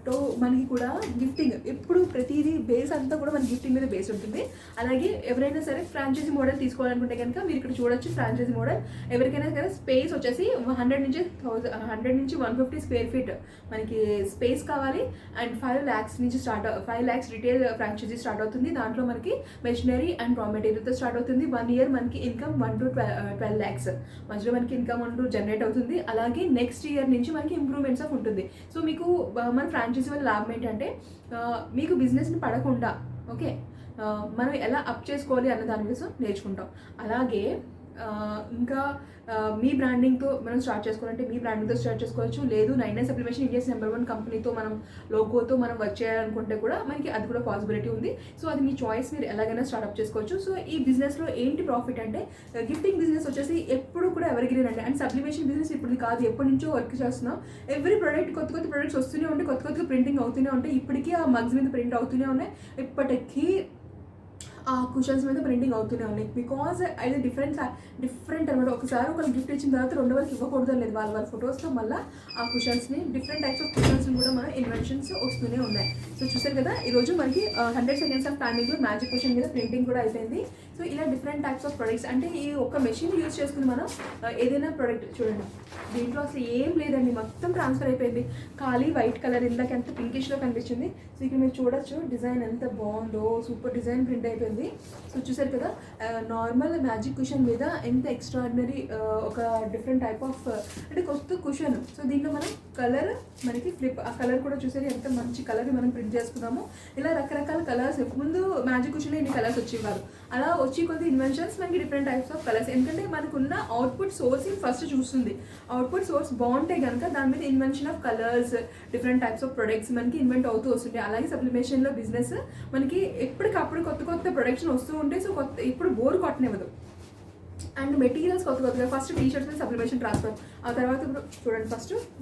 తో మనకి కూడా గిఫ్టింగ్ ఎప్పుడు ప్రతిదీ బేస్ అంతా కూడా మన గిఫ్టింగ్ మీద బేస్ ఉంటుంది. అలాగే ఎవరైనా సరే ఫ్రాంచైజీ మోడల్ తీసుకోవాలనుకుంటే కనుక మీరు ఇక్కడ చూడొచ్చు ఫ్రాంచైజీ మోడల్. ఎవరికైనా సరే స్పేస్ వచ్చేసి 100 నుంచి 150 స్క్వేర్ ఫీట్ మనకి స్పేస్ కావాలి. అండ్ 5 lakhs నుంచి 5 lakhs రిటైల్ ఫ్రాంచైజీ స్టార్ట్ అవుతుంది. దాంట్లో మనకి మెషినరీ అండ్ రా మెటీరియల్తో స్టార్ట్ అవుతుంది. 1 year మనకి ఇన్కమ్ 1 to 12 lakhs మధ్యలో మనకి ఇన్కమ్ జనరేట్ అవుతుంది. అలాగే నెక్స్ట్ ఇయర్ నుంచి మనకి ఇంప్రూవ్మెంట్స్ ఆఫ్ ఉంటుంది. సో మీకు మన ఫ్రాంచైజీ వల్ల లాభం ఏంటంటే మీకు బిజినెస్ని పడకుండా ఓకే మనం ఎలా అప్ చేసుకోవాలి అన్న దాని కోసం నేర్చుకుంటాం. అలాగే ఇంకా మీ బ్రాండింగ్తో మనం స్టార్ట్ చేసుకోవాలంటే మీ బ్రాండింగ్తో స్టార్ట్ చేసుకోవచ్చు. లేదు 99 సప్లిమేషన్ ఇండియాస్ #1 కంపెనీతో మనం లోగోతో మనం వర్క్ చేయాలనుకుంటే కూడా మనకి అది కూడా పాసిబిలిటీ ఉంది. సో అది మీ చాయిస్, మీరు ఎలాగైనా స్టార్ట్అప్ చేసుకోవచ్చు. సో ఈ బిజినెస్లో ఏంటి ప్రాఫిట్ అంటే గిఫ్టింగ్ బిజినెస్ వచ్చేసి ఎప్పుడు కూడా ఎవరిగ్రీన్ అండి. అండ్ సప్లిమేషన్ బిజినెస్ ఇప్పుడు కాదు, ఎప్పటి నుంచో వర్క్ చేస్తున్నాం. ఎవ్రీ ప్రోడక్ట్ కొత్త ప్రొడక్ట్స్ వస్తూనే ఉంటాయి, కొత్త ప్రింటింగ్ అవుతూనే ఉంటాయి. ఇప్పటికీ ఆ మగ్స్ మీద ప్రింట్ అవుతూనే ఉన్నాయి. ఇప్పటికీ ఆ కుషన్స్ మీద ప్రింటింగ్ అవుతూనే ఉన్నాయి. బికాజ్ అది డిఫరెంట్ అనమాట. ఒకసారి ఒకరు గిఫ్ట్ ఇచ్చిన తర్వాత రెండో వాళ్ళకి ఇవ్వకూడదు లేదు. వాళ్ళ ఫొటోస్తో మళ్ళీ ఆ కుషన్స్ని డిఫరెంట్ టైప్స్ ఆఫ్ కుషన్స్ని కూడా మన ఇన్వెన్షన్స్ వస్తూనే ఉన్నాయి. సో చూసారు కదా, ఈరోజు మనకి 100 సెకండ్స్ ఆఫ్ టైమింగ్లో మ్యాజిక్ కుషన్ మీద ప్రింటింగ్ కూడా అయిపోయింది. సో ఇలా డిఫరెంట్ టైప్స్ ఆఫ్ ప్రొడక్ట్స్ అంటే ఈ ఒక్క మెషిన్ యూజ్ చేసుకుని మనం ఏదైనా ప్రొడక్ట్ చూడండి, దీంట్లో అసలు ఏం లేదండి, మొత్తం ట్రాన్స్ఫర్ అయిపోయింది. ఖాళీ వైట్ కలర్ ఇందాక ఎంత పింకిష్లో కనిపించింది. సో ఇక్కడ మీరు చూడొచ్చు డిజైన్ ఎంత బాగుందో, సూపర్ డిజైన్ ప్రింట్ అయిపోయింది. సో చూసారు కదా, నార్మల్ మ్యాజిక్ కుషన్ మీద ఎంత ఎక్స్ట్రాడినరీ ఒక డిఫరెంట్ టైప్ ఆఫ్ అంటే కొత్త కుషన్. సో దీంట్లో మనం కలర్ మనకి ఫ్లిప్, ఆ కలర్ కూడా చూసారు ఎంత మంచి కలర్ మనం ప్రింట్ చేసుకున్నాము. ఇలా రకరకాల కలర్స్, ముందు మ్యాజిక్ కుషన్లో ఇన్ని కలర్స్ వచ్చేవారు, అలా వచ్చి కొద్ది ఇన్వెన్షన్స్ మనకి డిఫరెంట్ టైప్స్ ఆఫ్ కలర్స్. ఎందుకంటే మనకున్న అవుట్పుట్ సోర్స్ ఫస్ట్ చూస్తుంది. అవుట్పుట్ సోర్స్ బాగుంటే కనుక దాని మీద invention of colours, different types of products మనకి ఇన్వెంట్ అవుతూ వస్తుంటాయి. అలాగే సప్లిమేషన్లో బిజినెస్ మనకి ఎప్పటికప్పుడు కొత్త ప్రొడక్ట్స్ వస్తూ ఉంటాయి. సో ఇప్పుడు బోర్ కొట్టనివ్వదు. అండ్ మెటీరియల్స్ కొత్తగా ఫస్ట్ టీషర్ట్స్ మీద సప్లిమేషన్ ట్రాన్స్ఫర్, ఆ తర్వాత ఇప్పుడు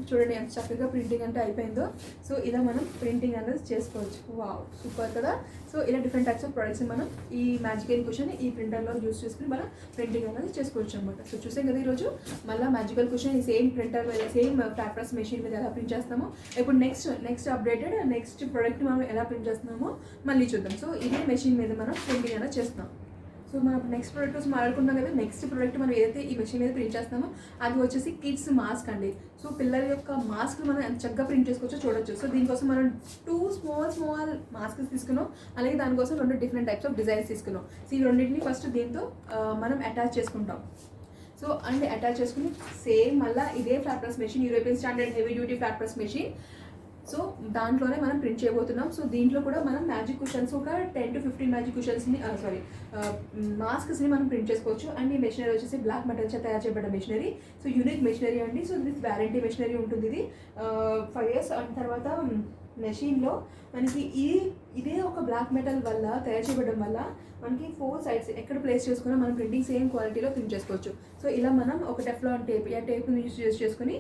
చూడండి ఎంత చక్కగా ప్రింటింగ్ అంటే అయిపోయిందో. సో ఇలా మనం ప్రింటింగ్ అనేది చేసుకోవచ్చు. వావ్, సూపర్ కదా. సో ఇలా డిఫరెంట్ టైప్స్ ఆఫ్ ప్రొడక్ట్స్ మనం ఈ మ్యాజికల్ కుషన్ ఈ ప్రింటర్లో యూస్ చేసుకుని మనం ప్రింటింగ్ అనేది చేసుకోవచ్చు అనమాట. సో చూసాం కదా ఈరోజు మళ్ళీ మ్యాజికల్ కుషన్ ఈ సేమ్ ప్రింటర్ మీద, సేమ్ ఫ్లాట్ ప్రెస్ మెషిన్ మీద ఎలా ప్రింట్ చేస్తామో. ఇప్పుడు నెక్స్ట్ అప్డేటెడ్ నెక్స్ట్ ప్రోడక్ట్ మనం ఎలా ప్రింట్ చేస్తున్నామో మళ్ళీ చూద్దాం. సో ఇదే మెషిన్ మీద మనం ప్రింటింగ్ అనేది చేస్తున్నాం. సో మనం నెక్స్ట్ ప్రోడక్ట్ కోసం మాట్లాడుకున్నాం కదా. నెక్స్ట్ ప్రోడక్ట్ మనం ఏదైతే ఈ మెషిన్ మీద ప్రింట్ చేస్తామో అది వచ్చేసి కిడ్స్ మాస్క్ అండి. సో పిల్లల యొక్క మాస్క్ మనం ఎంత చక్కగా ప్రింట్ చేసుకోవచ్చో చూడొచ్చు. సో దీనికోసం మనం 2 స్మాల్ మాస్క్స్ తీసుకున్నాం. అలాగే దానికోసం 2 డిఫరెంట్ టైప్స్ ఆఫ్ డిజైన్స్ తీసుకున్నాం. సో ఈ రెండింటిని ఫస్ట్ దీంతో మనం అటాచ్ చేసుకుంటాం. సో అండ్ అటాచ్ చేసుకుని సేమ్ మళ్ళీ ఇదే flat press machine, European standard heavy duty flat press machine. So దాంట్లోనే మనం ప్రింట్ చేయబోతున్నాం. సో దీంట్లో కూడా మనం మ్యాజిక్ కుషన్స్ ఒక 10 to 15 మ్యాజిక్ కుషన్స్ని మాస్క్స్ని మనం ప్రింట్ చేసుకోవచ్చు. అండ్ ఈ మెషినరీ వచ్చేసి బ్లాక్ మెటల్ చేత తయారు చేయబడ్డ మెషినరీ. సో యూనిక్ మెషినరీ అండి. సో విత్ వ్యారంటీ మెషినరీ ఉంటుంది. ఇది 5 years. అండ్ తర్వాత మెషిన్లో మనకి ఇదే ఒక బ్లాక్ మెటల్ వల్ల తయారు చేయబడడం వల్ల మనకి 4 sides ఎక్కడ ప్లేస్ చేసుకున్నా మనం ప్రింటింగ్ సేమ్ క్వాలిటీలో ప్రింట్ చేసుకోవచ్చు. సో ఇలా మనం ఒక టెఫ్లాన్ టేప్, ఈ టేప్ని యూజ్ చేసుకుని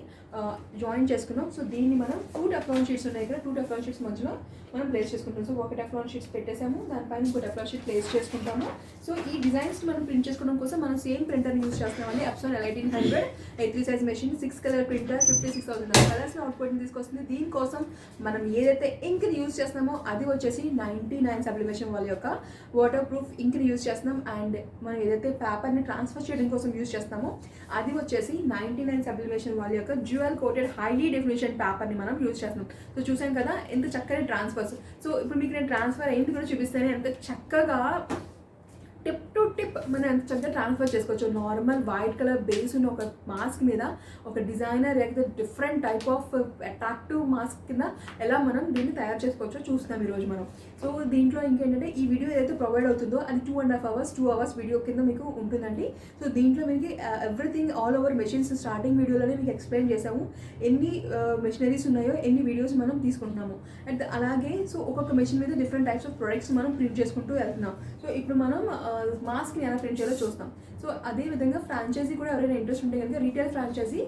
జాయిన్ చేసుకున్నాం. సో దీన్ని మనం 2 టెఫ్లాన్ షీట్స్ ఉన్నాయి ఇక్కడ, 2 టెఫ్లాన్ షీట్స్ మధ్యలో మనం ప్లేస్ చేసుకుంటాం. సో ఒక టెఫ్లాన్ షీట్స్ పెట్టేసాము, దానిపైన ఇంకో టెఫ్లాన్ షీట్ ప్లేస్ చేసుకుంటాము. సో ఈ డిజైన్స్ మనం ప్రింట్ చేసుకోవడం కోసం మనం సేమ్ ప్రింటర్ని యూజ్ చేస్తామండి. Epson L1800 A3 size machine, 6 color printer, 56,000 కలర్స్లో అవుట్పుట్ని తీసుకొస్తుంది. దీనికోసం మనం ఏదైతే ఇంక్ని యూజ్ చేస్తున్నామో అది వచ్చేసి 99 సబ్లిమేషన్ వాళ్ళ యొక్క వాటర్ ప్రూఫ్ ఇంక్ని యూజ్ చేస్తున్నాం. అండ్ మనం ఏదైతే పేపర్ని ట్రాన్స్ఫర్ చేయడం కోసం యూజ్ చేస్తామో అది వచ్చేసి 99 సబ్లిమేషన్ వాళ్ళ యొక్క డ్యూయల్ కోటెడ్ హైలీ డెఫినేషన్ పేపర్ని మనం యూజ్ చేస్తున్నాం. సో చూసాం కదా ఎంత చక్కని ట్రాన్స్ఫర్స్. సో ఇప్పుడు మీకు నేను ట్రాన్స్ఫర్ అయింది కూడా చూపిస్తాను. ఎంత చక్కగా టిప్ టు టిప్ మనం ఎంత చక్కగా ట్రాన్స్ఫర్ చేసుకోవచ్చు. నార్మల్ వైట్ కలర్ బేస్ ఉన్న ఒక మాస్క్ మీద ఒక డిజైనర్ లేకపోతే different type of attractive mask కింద ఎలా మనం దీన్ని తయారు చేసుకోవచ్చో చూస్తున్నాం ఈరోజు మనం. సో దీంట్లో ఇంకేంటంటే ఈ వీడియో ఏదైతే ప్రొవైడ్ అవుతుందో అది 2.5 hours 2 hours వీడియో కింద మీకు ఉంటుందండి. సో దీంట్లో మీకు everything all over machines starting వీడియోలోనే మీకు ఎక్స్ప్లెయిన్ చేసాము ఎన్ని మెషినరీస్ ఉన్నాయో, ఎన్ని వీడియోస్ మనం తీసుకుంటున్నాము. అండ్ అలాగే సో ఒక్కొక్క మెషిన్ మీద డిఫరెంట్ టైప్స్ ఆఫ్ ప్రొడక్ట్స్ మనం ప్రింట్ చేసుకుంటూ వెళ్తున్నాం. సో ఇప్పుడు మనం మాస్క్ని ఎలా ప్రింట్ చేయాలో చూస్తాం. సో అదేవిధంగా ఫ్రాంచైజీ కూడా ఎవరైనా ఇంట్రెస్ట్ ఉంటే కనుక రీటైల్ ఫ్రాంచైజీ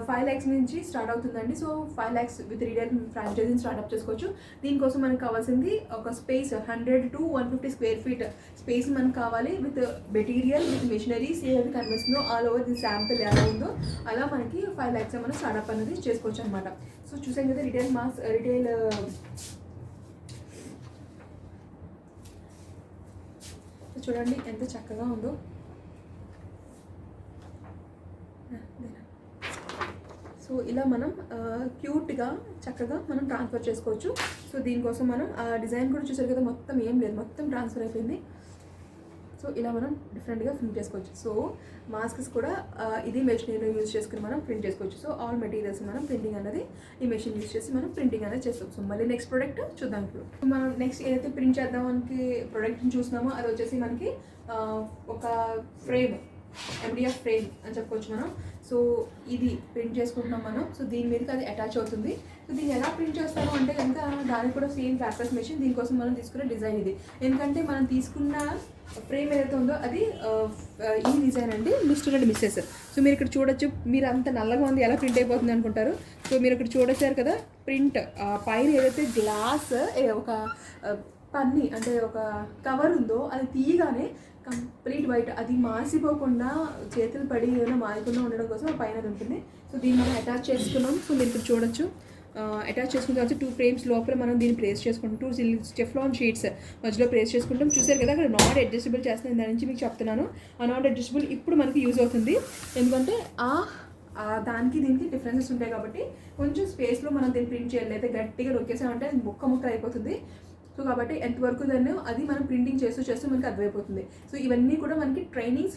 5 lakhs నుంచి స్టార్ట్ అవుతుందండి. సో 5 lakhs విత్ రీటైల్ ఫ్రాంచైజీని స్టార్ట్అప్ చేసుకోవచ్చు. దీనికోసం మనకు కావాల్సింది ఒక space 100 to 150 square feet space మనకు కావాలి. విత్ మెటీరియల్, విత్ మెషినరీస్ ఏది కనిపిస్తుందో ఆల్ ఓవర్ ది శాంపిల్ ఎలా ఉందో అలా మనకి 5 lakhs మనం స్టార్ట్అప్ అనేది చేసుకోవచ్చు అనమాట. సో చూసాం కదా రీటైల్ చూడండి ఎంత చక్కగా ఉందో. సో ఇలా మనం క్యూట్గా చక్కగా మనం ట్రాన్స్ఫర్ చేసుకోవచ్చు. సో దీనికోసం మనం డిజైన్ కూడా చూసారు కదా, మొత్తం ఏం లేదు, మొత్తం ట్రాన్స్ఫర్ అయిపోయింది. సో ఇలా మనం డిఫరెంట్గా ప్రింట్ చేసుకోవచ్చు. సో మాస్క్స్ కూడా ఇది మెషిన్ యూజ్ చేసుకుని మనం ప్రింట్ చేసుకోవచ్చు. సో ఆల్ మెటీరియల్స్ మనం ప్రింటింగ్ అనేది ఈ మెషిన్ యూజ్ చేసి మనం ప్రింటింగ్ అనేది చేసుకోవచ్చు. సో మళ్ళీ నెక్స్ట్ ప్రోడక్ట్ చూద్దాం. ఇప్పుడు మనం నెక్స్ట్ ఏదైతే ప్రింట్ చేద్దాం మనకి ప్రోడక్ట్ని చూస్తున్నామో అది వచ్చేసి మనకి ఒక ఫ్రేమ్, MDF ఫ్రేమ్ అని చెప్పుకోవచ్చు మనం. సో ఇది ప్రింట్ చేసుకుంటున్నాం మనం. సో దీని మీదకి అది అటాచ్ అవుతుంది. సో దీన్ని ఎలా ప్రింట్ చేస్తాము అంటే కనుక దానికి కూడా సేమ్ ఫ్లాట్ మెషిన్. దీనికోసం మనం తీసుకున్న డిజైన్ ఇది. ఎందుకంటే మనం తీసుకున్న ఫ్రేమ్ ఏదైతే ఉందో అది ఈ డిజైన్ అండి, మిస్టర్ అండ్ మిస్సెస్. సో మీరు ఇక్కడ చూడొచ్చు, మీరు అంత నల్లగా ఉంది ఎలా ప్రింట్ అయిపోతుంది అనుకుంటారు. సో మీరు ఇక్కడ చూడొచ్చారు కదా, ప్రింట్ పైన ఏదైతే గ్లాస్ ఒక పన్ని అంటే ఒక కవర్ ఉందో అది తీయగానే కంప్లీట్ వైట్, అది మాసిపోకుండా చేతులు పడి ఏమైనా మాయకుండా ఉండడం కోసం పైన ఉంటుంది. సో దీన్ని మనం అటాచ్ చేసుకున్నాం. సో మీరు ఇప్పుడు చూడొచ్చు, అటాచ్ చేసుకున్న తర్వాత 2 frames లోపల మనం దీన్ని ప్లేస్ చేసుకుంటాం. 2 టెఫ్లాన్ షీట్స్ మధ్యలో ప్లేస్ చేసుకుంటాం. చూసారు కదా అక్కడ నాట్ అడ్జస్టబుల్ చేస్తున్నాను, దాని నుంచి మీకు చెప్తున్నాను. ఆ నాట్ అడ్జస్టబుల్ ఇప్పుడు మనకి యూజ్ అవుతుంది. ఎందుకంటే దానికి దీనికి డిఫరెన్సెస్ ఉంటాయి కాబట్టి కొంచెం స్పేస్లో మనం దీన్ని ప్రింట్ చేయాలి. అయితే గట్టిగా నొక్కేసామంటే అది ముక్క అయిపోతుంది. సో కాబట్టి ఎంతవరకు దాన్ని అది మనం ప్రింటింగ్ చేస్తూ మనకి అర్థమైపోతుంది. సో ఇవన్నీ కూడా మనకి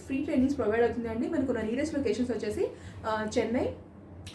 ఫ్రీ ట్రైనింగ్స్ ప్రొవైడ్ అవుతుంది అండి. మనకు ఉన్న నియరెస్ట్ లొకేషన్స్ వచ్చేసి చెన్నై,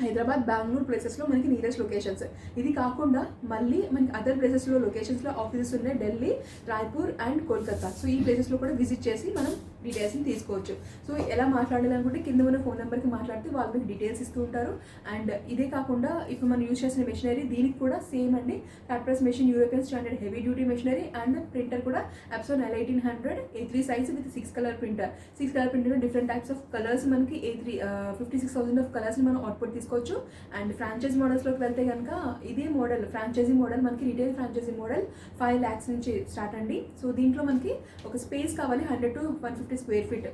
హైదరాబాద్, బెంగళూరు ప్లేసెస్లో మనకి నియరెస్ట్ లొకేషన్స్. ఇది కాకుండా మళ్ళీ మనకి అదర్ ప్లేసెస్లో లొకేషన్స్లో ఆఫీసెస్ ఉన్నాయి, ఢిల్లీ, రాయ్పూర్ అండ్ కోల్కతా. సో ఈ ప్లేసెస్లో కూడా విజిట్ చేసి మనం డీటెయిల్స్ని తీసుకోవచ్చు. సో ఎలా మాట్లాడాలనుకుంటే కింద ఉన్న ఫోన్ నెంబర్కి మాట్లాడితే వాళ్ళు మీకు డీటెయిల్స్ ఇస్తూ ఉంటారు. అండ్ ఇదే కాకుండా ఇప్పుడు మనం యూజ్ చేసిన మెషినరీ దీనికి కూడా సేమ్ అండి, flat press machine, European standard heavy duty machinery. And printer కూడా Epson L1800 A3 size with 6 color printer. 6 color printer different types of colours మనకి 56,000 ఆఫ్ కలర్స్ని మనం అవుట్పుట్ తీసుకోవచ్చు. అండ్ ఫ్రాంచైజీ మోడల్స్లోకి వెళ్తే కనుక ఇదే మోడల్ ఫ్రాంచైజీ మోడల్ మనకి retail franchise model 5 lakhs నుంచి start అండి. సో దీంట్లో మనకి ఒక స్పేస్ కావాలి 100 to 150 square feet.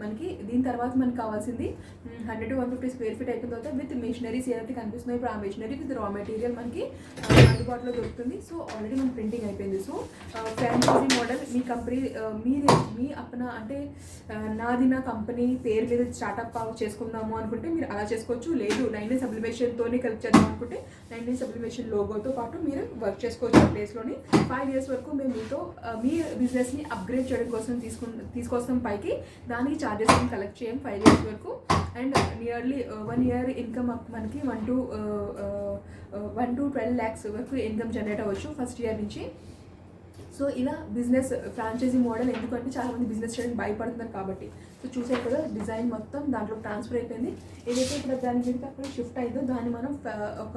మనకి దీని తర్వాత మనకి కావాల్సింది 100 to 150 square feet అయిపోయిన తర్వాత విత్ మెషినరీస్ ఏదైతే కనిపిస్తున్నాయి ఇప్పుడు ఆ మెషినరీ విత్ రా మెటీరియల్ మనకి అందుబాటులో దొరుకుతుంది. సో ఆల్రెడీ మన ప్రింటింగ్ అయిపోయింది. సో ఫ్రాంచైజీ మోడల్ మీ కంపెనీ మీ అప్పన అంటే నాది నా కంపెనీ పేరు మీద స్టార్ట్అప్ చేసుకుందాము అనుకుంటే మీరు అలా చేసుకోవచ్చు. లేదు 99 సబ్లిమేషన్తోనే కలిపి చేద్దాం అనుకుంటే 99 సబ్లిమేషన్ లోగోతో పాటు మీరు వర్క్ చేసుకోవచ్చు. ప్లేస్లోని 5 years వరకు మేము మీతో మీ బిజినెస్ని అప్గ్రేడ్ చేయడం కోసం తీసుకొస్తాం పైకి. దానికి ఛార్జెస్ ఏం కలెక్ట్ చేయం 5 years వరకు. అండ్ నియర్లీ 1 year ఇన్కమ్ మనకి 1 to 12 lakhs వరకు ఇన్కమ్ జనరేట్ అవ్వచ్చు ఫస్ట్ ఇయర్ నుంచి. సో ఇలా బిజినెస్ ఫ్రాంచైజీ మోడల్, ఎందుకంటే చాలామంది బిజినెస్ చేయడానికి భయపడుతున్నారు కాబట్టి. సో చూసారు కదా డిజైన్ మొత్తం దాంట్లో ట్రాన్స్ఫర్ అయిపోయింది. ఏదైతే ఇప్పుడు దాని మీద అక్కడ షిఫ్ట్ అయిందో దాన్ని మనం ఒక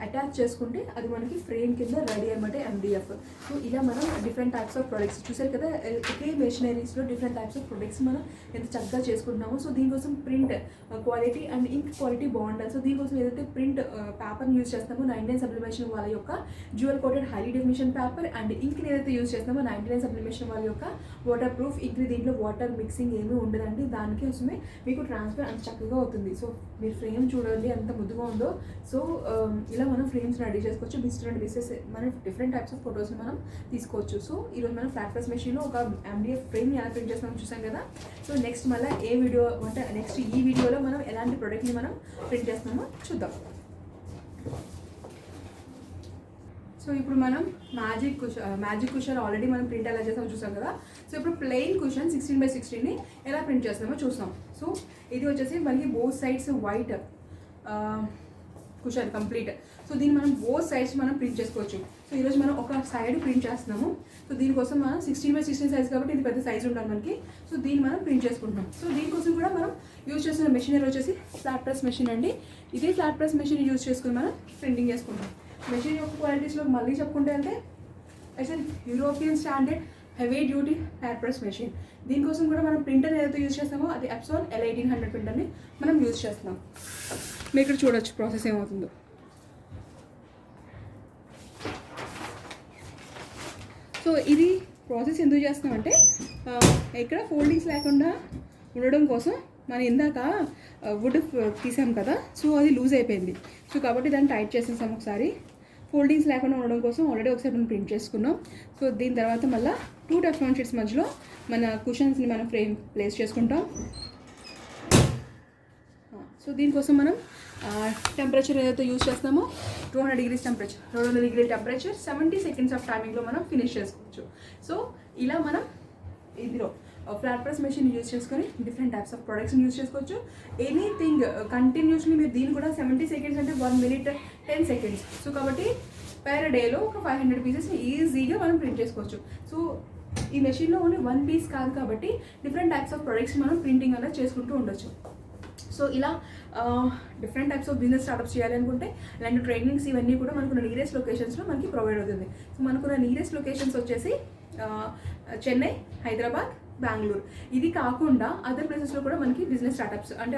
అటాచ్ చేసుకుంటే అది మనకి ఫ్రేమ్ కింద రెడీ అనమాట MDF. సో ఇలా మనం డిఫరెంట్ టైప్స్ ఆఫ్ ప్రొడక్ట్స్ చూసారు కదా, ఒకే మెషినరీస్లో డిఫరెంట్ టైప్స్ ఆఫ్ ప్రొడక్ట్స్ మనం ఎంత చక్కగా చేసుకుంటున్నాము. సో దీనికోసం print quality and ink quality బాగుండాలి. సో దీనికోసం ఏదైతే ప్రింట్ పేపర్ని యూజ్ చేస్తామో 99 సబ్లిమేషన్ వాళ్ళ యొక్క jewel coated high definition paper, and ఇంక్ని ఏదైతే యూజ్ చేస్తామో 99 సబ్లిమేషన్ వాళ్ళ యొక్క వాటర్ ప్రూఫ్ ఇంక్. దీంట్లో వాటర్ మిక్సింగ్ ఏమీ ఉండదండి, దానికి కోసమే మీకు ట్రాన్స్ఫర్ అంత చక్కగా అవుతుంది. సో మీరు ఫ్రేమ్ చూడండి ఎంత ముద్దుగా ఉందో. సో ఇలా మనం ఫ్రేమ్స్ రెడీ చేసుకోవచ్చు. డిఫరెంట్ పీసెస్ మనం డిఫరెంట్ టైప్స్ ఆఫ్ ఫొటోస్ని మనం తీసుకోవచ్చు. సో ఈరోజు మనం ఫ్లాట్ ప్రెస్ మెషిన్లో ఒక MDF ఫ్రేమ్ని ఎలా ప్రింట్ చేస్తామో చూసాం కదా. సో నెక్స్ట్ మళ్ళీ ఏ వీడియో అంటే నెక్స్ట్ ఈ వీడియోలో మనం ఎలాంటి ప్రోడక్ట్ని మనం ప్రింట్ చేస్తున్నామో చూద్దాం. సో ఇప్పుడు మనం మ్యాజిక్ కుషన్ ఆల్రెడీ మనం ప్రింట్ ఎలా చేస్తామో చూసాం కదా. సో ఇప్పుడు ప్లెయిన్ కుషన్ 16x16ని ఎలా ప్రింట్ చేస్తామో చూస్తాం. సో ఇది వచ్చేసి మనకి both sides white cushion complete. So దీన్ని మనం బోత్ సైడ్స్ మనం ప్రింట్ చేసుకోవచ్చు. సో ఈరోజు మనం ఒక సైడ్ ప్రింట్ చేస్తున్నాము. సో దీనికోసం మనం 16x16 సైజ్ కాబట్టి ఇది పెద్ద సైజ్ ఉండాలి మనకి. సో దీన్ని మనం ప్రింట్ చేసుకుంటున్నాం. సో దీనికోసం కూడా మనం యూజ్ చేస్తున్న మెషినరీ వచ్చేసి ఫ్లాట్ ప్రెస్ మెషిన్ అండి. ఇదే ఫ్లాట్ ప్రెస్ మెషిన్ యూజ్ చేసుకుని మనం ప్రింటింగ్ చేసుకుంటాం. మెషిన్ యొక్క క్వాలిటీస్లో మళ్ళీ చెప్పుకుంటే అంటే European standard heavy duty flat press machine. దీనికోసం కూడా మనం ప్రింటర్ ఏదైతే యూజ్ చేస్తామో అది Epson L1800 ప్రింటర్ని మనం యూజ్ చేస్తున్నాం. మీరు ఇక్కడ చూడొచ్చు ప్రాసెస్ ఏమవుతుందో. సో ఇది ప్రాసెస్ ఎందుకు చేస్తున్నామంటే ఇక్కడ ఫోల్డింగ్స్ లేకుండా ఉండడం కోసం. మనం ఇందాక వుడ్ తీసాం కదా, సో అది లూజ్ అయిపోయింది. సో కాబట్టి దాన్ని టైట్ చేసేసాం ఒకసారి. ఫోల్డింగ్స్ లేకుండా ఉండడం కోసం ఆల్రెడీ ఒకసారి మనం ప్రింట్ చేసుకున్నాం. సో దీని తర్వాత మళ్ళీ 2 టెఫ్లాన్ షీట్స్ మధ్యలో మన కుషన్స్ని మనం ఫ్రేమ్ ప్లేస్ చేసుకుంటాం. సో దీనికోసం మనం టెంపరేచర్ ఏదైతే యూజ్ చేస్తామో 200 degrees temperature, 200 degree temperature 70 seconds of టైమింగ్లో మనం ఫినిష్ చేసుకోవచ్చు. సో ఇలా మనం ఇదిలో ఫ్లాట్ ప్రెస్ మెషిన్ యూజ్ చేసుకొని డిఫరెంట్ టైప్స్ ఆఫ్ ప్రొడక్ట్స్ని యూజ్ చేసుకోవచ్చు. ఎనీథింగ్ కంటిన్యూస్లీ మీరు దీన్ని కూడా 70 seconds అంటే 1 minute 10 seconds. సో కాబట్టి పర్ డేలో ఒక 500 పీసెస్ని ఈజీగా మనం ప్రింట్ చేసుకోవచ్చు. సో ఈ మెషిన్లో ఓన్లీ 1 piece కాదు కాబట్టి డిఫరెంట్ టైప్స్ ఆఫ్ ప్రొడక్ట్స్ మనం ప్రింటింగ్ అనేది చేసుకుంటూ ఉండొచ్చు. సో ఇలా different types of business startups చేయాలి అనుకుంటే ఇలాంటి ట్రైనింగ్స్ ఇవన్నీ కూడా మనకున్న నియరెస్ట్ లొకేషన్స్లో మనకి ప్రొవైడ్ అవుతుంది. సో మనకున్న నియరెస్ట్ లొకేషన్స్ వచ్చేసి చెన్నై, హైదరాబాద్, బెంగళూరు. ఇది కాకుండా అదర్ ప్లేసెస్లో కూడా మనకి బిజినెస్ స్టార్టప్స్ అంటే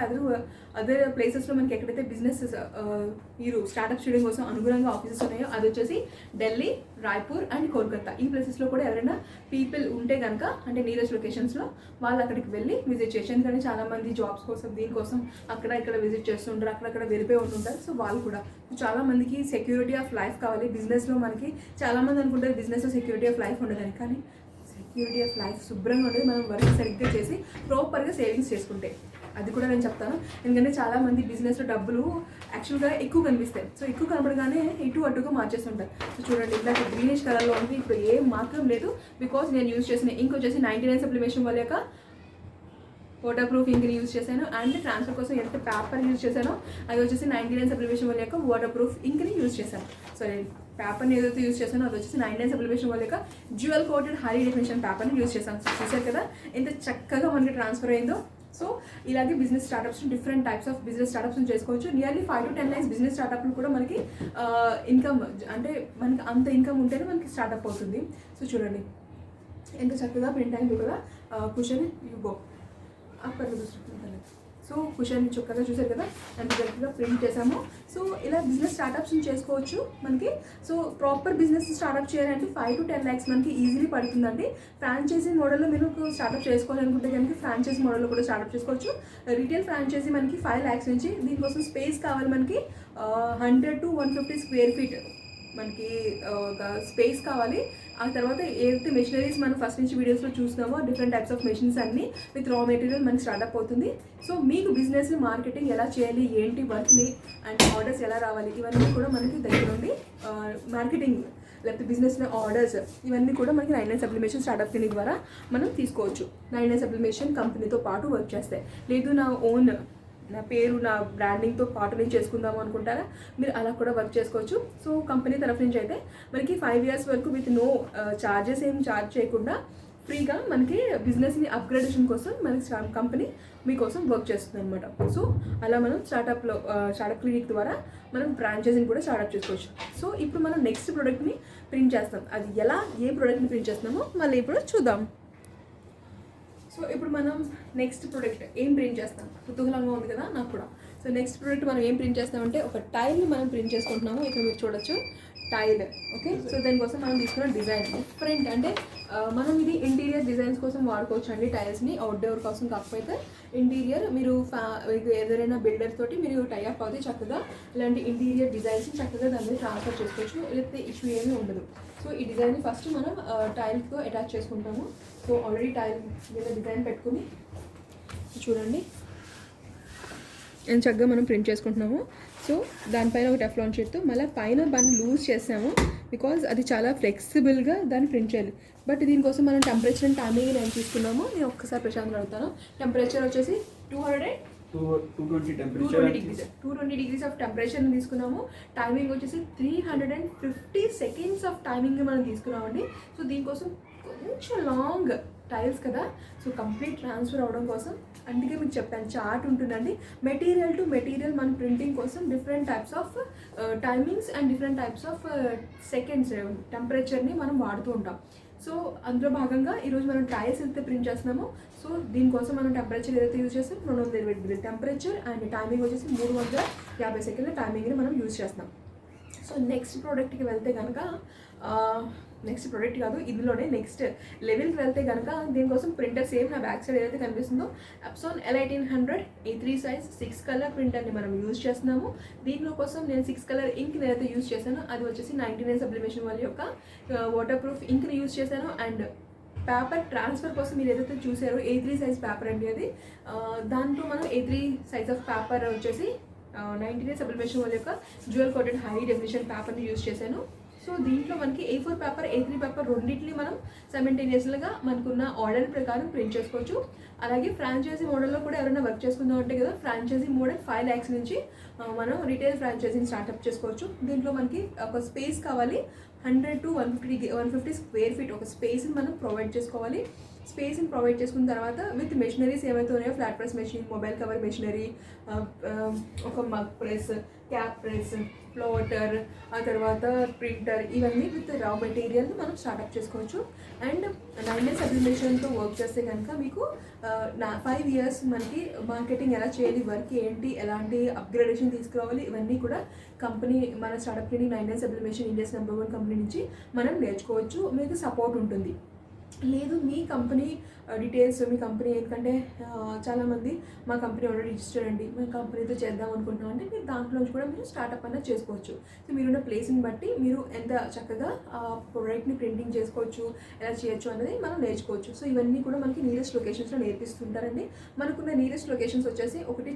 అదర్ ప్లేసెస్లో మనకి ఎక్కడైతే బిజినెస్ మీరు స్టార్టప్ చేయడం కోసం అనుగుణంగా ఆఫీసెస్ ఉన్నాయో అది వచ్చేసి ఢిల్లీ, రాయ్పూర్ అండ్ కోల్కతా. ఈ ప్లేసెస్లో కూడా ఎవరైనా పీపుల్ ఉంటే కనుక అంటే నియరెస్ట్ లొకేషన్స్లో వాళ్ళు అక్కడికి వెళ్ళి విజిట్ చేయొచ్చు. ఎందుకంటే చాలామంది జాబ్స్ కోసం దీనికోసం అక్కడ ఇక్కడ విజిట్ చేస్తుంటారు, అక్కడక్కడ వెళ్ళిపోయి ఉంటుంటారు. సో వాళ్ళు కూడా చాలామందికి సెక్యూరిటీ ఆఫ్ లైఫ్ కావాలి. బిజినెస్లో మనకి చాలామంది అనుకుంటారు బిజినెస్లో సెక్యూరిటీ ఆఫ్ లైఫ్ ఉండదని, కానీ సెక్యూరిటీ ఆఫ్ లైఫ్ శుభ్రంగా ఉండేది మనం వర్క్ సరిగ్గా చేసి ప్రాపర్గా సేవింగ్స్ చేసుకుంటే. అది కూడా నేను చెప్తాను. ఎందుకంటే చాలామంది బిజినెస్లో డబ్బులు యాక్చువల్గా ఎక్కువ కనిపిస్తాయి. సో ఎక్కువ కనపడగానే ఇటు అటుగా మార్చేస్తుంటారు. సో చూడండి ఇట్లా గ్రీనిష్ కలర్లో ఉంది. ఇప్పుడు ఏం మార్కం లేదు బికాజ్ నేను యూజ్ చేసిన ఇంక్ వచ్చేసి 99 సబ్లిమేషన్ వాళ్ళ యొక్క వాటర్ ప్రూఫ్ ఇంక్ని యూజ్ చేశాను. అండ్ ట్రాన్స్ఫర్ కోసం ఎంత పేపర్ యూజ్ చేశానో అది వచ్చేసి 99 సబ్లిమేషన్ వాళ్ళ యొక్క వాటర్ ప్రూఫ్ ఇంక్ని యూజ్ చేశాను. సో పేపర్ని ఏదైతే యూజ్ చేశానో అది వచ్చేసి 99 సబ్లిమేషన్ వాళ్ళ యొక్క జ్యువెల్ కోటెడ్ హై డెఫినిషన్ పేపర్ని యూజ్ చేశాను. సో చూసారు కదా ఎంత చక్కగా మనకి ట్రాన్స్ఫర్ అయిందో. సో ఇలాగే business startups different types of business స్టార్టప్స్ని చేసుకోవచ్చు. నియర్లీ 5 to 10 lakhs బిజినెస్ స్టార్టప్లు కూడా మనకి ఇన్కమ్ అంటే మనకి అంత ఇన్కమ్ ఉంటేనే మనకి స్టార్టప్ అవుతుంది. సో చూడండి ఎంత చక్కగా ప్రింట్ అయింది కదా కుషన్ యుగో అప్పట్లో చూసుకుంటాను. సో కుషన్ చక్కగా చూసారు కదా ఎంత చక్కగా ప్రింట్ చేసాము. సో ఇలా బిజినెస్ స్టార్టప్స్ని చేసుకోవచ్చు మనకి. సో ప్రాపర్ బిజినెస్ స్టార్టప్ చేయాలంటే 5 to 10 lakhs మనకి ఈజీలీ పడుతుందండి. ఫ్రాంచైజీ మోడల్లో మీరు స్టార్టప్ చేసుకోవాలనుకుంటే కనుక ఫ్రాంచైజీ మోడల్లో కూడా స్టార్టప్ చేసుకోవచ్చు. రీటైల్ ఫ్రాంచైజీ మనకి 5 lakhs నుంచి. దీనికోసం స్పేస్ కావాలి మనకి 100 to 150 square feet మనకి ఒక స్పేస్ కావాలి. ఆ తర్వాత ఏదైతే మెషినరీస్ మనం ఫస్ట్ నుంచి వీడియోస్లో చూసినామో డిఫరెంట్ టైప్స్ ఆఫ్ మెషిన్స్ అన్ని విత్ రా మెటీరియల్ మనకి స్టార్ట్అప్ అవుతుంది. సో మీకు బిజినెస్ మార్కెటింగ్ ఎలా చేయాలి, ఏంటి వర్క్ని అండ్ ఆర్డర్స్ ఎలా రావాలి, ఇవన్నీ కూడా మనకి దగ్గర నుండి మార్కెటింగ్ లేకపోతే బిజినెస్లో ఆర్డర్స్, ఇవన్నీ కూడా మనకి 99 సబ్లిమేషన్ స్టార్టప్ క్లినిక్ ద్వారా మనం తీసుకోవచ్చు. 99 సబ్లిమేషన్ కంపెనీతో పాటు వర్క్ చేస్తాయి. లేదు నా పేరు నా బ్రాండింగ్తో పాటు నేను చేసుకుందాము అనుకుంటారా, మీరు అలా కూడా వర్క్ చేసుకోవచ్చు. సో కంపెనీ తరఫు నుంచి అయితే మనకి 5 years వరకు విత్ నో ఛార్జెస్ ఏం ఛార్జ్ చేయకుండా ఫ్రీగా మనకి బిజినెస్ని అప్గ్రేడేషన్ కోసం మనకి కంపెనీ మీకోసం వర్క్ చేస్తుంది అనమాట. సో అలా మనం స్టార్టప్ క్లినిక్ ద్వారా మనం బ్రాంచెస్ని కూడా స్టార్ట్అప్ చేసుకోవచ్చు. సో ఇప్పుడు మనం నెక్స్ట్ ప్రోడక్ట్ని ప్రింట్ చేస్తాం. అది ఎలా, ఏ ప్రోడక్ట్ని ప్రింట్ చేస్తున్నామో మళ్ళీ ఇప్పుడు చూద్దాం. సో ఇప్పుడు మనం నెక్స్ట్ ప్రోడక్ట్ ఏం ప్రింట్ చేస్తాం, కుతూహలంగా ఉంది కదా నాకు కూడా. సో నెక్స్ట్ ప్రోడక్ట్ మనం ఏం ప్రింట్ చేస్తామంటే ఒక టైల్ని మనం ప్రింట్ చేసుకుంటున్నాము. ఇక్కడ మీరు చూడొచ్చు టైల్. ఓకే, సో దానికోసం మనం తీసుకున్న డిజైన్ డిఫరెంట్, అంటే మనం ఇది ఇంటీరియర్ డిజైన్స్ కోసం వాడుకోవచ్చు అండి టైల్స్ని. అవుట్డోర్ కోసం కాకపోతే ఇంటీరియర్ మీరు ఏదైనా బిల్డర్ తోటి మీరు టైఅప్ అవుతే చక్కగా ఇలాంటి ఇంటీరియర్ డిజైన్స్ని చక్కగా దాన్ని ట్రాన్స్ఫర్ చేసుకోవచ్చు, లేకపోతే ఇష్యూ ఏమీ ఉండదు. సో ఈ డిజైన్ని ఫస్ట్ మనం టైల్తో అటాచ్ చేసుకుంటాము. సో ఆల్రెడీ టైల్ మీద డిజైన్ పెట్టుకుని చూడండి చక్కగా మనం ప్రింట్ చేసుకుంటున్నాము. సో దానిపైన ఒక టెఫ్లాన్ షీట్తో మళ్ళీ పైన దాన్ని లూజ్ చేసాము, బికాజ్ అది చాలా ఫ్లెక్సిబుల్గా దాన్ని ప్రింట్ చేయాలి. బట్ దీనికోసం మనం టెంపరేచర్ అండ్ టైమింగ్ నేను తీసుకున్నాము. నేను ఒక్కసారి ప్రశాంత్ అడుగుతాను. టెంపరేచర్ వచ్చేసి 220 degrees ఆఫ్ టెంపరేచర్ని తీసుకున్నాము. టైమింగ్ వచ్చేసి 350 seconds ఆఫ్ టైమింగ్ మనం తీసుకున్నామండి. సో దీనికోసం కొంచెం లాంగ్ టైల్స్ కదా, సో కంప్లీట్ ట్రాన్స్ఫర్ అవడం కోసం అందుకే మీకు చెప్పాను చార్ట్ ఉంటుందండి. మెటీరియల్ టు మెటీరియల్ మన ప్రింటింగ్ కోసం different types of timings and different types of seconds టెంపరేచర్ని మనం వాడుతూ ఉంటాం. సో అందులో భాగంగా ఈరోజు మనం టైల్స్ అయితే ప్రింట్ చేస్తున్నాము. సో దీనికోసం మనం టెంపరేచర్ ఏదైతే యూజ్ చేస్తాం 220 డిగ్రీ టెంపరేచర్ అండ్ టైమింగ్ వచ్చేసి 350 సెకండ్ల టైమింగ్ని మనం యూజ్ చేస్తాం. సో నెక్స్ట్ ప్రోడక్ట్కి వెళ్తే కనుక నెక్స్ట్ ప్రోడక్ట్ కాదు, ఇందులోనే నెక్స్ట్ లెవెల్కి వెళ్తే కనుక దీనికోసం ప్రింటర్ సేమ్ నా బ్యాక్ సైడ్ ఏదైతే కనిపిస్తుందో Epson L1800 A3 size 6 colour ప్రింటర్ని మనం యూజ్ చేస్తున్నాము. దీనిలో కోసం నేను 6 కలర్ ఇంక్ ఏదైతే యూజ్ చేశానో అది వచ్చేసి 99 సబ్లిమేషన్ వాళ్ళ యొక్క వాటర్ ప్రూఫ్ ఇంక్ని యూజ్ చేశాను. అండ్ పేపర్ ట్రాన్స్ఫర్ కోసం మీరు ఏదైతే చూసారో A3 సైజ్ పేపర్ అండి అది, దాంట్లో మనం A3 సైజ్ ఆఫ్ పేపర్ వచ్చేసి 99 సబ్లిమేషన్ వాళ్ళ యొక్క జ్యువెల్ కోటెడ్ హై డెఫినిషన్ పేపర్ని యూజ్ చేశాను. సో దీంట్లో మనకి A4 పేపర్ A3 పేపర్ రెండింటిని మనం సైమల్టేనియస్గా మనకున్న ఆర్డర్ ప్రకారం ప్రింట్ చేసుకోవచ్చు. అలాగే ఫ్రాంచైజీ మోడల్లో కూడా ఎవరైనా వర్క్ చేసుకుందాం అంటే కదా, ఫ్రాంచైజీ మోడల్ 5 lakhs నుంచి మనం రిటైల్ ఫ్రాంచైజీని స్టార్ట్అప్ చేసుకోవచ్చు. దీంట్లో మనకి ఒక స్పేస్ కావాలి, 100 to 150 square feet ఒక స్పేస్ని మనం ప్రొవైడ్ చేసుకోవాలి. స్పేస్ని ప్రొవైడ్ చేసుకున్న తర్వాత విత్ మెషినరీస్ ఏవైతే ఉన్నాయో flat press machine, mobile cover machinery, ఒక mug press, cap press, plotter, ఆ తర్వాత ప్రింటర్, ఇవన్నీ విత్ రా మెటీరియల్ని మనం స్టార్ట్అప్ చేసుకోవచ్చు. అండ్ 99 సబ్లిమేషన్తో వర్క్ చేస్తే కనుక మీకు 5 years మనకి మార్కెటింగ్ ఎలా చేయాలి, వర్క్ ఏంటి, ఎలాంటి అప్గ్రేడేషన్ తీసుకురావాలి, ఇవన్నీ కూడా కంపెనీ మన startup clinic 99 sublimation India's number 1 company నుంచి మనం నేర్చుకోవచ్చు. మీకు సపోర్ట్ ఉంటుంది. లేదు మీ కంపెనీ డీటెయిల్స్, మీ కంపెనీ ఎందుకంటే చాలామంది మా కంపెనీ ఆల్రెడీ రిజిస్టర్ అండి, మా కంపెనీతో చేద్దాం అనుకుంటున్నాం అంటే మీరు దాంట్లోంచి కూడా మీరు స్టార్ట్అప్ అనేది చేసుకోవచ్చు. సో మీరున్న ప్లేస్ని బట్టి మీరు ఎంత చక్కగా ఆ ప్రోడక్ట్ని ప్రింటింగ్ చేసుకోవచ్చు, ఎలా చేయొచ్చు అనేది మనం నేర్చుకోవచ్చు. సో ఇవన్నీ కూడా మనకి నియరెస్ట్ లొకేషన్స్లో నేర్పిస్తుంటారండి. మనకున్న నియరెస్ట్ లొకేషన్స్ వచ్చేసి ఒకటి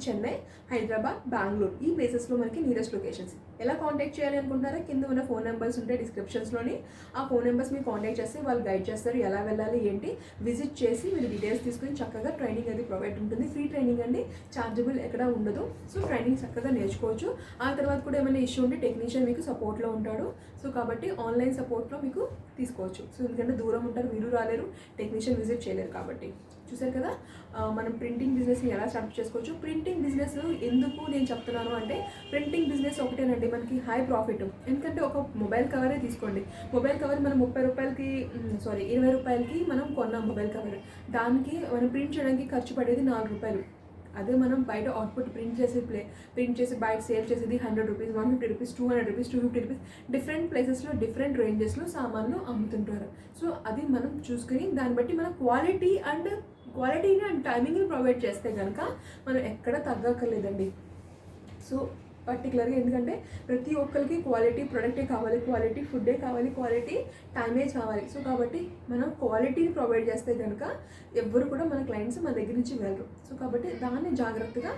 చెన్నై, హైదరాబాద్, బెంగళూరు, ఈ ప్లేసెస్లో మనకి నియరెస్ట్ లొకేషన్స్. ఎలా కాంటాక్ట్ చేయాలి అనుకుంటారా, కింద ఉన్న ఫోన్ నెంబర్స్ ఉంటాయి డిస్క్రిప్షన్స్లోని. ఆ ఫోన్ నెంబర్స్ మీరు కాంటాక్ట్ చేస్తే వాళ్ళు గైడ్ చేస్తారు ఎలా వెళ్ళాలి ఏంటి. విజిట్ చేసి మీరు డీటెయిల్స్ తీసుకుని చక్కగా ట్రైనింగ్ అది ప్రొవైడ్ ఉంటుంది. ఫ్రీ ట్రైనింగ్ అండి, ఛార్జబుల్ ఎక్కడ ఉండదు. సో ట్రైనింగ్ చక్కగా నేర్చుకోవచ్చు. ఆ తర్వాత కూడా ఏమైనా ఇష్యూ ఉంటే టెక్నీషియన్ మీకు సపోర్ట్లో ఉంటాడు. సో కాబట్టి ఆన్లైన్ సపోర్ట్లో మీకు తీసుకోవచ్చు. సో ఎందుకంటే దూరం ఉంటారు, మీరు రాలేరు, టెక్నీషియన్ విజిట్ చేయలేరు. కాబట్టి చూసారు కదా మనం ప్రింటింగ్ బిజినెస్ని ఎలా స్టార్ట్ చేసుకోవచ్చు. ప్రింటింగ్ బిజినెస్ ఎందుకు నేను చెప్తున్నాను అంటే, ప్రింటింగ్ బిజినెస్ ఒకటేనండి మనకి హై ప్రాఫిట్. ఎందుకంటే ఒక మొబైల్ కవరే తీసుకోండి, మొబైల్ కవర్ మనం 30 రూపాయలకి 20 రూపాయలకి మనం కొన్నాం మొబైల్ కవర్. దానికి మనం ప్రింట్ చేయడానికి ఖర్చు పడేది 4 రూపాయలు. అదే మనం బయట అవుట్పుట్ ప్రింట్ చేసి బయట సేల్ చేసేది 100 rupees, 150 rupees, 200 rupees, 250 rupees. Different ప్లేసెస్లో డిఫరెంట్ రేంజెస్లో సామాన్లు అమ్ముతుంటారు. సో అది మనం చూసుకుని దాన్ని బట్టి మన క్వాలిటీని అండ్ టైమింగ్ని ప్రొవైడ్ చేస్తే కనుక మనం ఎక్కడ తగ్గక్కర్లేదండి. సో పర్టికులర్గా. ఎందుకంటే ప్రతి ఒక్కరికి క్వాలిటీ ప్రొడక్టే కావాలి, క్వాలిటీ ఫుడ్డే కావాలి, క్వాలిటీ టైమే కావాలి. సో కాబట్టి మనం క్వాలిటీని ప్రొవైడ్ చేస్తే కనుక ఎవ్వరు కూడా మన క్లయింట్స్ మన దగ్గర నుంచి వెళ్ళరు. సో కాబట్టి దాన్ని జాగ్రత్తగా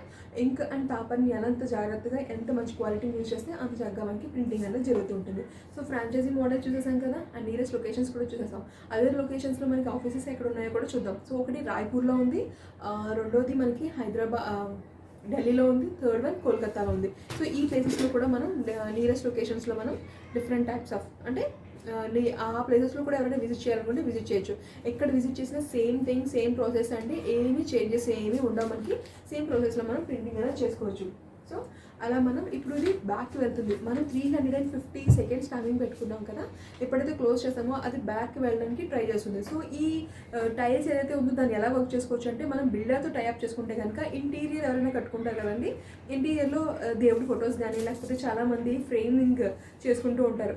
ఇంక్ అండ్ పేపర్ని ఎంత జాగ్రత్తగా ఎంత మంచి క్వాలిటీని యూజ్ చేస్తే అంత చక్కగా మనకి ప్రింటింగ్ అనేది జరుగుతూ ఉంటుంది. సో ఫ్రాంచైజీ మోడల్ చూసేసాం కదా, అండ్ నియరెస్ట్ లొకేషన్స్ కూడా చూసేసాం. అదర్ లొకేషన్స్లో మనకి ఆఫీసెస్ ఎక్కడ ఉన్నాయో కూడా చూద్దాం. సో ఒకటి రాయ్పూర్లో ఉంది, రెండోది మనకి ఢిల్లీలో ఉంది, థర్డ్ వన్ కోల్కతాలో ఉంది. సో ఈ ప్లేసెస్లో కూడా మనం నియరెస్ట్ లొకేషన్స్లో మనం డిఫరెంట్ టైప్స్ ఆఫ్ అంటే ఆ ప్లేసెస్లో కూడా ఎవరైనా విజిట్ చేయాలనుకుంటే విజిట్ చేయొచ్చు. ఎక్కడ విజిట్ చేసినా సేమ్ థింగ్ సేమ్ ప్రాసెస్ అంటే ఏమీ చేంజెస్ ఏమీ ఉండవు, మనకి సేమ్ ప్రాసెస్లో మనం ప్రింటింగ్ అనేది చేసుకోవచ్చు. సో అలా మనం ఇప్పుడు ఇది బ్యాక్కి వెళ్తుంది. మనం 350 సెకండ్స్ టైమింగ్ పెట్టుకున్నాం కదా, ఎప్పుడైతే క్లోజ్ చేస్తామో అది బ్యాక్కి వెళ్ళడానికి ట్రై చేస్తుంది. సో ఈ టైల్స్ ఏదైతే ఉందో దాన్ని ఎలా వర్క్ చేసుకోవచ్చు అంటే, మనం బిల్డర్తో టైఅప్ చేసుకుంటే కనుక ఇంటీరియర్ ఎవరైనా కట్టుకుంటారు కదండి, ఇంటీరియర్లో దేవుడి ఫొటోస్ కానీ లేకపోతే చాలామంది ఫ్రేమింగ్ చేసుకుంటూ ఉంటారు,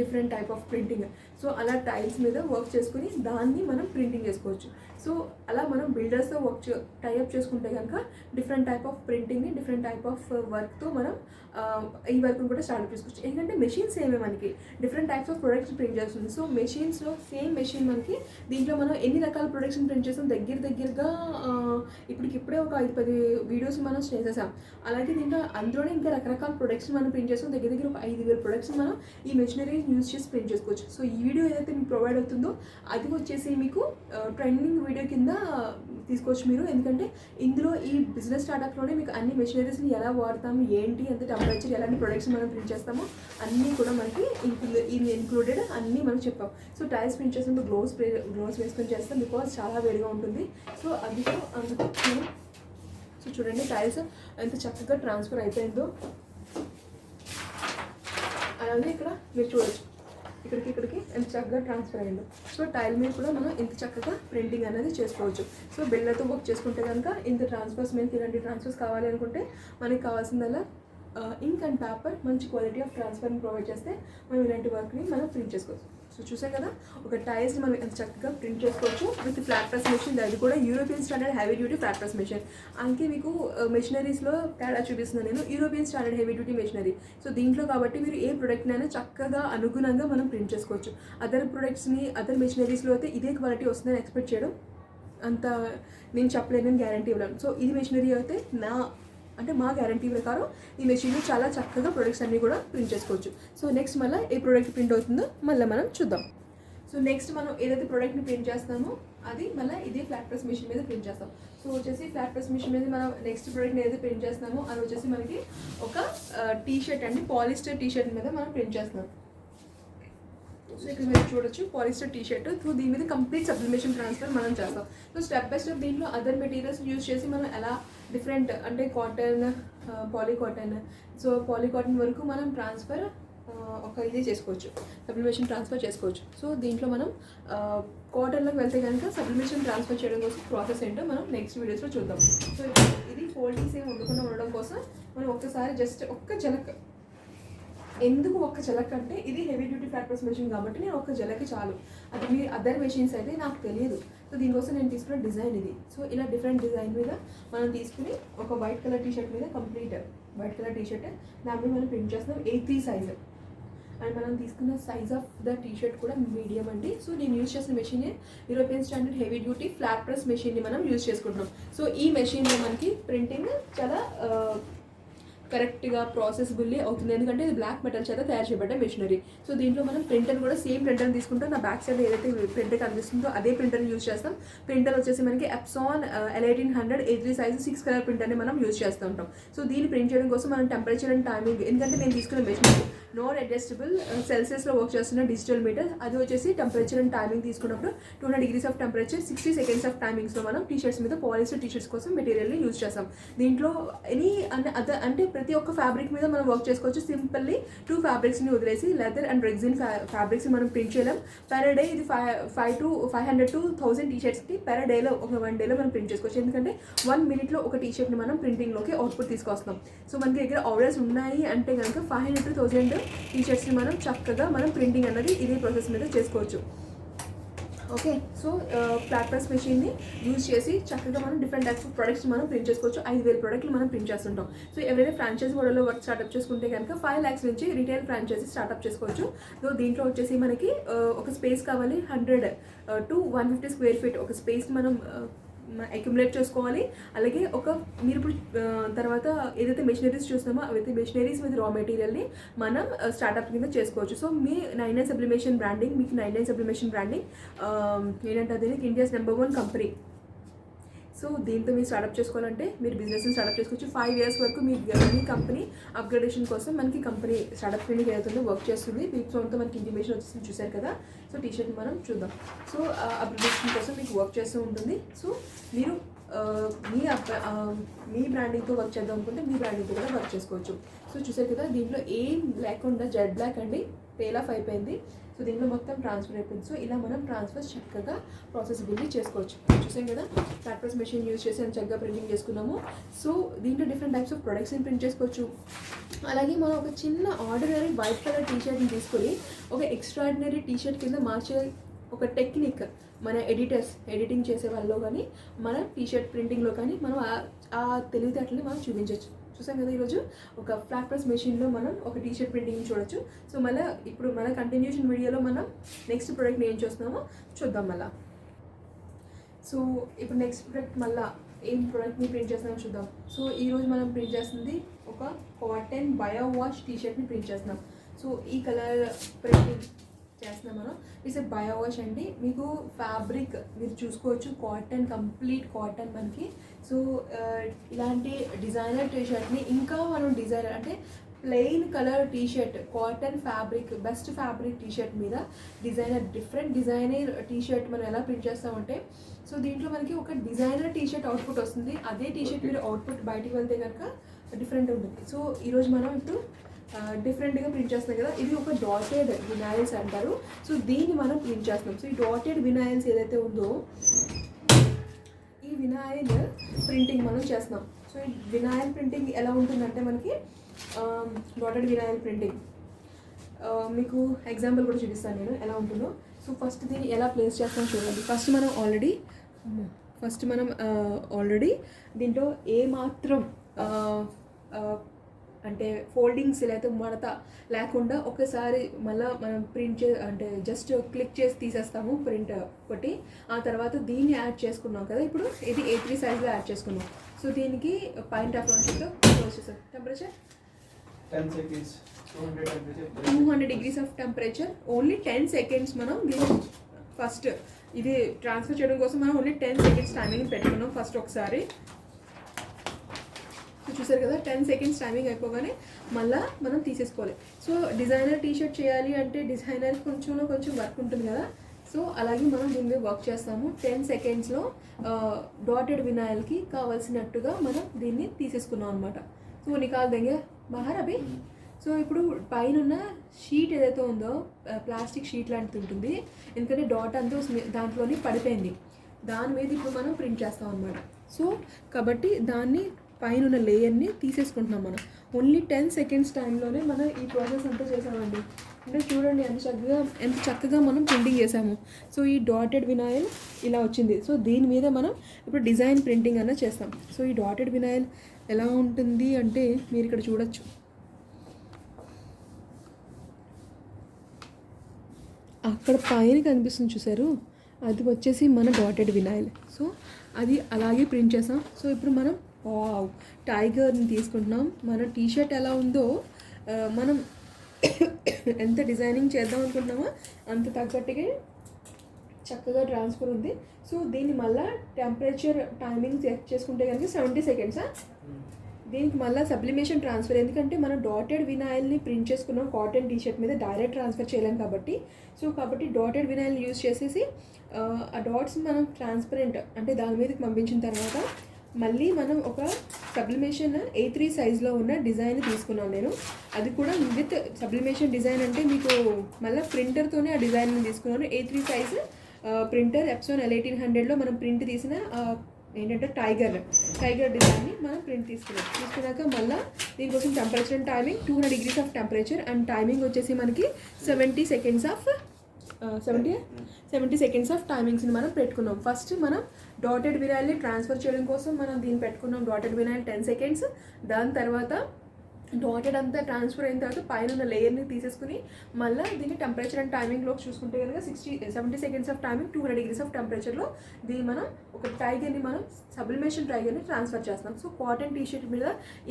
different type of printing. So అలా టైల్స్ మీద వర్క్ చేసుకుని దాన్ని మనం ప్రింటింగ్ చేసుకోవచ్చు. సో అలా మనం బిల్డర్స్తో టైఅప్ చేసుకుంటే కనుక డిఫరెంట్ టైప్ ఆఫ్ ప్రింటింగ్ని డిఫరెంట్ టైప్ ఆఫ్ వర్క్తో మనం ఈ వర్క్ని కూడా స్టార్ట్ చేసుకోవచ్చు. ఎందుకంటే మెషిన్స్ ఏమే మనకి different types of products print చేస్తుంది. సో మెషిన్స్లో సేమ్ మెషిన్ మనకి దీంట్లో మనం ఎన్ని రకాల ప్రొడక్ట్స్ని ప్రింట్ చేస్తాం దగ్గరగా ఇప్పుడే ఒక 5-10 వీడియోస్ మనం చేసేసాం. అలాగే దీంట్లో అందులోనే ఇంకా రకరకాల ప్రొడక్ట్స్ మనం ప్రింట్ చేస్తాం. దగ్గర ఒక 5,000 ప్రొడక్ట్స్ మనం ఈ మెషినరీ యూజ్ చేసి ప్రింట్ చేసుకోవచ్చు. సో ఈ వీడియో ఏదైతే మీకు ప్రొవైడ్ అవుతుందో అది వచ్చేసి మీకు ట్రెండింగ్ వీడియో కింద తీసుకోవచ్చు మీరు. ఎందుకంటే ఇందులో ఈ బిజినెస్ స్టార్టప్లోనే మీకు అన్ని మెషినరీస్ని ఎలా వాడతాము, ఏంటి, ఎంత టెంపరేచర్, ఎలాంటి ప్రొడక్ట్స్ మనం ప్రింట్ చేస్తామో అన్నీ కూడా మనకి ఇంక్లూడెడ్ అన్నీ మనం చెప్పాం. సో టైల్స్ ప్రింట్ చేసినప్పుడు గ్లోవ్స్ వేసుకొని చేస్తాం, బికాజ్ చాలా వేడిగా ఉంటుంది. సో అది సో చూడండి టైల్స్ ఎంత చక్కగా ట్రాన్స్ఫర్ అయిపోయిందో. అలాగే ఇక్కడ మీరు చూడొచ్చు ఇక్కడికి ఎంత చక్కగా ట్రాన్స్ఫర్ అయ్యిందో. సో టైల్ మీద కూడా మనం ఇంత చక్కగా ప్రింటింగ్ అనేది చేసుకోవచ్చు. సో బిల్డర్తో వర్క్ చేసుకుంటే కనుక ఇంత ట్రాన్స్ఫర్స్ మీద ఇలాంటి ట్రాన్స్ఫర్స్ కావాలి అనుకుంటే మనకి కావాల్సిందల్లా ఇంక్ అండ్ పేపర్ మంచి క్వాలిటీ ఆఫ్ ట్రాన్స్ఫర్ని ప్రొవైడ్ చేస్తే మనం ఇలాంటి వర్క్ని మనం ప్రింట్ చేసుకోవచ్చు. సో చూసాం కదా, ఒక టైల్స్ని మనం ఎంత చక్కగా ప్రింట్ చేసుకోవచ్చు విత్ ఫ్లాట్ ప్రెస్ మెషిన్. అది కూడా European standard heavy duty flat press machine. అందుకే మీకు మెషినరీస్లో తేడా చూపిస్తున్నాను నేను, European standard heavy duty machinery. So దీంట్లో కాబట్టి మీరు ఏ ప్రొడక్ట్నైనా చక్కగా అనుగుణంగా మనం ప్రింట్ చేసుకోవచ్చు. అదర్ ప్రొడక్ట్స్ని అదర్ మెషినరీస్లో అయితే ఇదే క్వాలిటీ వస్తుందని ఎక్స్పెక్ట్ చేయడం అంత నేను చెప్పలేదని గ్యారంటీ ఇవ్వలేను. సో ఇది మెషినరీ అయితే మా గ్యారంటీ ప్రకారం ఈ మెషిన్లో చాలా చక్కగా ప్రొడక్ట్స్ అన్నీ కూడా ప్రింట్ చేసుకోవచ్చు. సో నెక్స్ట్ మళ్ళీ ఏ ప్రోడక్ట్ ప్రింట్ అవుతుందో మళ్ళీ మనం చూద్దాం. సో నెక్స్ట్ మనం ఏదైతే ప్రోడక్ట్ని ప్రింట్ చేస్తామో అది మళ్ళీ ఇదే ఫ్లాట్ ప్రెస్ మెషిన్ మీద ప్రింట్ చేస్తాం. సో వచ్చేసి ఫ్లాట్ ప్రెస్ మెషిన్ మీద మనం నెక్స్ట్ ప్రోడక్ట్ని ఏదైతే ప్రింట్ చేస్తామో అది వచ్చేసి మనకి ఒక టీ-షర్ట్ అండి, పాలిస్టర్ టీ-షర్ట్ మీద మనం ప్రింట్ చేస్తున్నాం. సో ఇక్కడ మీరు చూడొచ్చు పాలిస్టర్ టీ-షర్ట్. సో దీని మీద కంప్లీట్ సబ్లిమేషన్ ట్రాన్స్ఫర్ మనం చేస్తాం. సో స్టెప్ బై స్టెప్ దీంట్లో అదర్ మెటీరియల్స్ యూజ్ చేసి మనం ఎలా డిఫరెంట్ అంటే కాటన్, పాలీకాటన్, సో పాలీకాటన్ వరకు మనం ట్రాన్స్ఫర్ ఇది చేసుకోవచ్చు, సబ్లిమేషన్ ట్రాన్స్ఫర్ చేసుకోవచ్చు. సో దీంట్లో మనం కాటన్లోకి వెళ్తే కనుక సబ్లిమేషన్ ట్రాన్స్ఫర్ చేయడం కోసం ప్రాసెస్ ఏంటో మనం నెక్స్ట్ వీడియోస్లో చూద్దాం. సో ఇది ఫోల్డింగ్స్ ఏమి ఉండకుండా ఉండడం కోసం మనం ఒక్కసారి జస్ట్ ఒక్క జలక్, ఎందుకు ఒక్క జలక్ అంటే ఇది heavy duty flat press machine కాబట్టి నేను ఒక్క జలకి చాలు. అది మీ అదర్ మెషిన్స్ అయితే నాకు తెలియదు. సో దీనికోసం నేను తీసుకున్న డిజైన్ ఇది. సో ఇలా డిఫరెంట్ డిజైన్ మీద మనం తీసుకుని ఒక వైట్ కలర్ టీ-షర్ట్ మీద కంప్లీట్ వైట్ కలర్ టీ-షర్ట్ దాని మీద మనం ప్రింట్ చేస్తున్నాం 8-3 సైజ్. అండ్ మనం తీసుకున్న సైజ్ ఆఫ్ ద టీ-షర్ట్ కూడా మీడియం అండి. సో నేను యూజ్ చేసిన machine European standard heavy duty flat press మెషిన్ని మనం యూజ్ చేసుకుంటున్నాం. సో ఈ మెషిన్లో మనకి ప్రింటింగ్ చాలా కరెక్ట్గా ప్రాసెసిబుల్లీ అవుతుంది, ఎందుకంటే ఇది బ్లాక్ మెటల్ చేత తయారు చేయబడ్డ మెషినరీ. సో దీంట్లో మనం ప్రింటర్ కూడా సేమ్ ప్రింటర్ తీసుకుంటాం. నా బ్యాక్ సైడ్ ఏదైతే ప్రింటర్ కనిపిస్తుందో అదే ప్రింటర్ యూజ్ చేస్తాం. ప్రింటర్ వచ్చేసి మనకి ఎప్సాన్ L1800 A3 సైజ్ 6 కలర్ ప్రింటర్ని మనం యూజ్ చేస్తూ ఉంటాం. సో దీన్ని ప్రింట్ చేయడం కోసం మనం టెంపరేచర్ అండ్ టైమింగ్, ఎందుకంటే నేను తీసుకున్న మెషినరీ నాన్ అడ్జస్టబుల్ సెల్సియస్లో వర్క్ చేస్తున్న డిజిటల్ మీటర్, అది వచ్చేసి టెంపరేచర్ అండ్ టైమింగ్ తీసుకున్నప్పుడు 200 degrees of temperature 60 seconds of టైమింగ్స్లో మనం టీ-షర్ట్స్ మీద పాలిస్టర్ టీ-షర్ట్స్ కోసం మెటీరియల్ని యూజ్ చేస్తాం. దీంట్లో అంటే ప్రతి ఒక్క ఫ్యాబ్రిక్ మీద మనం వర్క్ చేసుకోవచ్చు. సింపుల్లీ 2 ఫ్యాబ్రిక్స్ని వదిలేసి లెదర్ అండ్ రెగ్జిన్ ఫ్యాబ్రిక్స్ మనం ప్రింట్ చేయలేం. పెర్ డే ఇది 500 to 1000 టీ-షర్ట్స్కి పెర్ డేలో ఒక 1 డేలో మనం ప్రింట్ చేసుకోవచ్చు. ఎందుకంటే 1 minute ఒక టీ-షర్ట్ని మనం ప్రింటింగ్లోకి అవుట్పుట్ తీసుకొస్తాం. సో మనకి దగ్గర ఆర్డర్స్ ఉన్నాయి అంటే కనుక 500 to 1000 టీ-షర్ట్స్ని మనం చక్కగా మనం ప్రింటింగ్ అన్నది ఇదే ప్రాసెస్ మీద చేసుకోవచ్చు. ఓకే, సో ఫ్లాట్ ప్రెస్ మెషిన్ని యూజ్ చేసి చక్కగా మనం డిఫరెంట్ టైప్స్ ఆఫ్ ప్రొడక్ట్స్ మనం ప్రింట్ చేసుకోవచ్చు. 5,000 ప్రొడక్ట్లు మనం ప్రింట్ చేస్తుంటాం. సో ఎవరైనా ఫ్రాంచైజ్ మోడల్లో వర్క్ స్టార్ట్అప్ చేసుకుంటే కనుక 5 lakhs నుంచి రిటైల్ ఫ్రాంచైజీ స్టార్ట్అప్ చేసుకోవచ్చు. సో దీంట్లో వచ్చేసి మనకి ఒక స్పేస్ కావాలి, 100 to 150 square feet ఒక స్పేస్ మనం అక్యుములేట్ చేసుకోవాలి. అలాగే మీరు ఇప్పుడు తర్వాత ఏదైతే మెషినరీస్ చూస్తున్నామో అవైతే మెషినరీస్ విత్ రా మెటీరియల్ని మనం స్టార్ట్అప్ కింద చేసుకోవచ్చు. సో మీ 99 సబ్లిమేషన్ బ్రాండింగ్, మీకు 99 సబ్లిమేషన్ బ్రాండింగ్ ఏంటంటే అది ఇండియాస్ నెంబర్ 1 కంపెనీ. సో దీంతో మీరు స్టార్ట్అప్ చేసుకోవాలంటే మీరు బిజినెస్ని స్టార్ట్అప్ చేసుకోవచ్చు. 5 years వరకు మీ కంపెనీ అప్గ్రేడేషన్ కోసం మనకి కంపెనీ స్టార్ట్అప్ క్లినిక్ ఏదైతే వర్క్ చేస్తుంది. వీటితో మనకి ఇంటిమేషన్ వచ్చేసి చూసారు కదా. సో టీషర్ట్ మనం చూద్దాం. సో అప్గ్రేడేషన్ కోసం మీకు వర్క్ చేస్తూ ఉంటుంది. సో మీరు మీ బ్రాండింగ్తో వర్క్ చేద్దాం అనుకుంటే మీ బ్రాండింగ్తో కూడా వర్క్ చేసుకోవచ్చు. సో చూసారు కదా, దీంట్లో ఏం లేకుండా జెడ్ బ్లాక్ అండి పేల్ ఆఫ్ అయిపోయింది. సో దీంట్లో మొత్తం ట్రాన్స్ఫర్ అయిపోయింది. సో ఇలా మనం ట్రాన్స్ఫర్ చక్కగా ప్రాసెసిబిలిటీ చేసుకోవచ్చు. చూసాం కదా, ఫ్లాట్ ప్రెస్ మెషిన్ యూజ్ చేసి చక్కగా ప్రింటింగ్ చేసుకున్నాము. సో దీంట్లో డిఫరెంట్ టైప్స్ ఆఫ్ ప్రొడక్ట్స్ని ప్రింట్ చేసుకోవచ్చు. అలాగే మనం ఒక చిన్న ఆర్డినరీ వైట్ కలర్ టీషర్ట్ని తీసుకొని ఒక ఎక్స్ట్రాడినరీ టీషర్ట్ కింద మార్చే ఒక టెక్నిక్ మన ఎడిటింగ్ చేసే వాళ్ళలో కానీ మన టీషర్ట్ ప్రింటింగ్లో కానీ మనం ఆ తెలివితేటలని మనం చూపించవచ్చు. చూసాం కదా, ఈరోజు ఒక ఫ్లాట్ ప్రెస్ మెషిన్లో మనం ఒక టీషర్ట్ ప్రింటింగ్ చూడొచ్చు. సో మళ్ళీ ఇప్పుడు మన కంటిన్యూషన్ వీడియోలో మనం నెక్స్ట్ ప్రోడక్ట్ని ఏం చూస్తున్నామో చూద్దాం మళ్ళీ. సో ఇప్పుడు నెక్స్ట్ ప్రోడక్ట్ మళ్ళీ ఏం ప్రోడక్ట్ని ప్రింట్ చేస్తున్నామో చూద్దాం. సో ఈరోజు మనం ప్రింట్ చేస్తుంది ఒక కాటన్ బయో వాష్ టీషర్ట్ని ప్రింట్ చేస్తున్నాం. సో ఈ కలర్ ప్రింటింగ్ చేస్తున్నాం మనం. ఇట్స్ బయో వాష్ అండి. మీకు ఫ్యాబ్రిక్ మీరు చూసుకోవచ్చు, కాటన్, కంప్లీట్ కాటన్ మనకి. సో ఇలాంటి డిజైనర్ టీషర్ట్ని ఇంకా మనం డిజైనర్ అంటే plain colour T-shirt, cotton fabric, best fabric T-shirt మీద డిఫరెంట్ డిజైనర్ టీషర్ట్ మనం ఎలా ప్రింట్ చేస్తామంటే, సో దీంట్లో మనకి ఒక డిజైనర్ టీషర్ట్ అవుట్పుట్ వస్తుంది. అదే టీషర్ట్ మీరు అవుట్పుట్ బయటికి వెళ్తే కనుక డిఫరెంట్ ఉంటుంది. సో ఈరోజు మనం ఇప్పుడు డిఫరెంట్గా ప్రింట్ చేస్తున్నాం కదా, ఇది ఒక డాటెడ్ వినాయిల్స్ అంటారు. సో దీన్ని మనం ప్రింట్ చేస్తున్నాం. సో ఈ డాటెడ్ వినాయిల్స్ ఏదైతే ఉందో ఈ వినాయిల్ ప్రింటింగ్ మనం చేస్తున్నాం. సో ఈ వినాయిల్ ప్రింటింగ్ ఎలా ఉంటుందంటే మనకి డాటెడ్ వినాయిల్ ప్రింటింగ్ మీకు ఎగ్జాంపుల్ కూడా చూపిస్తాను నేను ఎలా ఉంటుందో. సో ఫస్ట్ దీన్ని ఎలా ప్లేస్ చేస్తామో చూడండి. ఫస్ట్ మనం ఆల్రెడీ దీంట్లో ఏమాత్రం అంటే ఫోల్డింగ్స్ లేకపోతే మడత లేకుండా ఒకసారి మళ్ళీ మనం ప్రింట్ అంటే జస్ట్ క్లిక్ చేసి తీసేస్తాము ప్రింట్ ఒకటి. ఆ తర్వాత దీన్ని యాడ్ చేసుకున్నాం కదా, ఇప్పుడు ఇది A3 సైజ్లో యాడ్ చేసుకున్నాం. సో దీనికి పైన టెంపరేచర్తో క్లోజ్ చేస్తాం. Temperature 10 seconds, 200 degrees of temperature. Only 10 seconds మనం దీన్ని ఫస్ట్ ఇది ట్రాన్స్ఫర్ చేయడం కోసం మనం ఓన్లీ 10 seconds టైమింగ్ పెట్టుకున్నాం ఫస్ట్ ఒకసారి. చూసారు కదా, 10 seconds టైమింగ్ అయిపోగానే మళ్ళీ మనం తీసేసుకోవాలి. సో డిజైనర్ టీషర్ట్ చేయాలి అంటే డిజైనర్ కొంచెం వర్క్ ఉంటుంది కదా. సో అలాగే మనం దీని మీద వర్క్ చేస్తాము. 10 secondsలో డాటెడ్ వినాయిల్కి కావాల్సినట్టుగా మనం దీన్ని తీసేసుకున్నాం అనమాట. సో నికాల్ దెంగే బాహర్ అభి. సో ఇప్పుడు పైన ఉన్న షీట్ ఏదైతే ఉందో ప్లాస్టిక్ షీట్ లాంటిది ఉంటుంది, ఎందుకంటే డాట్ అంతా దాంట్లోనే పడిపోయింది. దాని మీద ఇప్పుడు మనం ప్రింట్ చేస్తాం అనమాట. సో కాబట్టి దాన్ని పైన ఉన్న లేయర్ని తీసేసుకుంటున్నాం మనం. ఓన్లీ 10 seconds టైంలోనే మనం ఈ ప్రాసెస్ అంతా చేసామండి. అంటే చూడండి ఎంత చక్కగా మనం ప్రింటింగ్ చేసాము. సో ఈ డాటెడ్ వినాయిల్ ఇలా వచ్చింది. సో దీని మీద మనం ఇప్పుడు డిజైన్ ప్రింటింగ్ అన్న చేస్తాం. సో ఈ డాటెడ్ వినాయిల్ ఎలా ఉంటుంది అంటే మీరు ఇక్కడ చూడొచ్చు. అక్కడ పైన కనిపిస్తుంది చూసారు, అది వచ్చేసి మన డాటెడ్ వినాయిల్. సో అది అలాగే ప్రింట్ చేసాం. సో ఇప్పుడు మనం టైగర్ని తీసుకుంటున్నాం. మన టీషర్ట్ ఎలా ఉందో మనం ఎంత డిజైనింగ్ చేద్దాం అనుకుంటున్నామో అంత తగ్గట్టుగా చక్కగా ట్రాన్స్ఫర్ ఉంది. సో దీన్ని మళ్ళీ టెంపరేచర్ టైమింగ్ చెక్ చేసుకుంటే కనుక 70 seconds. దీనికి మళ్ళీ సబ్లిమేషన్ ట్రాన్స్ఫర్, ఎందుకంటే మనం డాటెడ్ వినాయిల్ని ప్రింట్ చేసుకున్నాం కాటన్ టీషర్ట్ మీద, డైరెక్ట్ ట్రాన్స్ఫర్ చేయలేం కాబట్టి. సో కాబట్టి డాటెడ్ వినాయిల్ యూజ్ చేసేసి ఆ డాట్స్ మనం ట్రాన్స్పరెంట్ అంటే దాని మీదకి పంపించిన తర్వాత మళ్ళీ మనం ఒక సబ్లిమేషన్ A3 సైజ్లో ఉన్న డిజైన్ తీసుకున్నాను నేను. అది కూడా విత్ సబ్లిమేషన్ డిజైన్ అంటే మీకు మళ్ళీ ప్రింటర్తోనే ఆ డిజైన్ని తీసుకున్నాను. A3 సైజ్ ప్రింటర్ ఎప్సోన్ L1800లో మనం ప్రింట్ తీసిన ఏంటంటే టైగర్ డిజైన్ని మనం ప్రింట్ తీసుకున్నాక మళ్ళీ దీనికోసం temperature and timing 200 degrees of temperature and timing వచ్చేసి మనకి 70 seconds ఆఫ్ 70 సెకండ్స్ ఆఫ్ టైమింగ్స్ని మనం పెట్టుకున్నాం. ఫస్ట్ మనం డాటెడ్ వినైల్ని ట్రాన్స్ఫర్ చేయడం కోసం మనం దీన్ని పెట్టుకున్నాం డాటెడ్ వినైల్ 10 సెకండ్స్. దాని తర్వాత డాటెడ్ అంతా ట్రాన్స్ఫర్ అయిన తర్వాత పైన ఉన్న లేయర్ని తీసేసుకుని మళ్ళీ దీన్ని టెంపరేచర్ అండ్ టైమింగ్లో చూసుకుంటే కనుక 70 seconds of timing 200 degrees of టెంపరేచర్లో దీన్ని మనం ఒక టైగర్ని మనం సబ్లిమేషన్ టైగర్ని ట్రాన్స్ఫర్ చేస్తాం. సో కాటన్ టీషర్ట్ మీద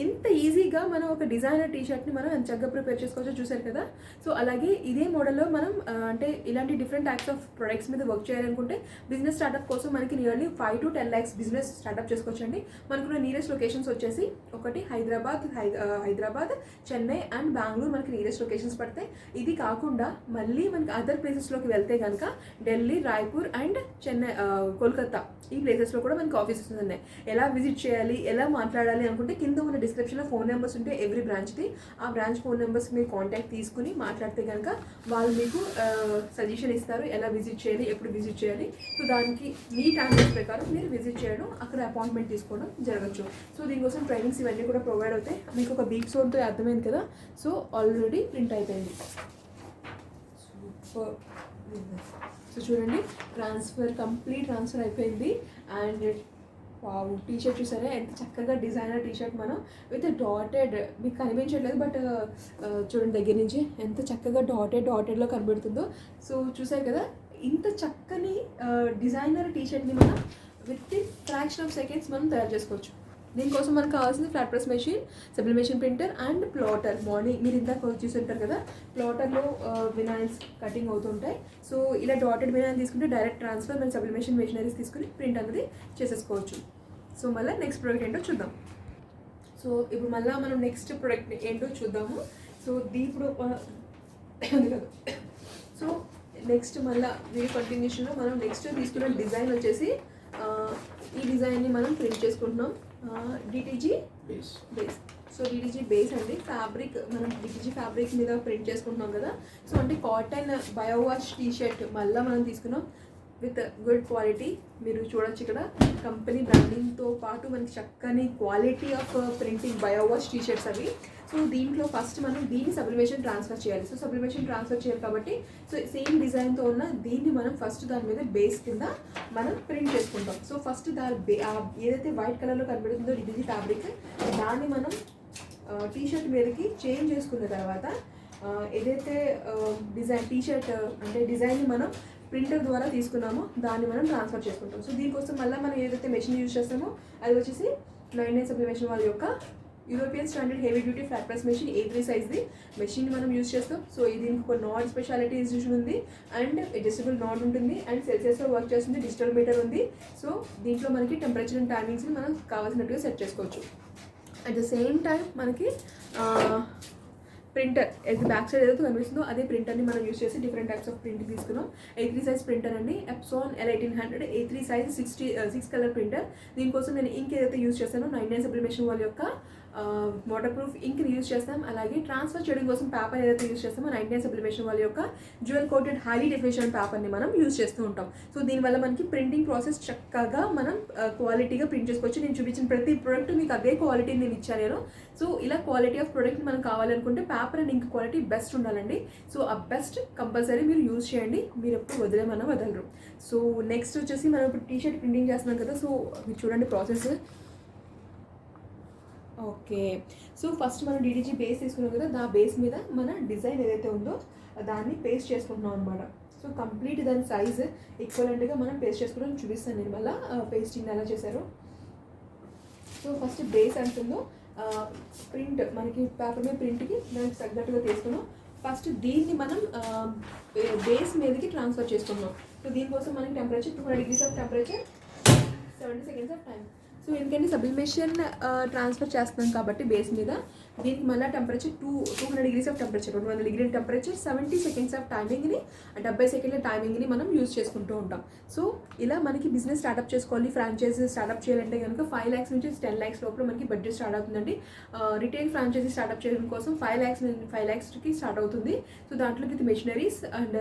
ఇంత ఈజీగా మనం ఒక డిజైనర్ టీషర్ట్ని మనం ఎంత చక్కగా ప్రిపేర్ చేసుకోవచ్చో చూసారు కదా. సో అలాగే ఇదే మోడల్లో మనం అంటే ఇలాంటి డిఫరెంట్ టైప్స్ ఆఫ్ ప్రొడక్ట్స్ మీద వర్క్ చేయాలనుకుంటే బిజినెస్ స్టార్ట్అప్ కోసం మనకి nearly 5 to 10 lakhs business startup చేసుకోవచ్చండి. మనకున్న నియరెస్ట్ లొకేషన్స్ వచ్చేసి ఒకటి హైదరాబాద్, చెన్నై అండ్ బెంగళూరు మనకి నియరెస్ట్ లొకేషన్స్ పడతాయి. ఇది కాకుండా మళ్ళీ మనకి అదర్ ప్లేసెస్లోకి వెళ్తే కనుక ఢిల్లీ, రాయ్పూర్ అండ్ చెన్నై, కోల్కతా ఈ ప్లేసెస్లో కూడా మనకి ఆఫీసెస్ ఉన్నాయి. ఎలా విజిట్ చేయాలి, ఎలా మాట్లాడాలి అనుకుంటే కింద ఉన్న డిస్క్రిప్షన్లో ఫోన్ నెంబర్స్ ఉంటాయి ఎవ్రీ బ్రాంచ్ది. ఆ బ్రాంచ్ ఫోన్ నెంబర్స్ మీరు కాంటాక్ట్ తీసుకుని మాట్లాడితే కనుక వాళ్ళు మీకు సజెషన్ ఇస్తారు ఎలా విజిట్ చేయాలి, ఎప్పుడు విజిట్ చేయాలి. సో దానికి మీ టైమింగ్స్ ప్రకారం మీరు విజిట్ చేయడం, అక్కడ అపాయింట్మెంట్ తీసుకోవడం జరగచ్చు. సో దీనికోసం ట్రైనింగ్స్ ఇవన్నీ కూడా ప్రొవైడ్ అవుతాయి. మీకు ఒక బీక్ సోన్తో అర్థమైంది కదా. సో ఆల్రెడీ ప్రింట్ అయిపోయింది. సూపర్. సో చూడండి కంప్లీట్ ట్రాన్స్ఫర్ అయిపోయింది. అండ్ వావ్, టీషర్ట్ చూసారా ఎంత చక్కగా డిజైనర్ టీషర్ట్ మనం విత్ డాటెడ్, మీకు కనిపించట్లేదు బట్ చూడండి దగ్గర నుంచి ఎంత చక్కగా డాటెడ్లో కనబడుతుందో. సో చూసారు కదా ఇంత చక్కని డిజైనర్ టీషర్ట్ని మనం విత్ ఫ్రాక్షన్ ఆఫ్ సెకండ్స్ మనం తయారు చేసుకోవచ్చు. దీనికోసం మనకు కావాల్సింది flat press machine, sublimation printer and platter. Morning మీరు ఇందాక చూస్తుంటారు కదా, ప్లాటర్లో వినైల్స్ కటింగ్ అవుతుంటాయి. సో ఇలా డాటెడ్ వినైల్ తీసుకుంటే డైరెక్ట్ ట్రాన్స్ఫర్ మనం సబ్లిమేషన్ మెషినరీస్ తీసుకుని ప్రింట్ అనేది చేసేసుకోవచ్చు. సో మళ్ళీ నెక్స్ట్ ప్రోడక్ట్ ఏంటో చూద్దాం. సో ఇప్పుడు మళ్ళీ మనం నెక్స్ట్ ప్రోడక్ట్ ఏంటో చూద్దాము. సో ఇప్పుడు కాదు. సో నెక్స్ట్ మళ్ళీ వీడియో కంటిన్యూషన్లో మనం నెక్స్ట్ తీసుకున్న డిజైన్ వచ్చేసి ఈ డిజైన్ని మనం ప్రింట్ చేసుకుంటున్నాం. డిటిజీ బేస్. సో డిటిజీ బేస్ అండి, ఫ్యాబ్రిక్ మనం డిటిజీ ఫ్యాబ్రిక్ మీద ప్రింట్ చేసుకుంటున్నాం కదా. సో అంటే కాటన్ బయోవాష్ టీషర్ట్ మళ్ళీ మనం తీసుకున్నాం విత్ గుడ్ క్వాలిటీ. మీరు చూడొచ్చు ఇక్కడ కంపెనీ బ్రాండింగ్తో పాటు మనకి చక్కని quality of printing biowash T shirts అవి. సో దీంట్లో ఫస్ట్ మనం దీన్ని సబ్లిమేషన్ ట్రాన్స్ఫర్ చేయాలి. సో సబ్లిమేషన్ ట్రాన్స్ఫర్ చేయాలి కాబట్టి సో సేమ్ డిజైన్తో ఉన్న దీన్ని మనం ఫస్ట్ దాని మీద బేస్ కింద మనం ప్రింట్ చేసుకుంటాం. సో ఫస్ట్ ఏదైతే వైట్ కలర్లో కనబడుతుందో డిటిజీ ఫ్యాబ్రిక్ దాన్ని మనం టీషర్ట్ మీదకి చేంజ్ చేసుకున్న తర్వాత ఏదైతే టీషర్ట్ అంటే డిజైన్ని మనం ప్రింటర్ ద్వారా తీసుకున్నామో దాన్ని మనం ట్రాన్స్ఫర్ చేసుకుంటాం. సో దీనికోసం మళ్ళీ మనం ఏదైతే మెషిన్ యూజ్ చేస్తామో అది వచ్చేసి 99 సబ్లిమేషన్ వాళ్ళ యొక్క European standard heavy duty flat press machine A3 సైజ్ది మెషిన్ మనం యూజ్ చేస్తాం. సో దీనికి ఒక నాడ్ స్పెషాలిటీ ఇన్స్టిట్యూషన్ ఉంది అండ్ అడ్జస్టబుల్ నాడ్ ఉంటుంది అండ్ సెల్సియస్లో వర్క్ చేస్తుంది, డిజిటల్ మీటర్ ఉంది. సో దీంట్లో మనకి టెంపరేచర్ అండ్ టైమింగ్స్ని మనం కావాల్సినట్టుగా సెట్ చేసుకోవచ్చు. అట్ ద సేమ్ టైం మనకి ప్రింటర్ బ్యాక్ సైడ్ ఏదైతే కనిపిస్తుందో అదే ప్రింటర్ని మనం యూస్ చేసి డిఫరెంట్ టైప్స్ ఆఫ్ ప్రింట్ తీసుకున్నాం. A3 సైజ్ ప్రింటర్ అండి, ఎప్సాన్ L1800 A3 size 6 colour printer. దీనికోసం నేను ఇంక్ ఏదైతే యూస్ చేస్తానో 99 సబ్లిమేషన్ వాళ్ళ యొక్క వాటర్ ప్రూఫ్ ఇంక్ని యూజ్ చేస్తాం. అలాగే ట్రాన్స్ఫర్ చేయడం కోసం పేపర్ ఏదైతే యూజ్ చేస్తామో 99 సబ్లిమేషన్ వాళ్ళ యొక్క జ్యువెల్ కోటెడ్ హైలీ డెఫినేషన్ పేపర్ని మనం యూజ్ చేస్తూ ఉంటాం. సో దీనివల్ల మనకి ప్రింటింగ్ ప్రాసెస్ చక్కగా మనం క్వాలిటీగా ప్రింట్ చేసుకోవచ్చు. నేను చూపించిన ప్రతి ప్రోడక్ట్ మీకు అదే క్వాలిటీ నేను ఇచ్చాను నేను. సో ఇలా క్వాలిటీ ఆఫ్ ప్రోడక్ట్ని మనం కావాలనుకుంటే paper and ink quality best ఉండాలండి. సో ఆ బెస్ట్ కంపల్సరీ మీరు యూజ్ చేయండి, మీరు ఎప్పుడు వదలరు. సో నెక్స్ట్ వచ్చేసి మనం ఇప్పుడు టీషర్ట్ ప్రింటింగ్ చేస్తున్నాం కదా. సో మీరు చూడండి ప్రాసెస్. ఓకే, సో ఫస్ట్ మనం డిటిజీ బేస్ తీసుకున్నాం కదా, దా బేస్ మీద మన డిజైన్ ఏదైతే ఉందో దాన్ని పేస్ట్ చేసుకుంటున్నాం అనమాట. సో కంప్లీట్ దాని సైజ్ ఈక్వలెంట్గా మనం పేస్ట్ చేసుకోవడం చూపిస్తాను నేను మళ్ళీ పేస్టింగ్ ఎలా చేశారు. సో ఫస్ట్ బేస్ అంటుందో ప్రింట్ మనకి పేపర్ మీద ప్రింట్కి దానికి తగ్గట్టుగా తీసుకున్నాం. ఫస్ట్ దీన్ని మనం బేస్ మీదకి ట్రాన్స్ఫర్ చేసుకున్నాం. సో దీనికోసం మనకి temperature 200 degrees of temperature, 70 seconds of time. So ఎందుకంటే సబ్లిమేషన్ ట్రాన్స్ఫర్ చేస్తున్నాం కాబట్టి బేస్ మీద దీనికి మళ్ళీ temperature 200 degrees of temperature, 200 degree temperature, 70 seconds of టైమింగ్ని 70 సెకండ్ల టైమింగ్ని మనం యూజ్ చేసుకుంటూ ఉంటాం. సో ఇలా మనకి బిజినెస్ స్టార్ట్అప్ చేసుకోవాలి, ఫ్రాంచైజీ స్టార్ట్అప్ చేయాలంటే కనుక 5 lakhs నుంచి 10 lakhs లోపల మనకి బడ్జెట్ స్టార్ట్ అవుతుందండి. రిటైల్ ఫ్రాంచైజీ స్టార్ట్అప్ చేయడం కోసం 5 lakhsకి స్టార్ట్ అవుతుంది. సో దాంట్లో విత్ మెషినరీస్ అండ్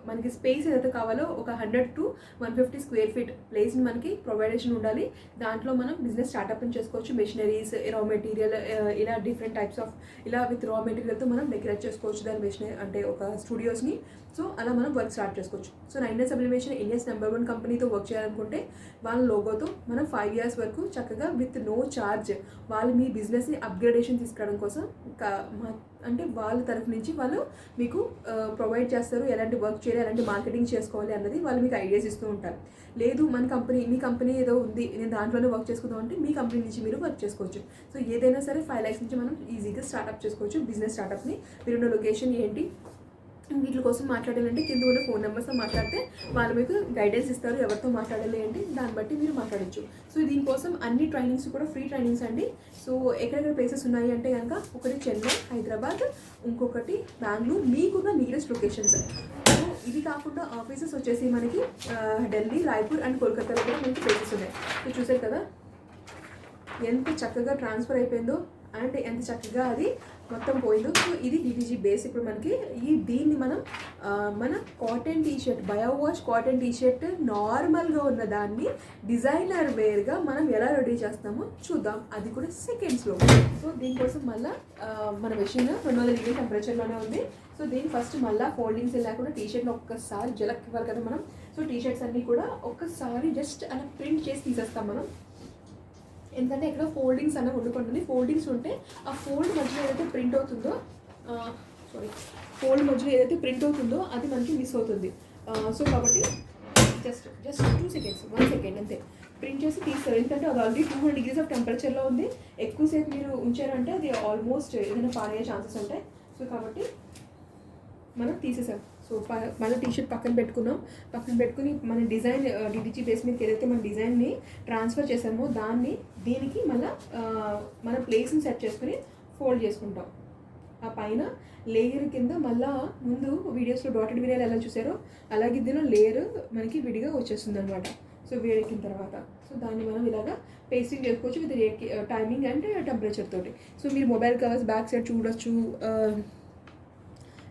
మనకి స్పేస్ ఏదైతే కావాలో ఒక 100 to 150 square feet ప్లేస్ని మనకి ప్రొవైడేషన్ ఉండాలి. దాంట్లో మనం బిజినెస్ స్టార్ట్అప్ చేసుకోవచ్చు. మెషినరీస్, రా మెటీరియల్ ఇలా డిఫరెంట్ టైప్స్ ఆఫ్ ఇలా విత్ రా మెటీరియల్తో మనం డెకరేట్ చేసుకోవచ్చు దాని మెషిన్ అంటే ఒక స్టూడియోస్ని. సో అలా మనం వర్క్ స్టార్ట్ చేసుకోవచ్చు. సో 99 సబ్లిమేషన్ ఇండియాస్ నెంబర్ 1 కంపెనీతో వర్క్ చేయాలనుకుంటే వాళ్ళ లోగోతో మనం 5 years వరకు చక్కగా విత్ నో ఛార్జ్ వాళ్ళు మీ బిజినెస్ని అప్గ్రేడేషన్ తీసుకురావడం కోసం అంటే వాళ్ళ తరఫు నుంచి వాళ్ళు మీకు ప్రొవైడ్ చేస్తారు. ఎలాంటి వర్క్ చేయాలి, ఎలాంటి మార్కెటింగ్ చేసుకోవాలి అన్నది వాళ్ళు మీకు ఐడియాస్ ఇస్తూ ఉంటారు. లేదు మన కంపెనీ మీ కంపెనీ ఏదో ఉంది నేను దాంట్లోనే వర్క్ చేసుకుందాం అంటే మీ కంపెనీ నుంచి మీరు వర్క్ చేసుకోవచ్చు. సో ఏదైనా సరే 5 lakhs నుంచి మనం ఈజీగా స్టార్ట్అప్ చేసుకోవచ్చు బిజినెస్ స్టార్ట్అప్ని. మీరున్న లొకేషన్ ఏంటి వీటి కోసం మాట్లాడాలంటే కింద ఉన్న ఫోన్ నెంబర్స్తో మాట్లాడితే వాళ్ళు మీకు గైడెన్స్ ఇస్తారు ఎవరితో మాట్లాడాలి అంటే దాన్ని బట్టి మీరు మాట్లాడచ్చు. సో దీనికోసం అన్ని ట్రైనింగ్స్ కూడా ఫ్రీ ట్రైనింగ్స్ అండి. సో ఎక్కడెక్కడ ప్లేసెస్ ఉన్నాయి అంటే కనుక ఒకటి చెన్నై, హైదరాబాద్, ఇంకొకటి బెంగళూరు, మీకున్న నియరెస్ట్ లొకేషన్స్. సో ఇది కాకుండా ఆఫీసెస్ వచ్చేసి మనకి ఢిల్లీ, రాయ్పూర్ అండ్ కోల్కతాలో కూడా మనకి ప్లేసెస్ ఉన్నాయి. సో చూసారు కదా ఎంత చక్కగా ట్రాన్స్ఫర్ అయిపోయిందో అండ్ ఎంత చక్కగా అది మొత్తం పోయిందో. సో ఇది DTG బేస్. ఇప్పుడు మనకి దీన్ని మనం మన cotton T shirt, biowash cotton T shirt నార్మల్గా ఉన్న దాన్ని డిజైనర్ వేర్గా మనం ఎలా రెడీ చేస్తామో చూద్దాం, అది కూడా సెకండ్స్లో. సో దీనికోసం మళ్ళీ మన మెషిన్ 200 degree టెంపరేచర్లోనే ఉంది. సో దీన్ని ఫస్ట్ మళ్ళీ ఫోల్డింగ్స్ లేకుండా టీషర్ట్ని ఒక్కసారి జలక్ ఇవ్వాలి కదా మనం. సో టీషర్ట్స్ అన్నీ కూడా ఒక్కసారి జస్ట్ అలా ప్రింట్ చేసి తీసేస్తాం మనం. ఎందుకంటే ఇక్కడ ఫోల్డింగ్స్ అన్న ఉండుకుంటుంది. ఫోల్డింగ్స్ ఉంటే ఆ ఫోల్డ్ మధ్యలో ఏదైతే ప్రింట్ అవుతుందో ప్రింట్ అవుతుందో అది మనకి మిస్ అవుతుంది. సో కాబట్టి జస్ట్ 2 seconds 1 second అంతే ప్రింట్ చేసి తీస్తారు. ఎందుకంటే అది ఆల్రెడీ 200 degrees ఆఫ్ టెంపరేచర్లో ఉంది. ఎక్కువసేపు మీరు ఉంచారంటే అది ఆల్మోస్ట్ ఏదైనా పాడయ్యే ఛాన్సెస్ ఉంటాయి. సో కాబట్టి మనం తీసేసాం. సో మన టీషర్ట్ పక్కన పెట్టుకుని మన డిజైన్ DTG బేస్ మీదకి ఏదైతే మన డిజైన్ని ట్రాన్స్ఫర్ చేసామో దీనికి మళ్ళీ మన ప్లేస్ని సెట్ చేసుకుని ఫోల్డ్ చేసుకుంటాం. ఆ పైన లేయర్ కింద మళ్ళీ ముందు వీడియోస్లో డాటెడ్ వినాయలు ఎలా చూసారో అలాగే దీనిలో లేయర్ మనకి విడిగా వచ్చేస్తుంది అనమాట. సో వేడెక్కిన తర్వాత సో దాన్ని మనం ఇలాగా పేస్టింగ్ చేసుకోవచ్చు విత్ టైమింగ్ అండ్ టెంపరేచర్ తోటి. సో మీరు మొబైల్ కవర్స్ బ్యాక్ సైడ్ చూడొచ్చు,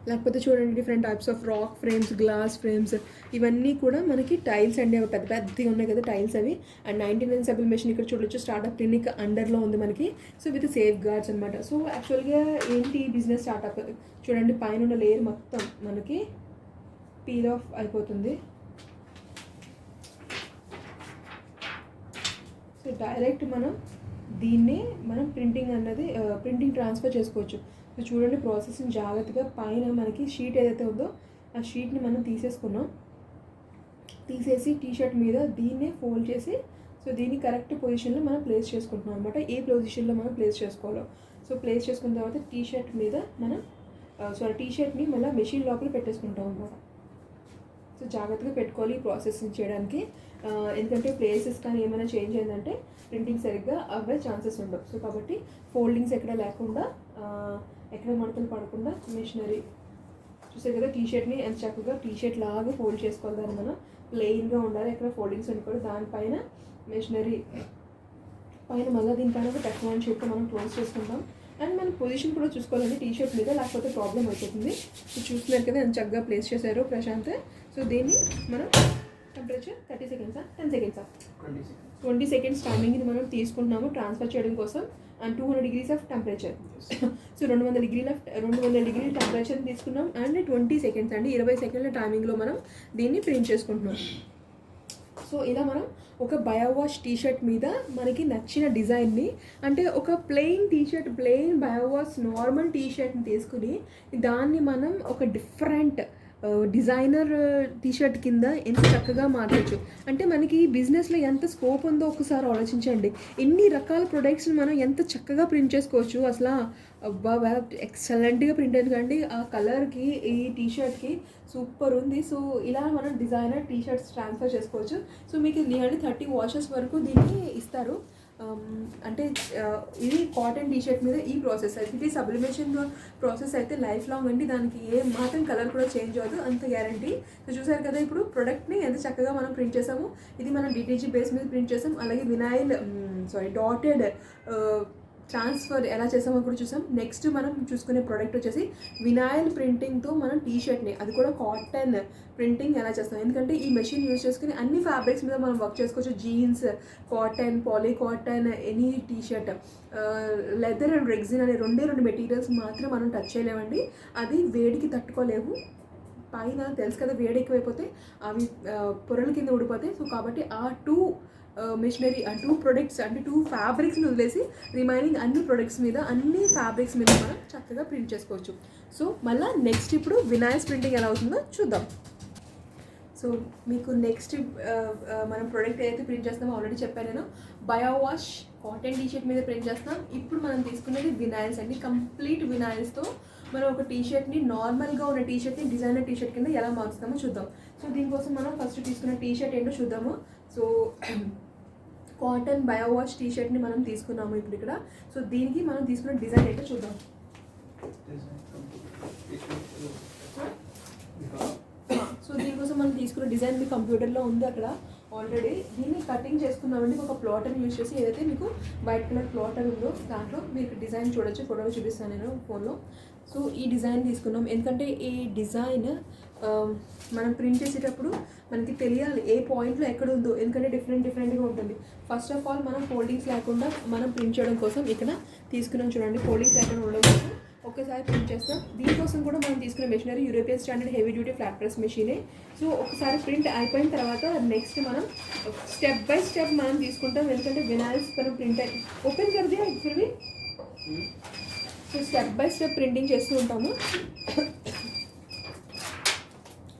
లేకపోతే చూడండి different types of rock frames, glass frames, ఇవన్నీ కూడా మనకి టైల్స్ అండి. అవి పెద్ద పెద్దగా ఉన్నాయి కదా టైల్స్ అవి. అండ్ 99 సబ్లిమేషన్ ఇక్కడ చూడొచ్చు స్టార్ట్అప్ క్లినిక్ అండర్లో ఉంది మనకి. సో విత్ సేఫ్ గార్డ్స్ అనమాట. సో యాక్చువల్గా ఏంటి బిజినెస్ స్టార్ట్అప్ చూడండి పైన ఉన్న లేయర్ మొత్తం మనకి పీల్ ఆఫ్ అయిపోతుంది. సో డైరెక్ట్ మనం ప్రింటింగ్ ట్రాన్స్ఫర్ చేసుకోవచ్చు. సో చూడండి ప్రాసెస్ని జాగ్రత్తగా పైన మనకి షీట్ ఏదైతే ఉందో ఆ షీట్ని మనం తీసేసి టీషర్ట్ మీద దీన్నే ఫోల్డ్ చేసి సో దీన్ని కరెక్ట్ పొజిషన్లో మనం ప్లేస్ చేసుకుంటున్నాం అనమాట. ఏ పొజిషన్లో మనం ప్లేస్ చేసుకోవాలో సో ప్లేస్ చేసుకున్న తర్వాత టీషర్ట్ మీద మనం టీషర్ట్ని మళ్ళీ మెషిన్ లోపల పెట్టేసుకుంటాం అనమాట. సో జాగ్రత్తగా పెట్టుకోవాలి ఈ ప్రాసెస్ని చేయడానికి. ఎందుకంటే ప్లేసెస్ కానీ ఏమైనా చేంజ్ అయిందంటే ప్రింటింగ్ సరిగ్గా అవ్వే ఛాన్సెస్ ఉండవు. సో కాబట్టి ఫోల్డింగ్స్ ఎక్కడ లేకుండా ఎక్కడ మడతలు పడకుండా మెషినరీ చూసారు కదా టీషర్ట్ని ఎంత చక్కగా టీషర్ట్ లాగా ఫోల్డ్ చేసుకోవాలి. దాన్ని మనం ప్లెయిన్గా ఉండాలి, ఎక్కడ ఫోల్డింగ్స్ ఉండకూడదు. దానిపైన మెషినరీ పైన మళ్ళీ దీనిపైన ఒక టెఫ్లాన్ షీట్తో మనం క్లోజ్ చేసుకుంటాం. అండ్ మన పొజిషన్ కూడా చూసుకోవాలండి టీషర్ట్ మీద, లేకపోతే ప్రాబ్లం అయిపోతుంది. సో చూస్తున్నారు కదా ఎంత చక్కగా ప్లేస్ చేశారు ప్రశాంత్. సో దీన్ని మనం temperature 30 seconds 10 seconds 20 seconds timing ఇది మనం తీసుకుంటున్నాము ట్రాన్స్ఫర్ చేయడం కోసం. And 200 degrees of temperature. So 200 degree temperature తీసుకున్నాం. అండ్ 20 seconds అండి 20 సెకండ్ల టైమింగ్లో మనం దీన్ని ప్రింట్ చేసుకుంటున్నాం. సో ఇలా మనం ఒక బయోవాష్ టీషర్ట్ మీద మనకి నచ్చిన డిజైన్ని అంటే ఒక ప్లెయిన్ బయోవాష్ నార్మల్ టీషర్ట్ని తీసుకుని దాన్ని మనం ఒక డిఫరెంట్ డిజైనర్ టీషర్ట్ కింద ఎంత చక్కగా మార్చచ్చు. అంటే మనకి బిజినెస్లో ఎంత స్కోప్ ఉందో ఒకసారి ఆలోచించండి. ఎన్ని రకాల ప్రొడక్ట్స్ని మనం ఎంత చక్కగా ప్రింట్ చేసుకోవచ్చు. అసలు అబ్బా ఎక్సలెంట్గా ప్రింట్ అయింది కండి. ఆ కలర్కి ఈ టీషర్ట్కి సూపర్ ఉంది. సో ఇలా మనం డిజైనర్ టీషర్ట్స్ ట్రాన్స్ఫర్ చేసుకోవచ్చు. సో మీకు నియర్లీ 30 washes వరకు దీన్ని ఇస్తారు. అంటే ఇది కాటన్ టీషర్ట్ మీద ఈ ప్రాసెస్ అయితే ఇది సబ్లిమేషన్ ప్రాసెస్ అయితే లైఫ్ లాంగ్ అండి. దానికి ఏ మాత్రం కలర్ కూడా చేంజ్ అవ్వదు, అంత గ్యారంటీ. సో చూసారు కదా ఇప్పుడు ప్రోడక్ట్ని ఎంత చక్కగా మనం ప్రింట్ చేసాము. ఇది మనం DTG బేస్ మీద ప్రింట్ చేసాం. అలాగే డాటెడ్ ట్రాన్స్ఫర్ ఎలా చేసామో కూడా చూసాం. నెక్స్ట్ మనం చూసుకునే ప్రోడక్ట్ వచ్చేసి వినాయిల్ ప్రింటింగ్తో మనం టీషర్ట్ని, అది కూడా కాటన్ ప్రింటింగ్ ఎలా చేస్తాం. ఎందుకంటే ఈ మెషిన్ యూజ్ చేసుకుని అన్ని ఫ్యాబ్రిక్స్ మీద మనం వర్క్ చేసుకోవచ్చు. Jeans, cotton, poly cotton, any T-shirt, leather and rexine అనే రెండు మెటీరియల్స్ మాత్రం మనం టచ్ చేయలేమండి. అది వేడికి తట్టుకోలేవు. పైన తెలుసు కదా, వేడి ఎక్కువైపోతే అవి పొరల కింద ఊడిపోతాయి. సో కాబట్టి ఆ టూ మిషనరీ, ఆ టూ ప్రొడక్ట్స్ అంటే 2 ఫ్యాబ్రిక్స్ని వదిలేసి రిమైనింగ్ అన్ని ప్రొడక్ట్స్ మీద, అన్ని ఫ్యాబ్రిక్స్ మీద మనం చక్కగా ప్రింట్ చేసుకోవచ్చు. సో మళ్ళీ నెక్స్ట్ ఇప్పుడు వినాయిల్స్ ప్రింటింగ్ ఎలా అవుతుందో చూద్దాం. సో మీకు నెక్స్ట్ మనం ప్రోడక్ట్ ఏదైతే ప్రింట్ చేస్తామో ఆల్రెడీ చెప్పాను నేను, బయో వాష్ కాటన్ టీషర్ట్ మీద ప్రింట్ చేస్తాం. ఇప్పుడు మనం తీసుకునేది వినాయిల్స్ అండి. కంప్లీట్ వినాయిల్స్తో మనం ఒక టీషర్ట్ని, నార్మల్గా ఉన్న టీషర్ట్ని డిజైనర్ టీషర్ట్ కింద ఎలా మార్చుతామో చూద్దాం. సో దీనికోసం మనం ఫస్ట్ తీసుకున్న టీషర్ట్ ఏంటో చూద్దాము. సో కాటన్ బయో వాష్ టీషర్ట్ని మనం తీసుకున్నాము ఇప్పుడు ఇక్కడ. సో దీనికి మనం తీసుకున్న డిజైన్ ఏంటో చూద్దాం. సో దీనికోసం మనం తీసుకున్న డిజైన్ మీ కంప్యూటర్లో ఉంది అక్కడ ఆల్రెడీ. దీన్ని కటింగ్ చేసుకున్నామండి ఒక ప్లాటర్ యూజ్ చేసి. ఏదైతే మీకు వైట్ కలర్ ప్లాటర్ ఉందో దాంట్లో మీకు డిజైన్ చూడొచ్చు, ఫోటోలో చూపిస్తాను నేను ఫోన్లో. సో ఈ డిజైన్ తీసుకున్నాం ఎందుకంటే ఈ డిజైన్ మనం ప్రింట్ చేసేటప్పుడు మనకి తెలియాలి ఏ పాయింట్లో ఎక్కడ ఉందో, ఎందుకంటే డిఫరెంట్గా ఉంటుంది. ఫస్ట్ ఆఫ్ ఆల్ మనం ఫోల్డింగ్స్ లేకుండా మనం ప్రింట్ చేయడం కోసం ఇక్కడ తీసుకున్నాం చూడండి. ఫోల్డింగ్స్ లేకుండా ఉండడం కోసం ఒక్కసారి ప్రింట్ చేస్తాం. దీనికోసం కూడా మనం తీసుకునే machinery European standard heavy duty flat press మెషినే. సో ఒకసారి ప్రింట్ అయిపోయిన తర్వాత నెక్స్ట్ మనం స్టెప్ బై స్టెప్ మనం తీసుకుంటాం. ఎందుకంటే వినాయిల్స్ మనం ప్రింట్ ఓపెన్ కర్ దియా ఫిర్ భీ. So step by step printing చేస్తూ ఉంటాము.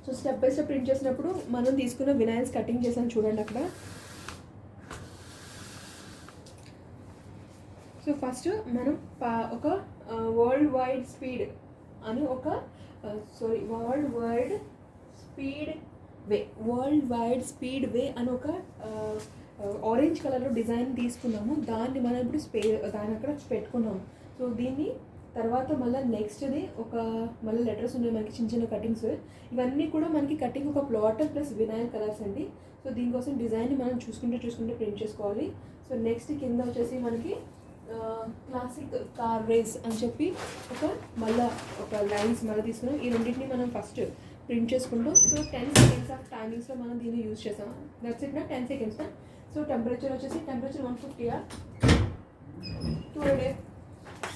So step by step print చేసినప్పుడు మనం తీసుకున్న వినాయిల్స్ కటింగ్ చేసాం చూడండి అక్కడ. సో ఫస్ట్ మనం ఒక వరల్డ్ వైడ్ స్పీడ్ అని ఒక వరల్డ్ వైడ్ స్పీడ్ వే అని ఒక ఆరెంజ్ కలర్లో డిజైన్ తీసుకున్నాము. దాన్ని మనం ఇప్పుడు దాన్ని అక్కడ పెట్టుకున్నాము. సో దీన్ని తర్వాత మళ్ళీ నెక్స్ట్ది మళ్ళీ లెటర్స్ ఉన్నాయి మనకి, చిన్న కటింగ్స్. ఇవన్నీ కూడా మనకి కటింగ్ ఒక ప్లాటర్ ప్లస్ వినాయిల్ కలర్స్ అండి. సో దీనికోసం డిజైన్ని మనం చూసుకుంటే ప్రింట్ చేసుకోవాలి. సో నెక్స్ట్ కింద వచ్చేసి మనకి క్లాసిక్ కార్ రేస్ అని చెప్పి మళ్ళీ ఒక లైన్స్ మళ్ళీ తీసుకున్నాం. ఈ రెండింటిని మనం ఫస్ట్ ప్రింట్ చేసుకుంటాం. సో 10 seconds ఆఫ్ టైమింగ్స్లో మనం దీన్ని యూజ్ చేసాం. దట్స్ ఇట్ నా 10 seconds. సో టెంపరేచర్ వచ్చేసి 150 చూడండి.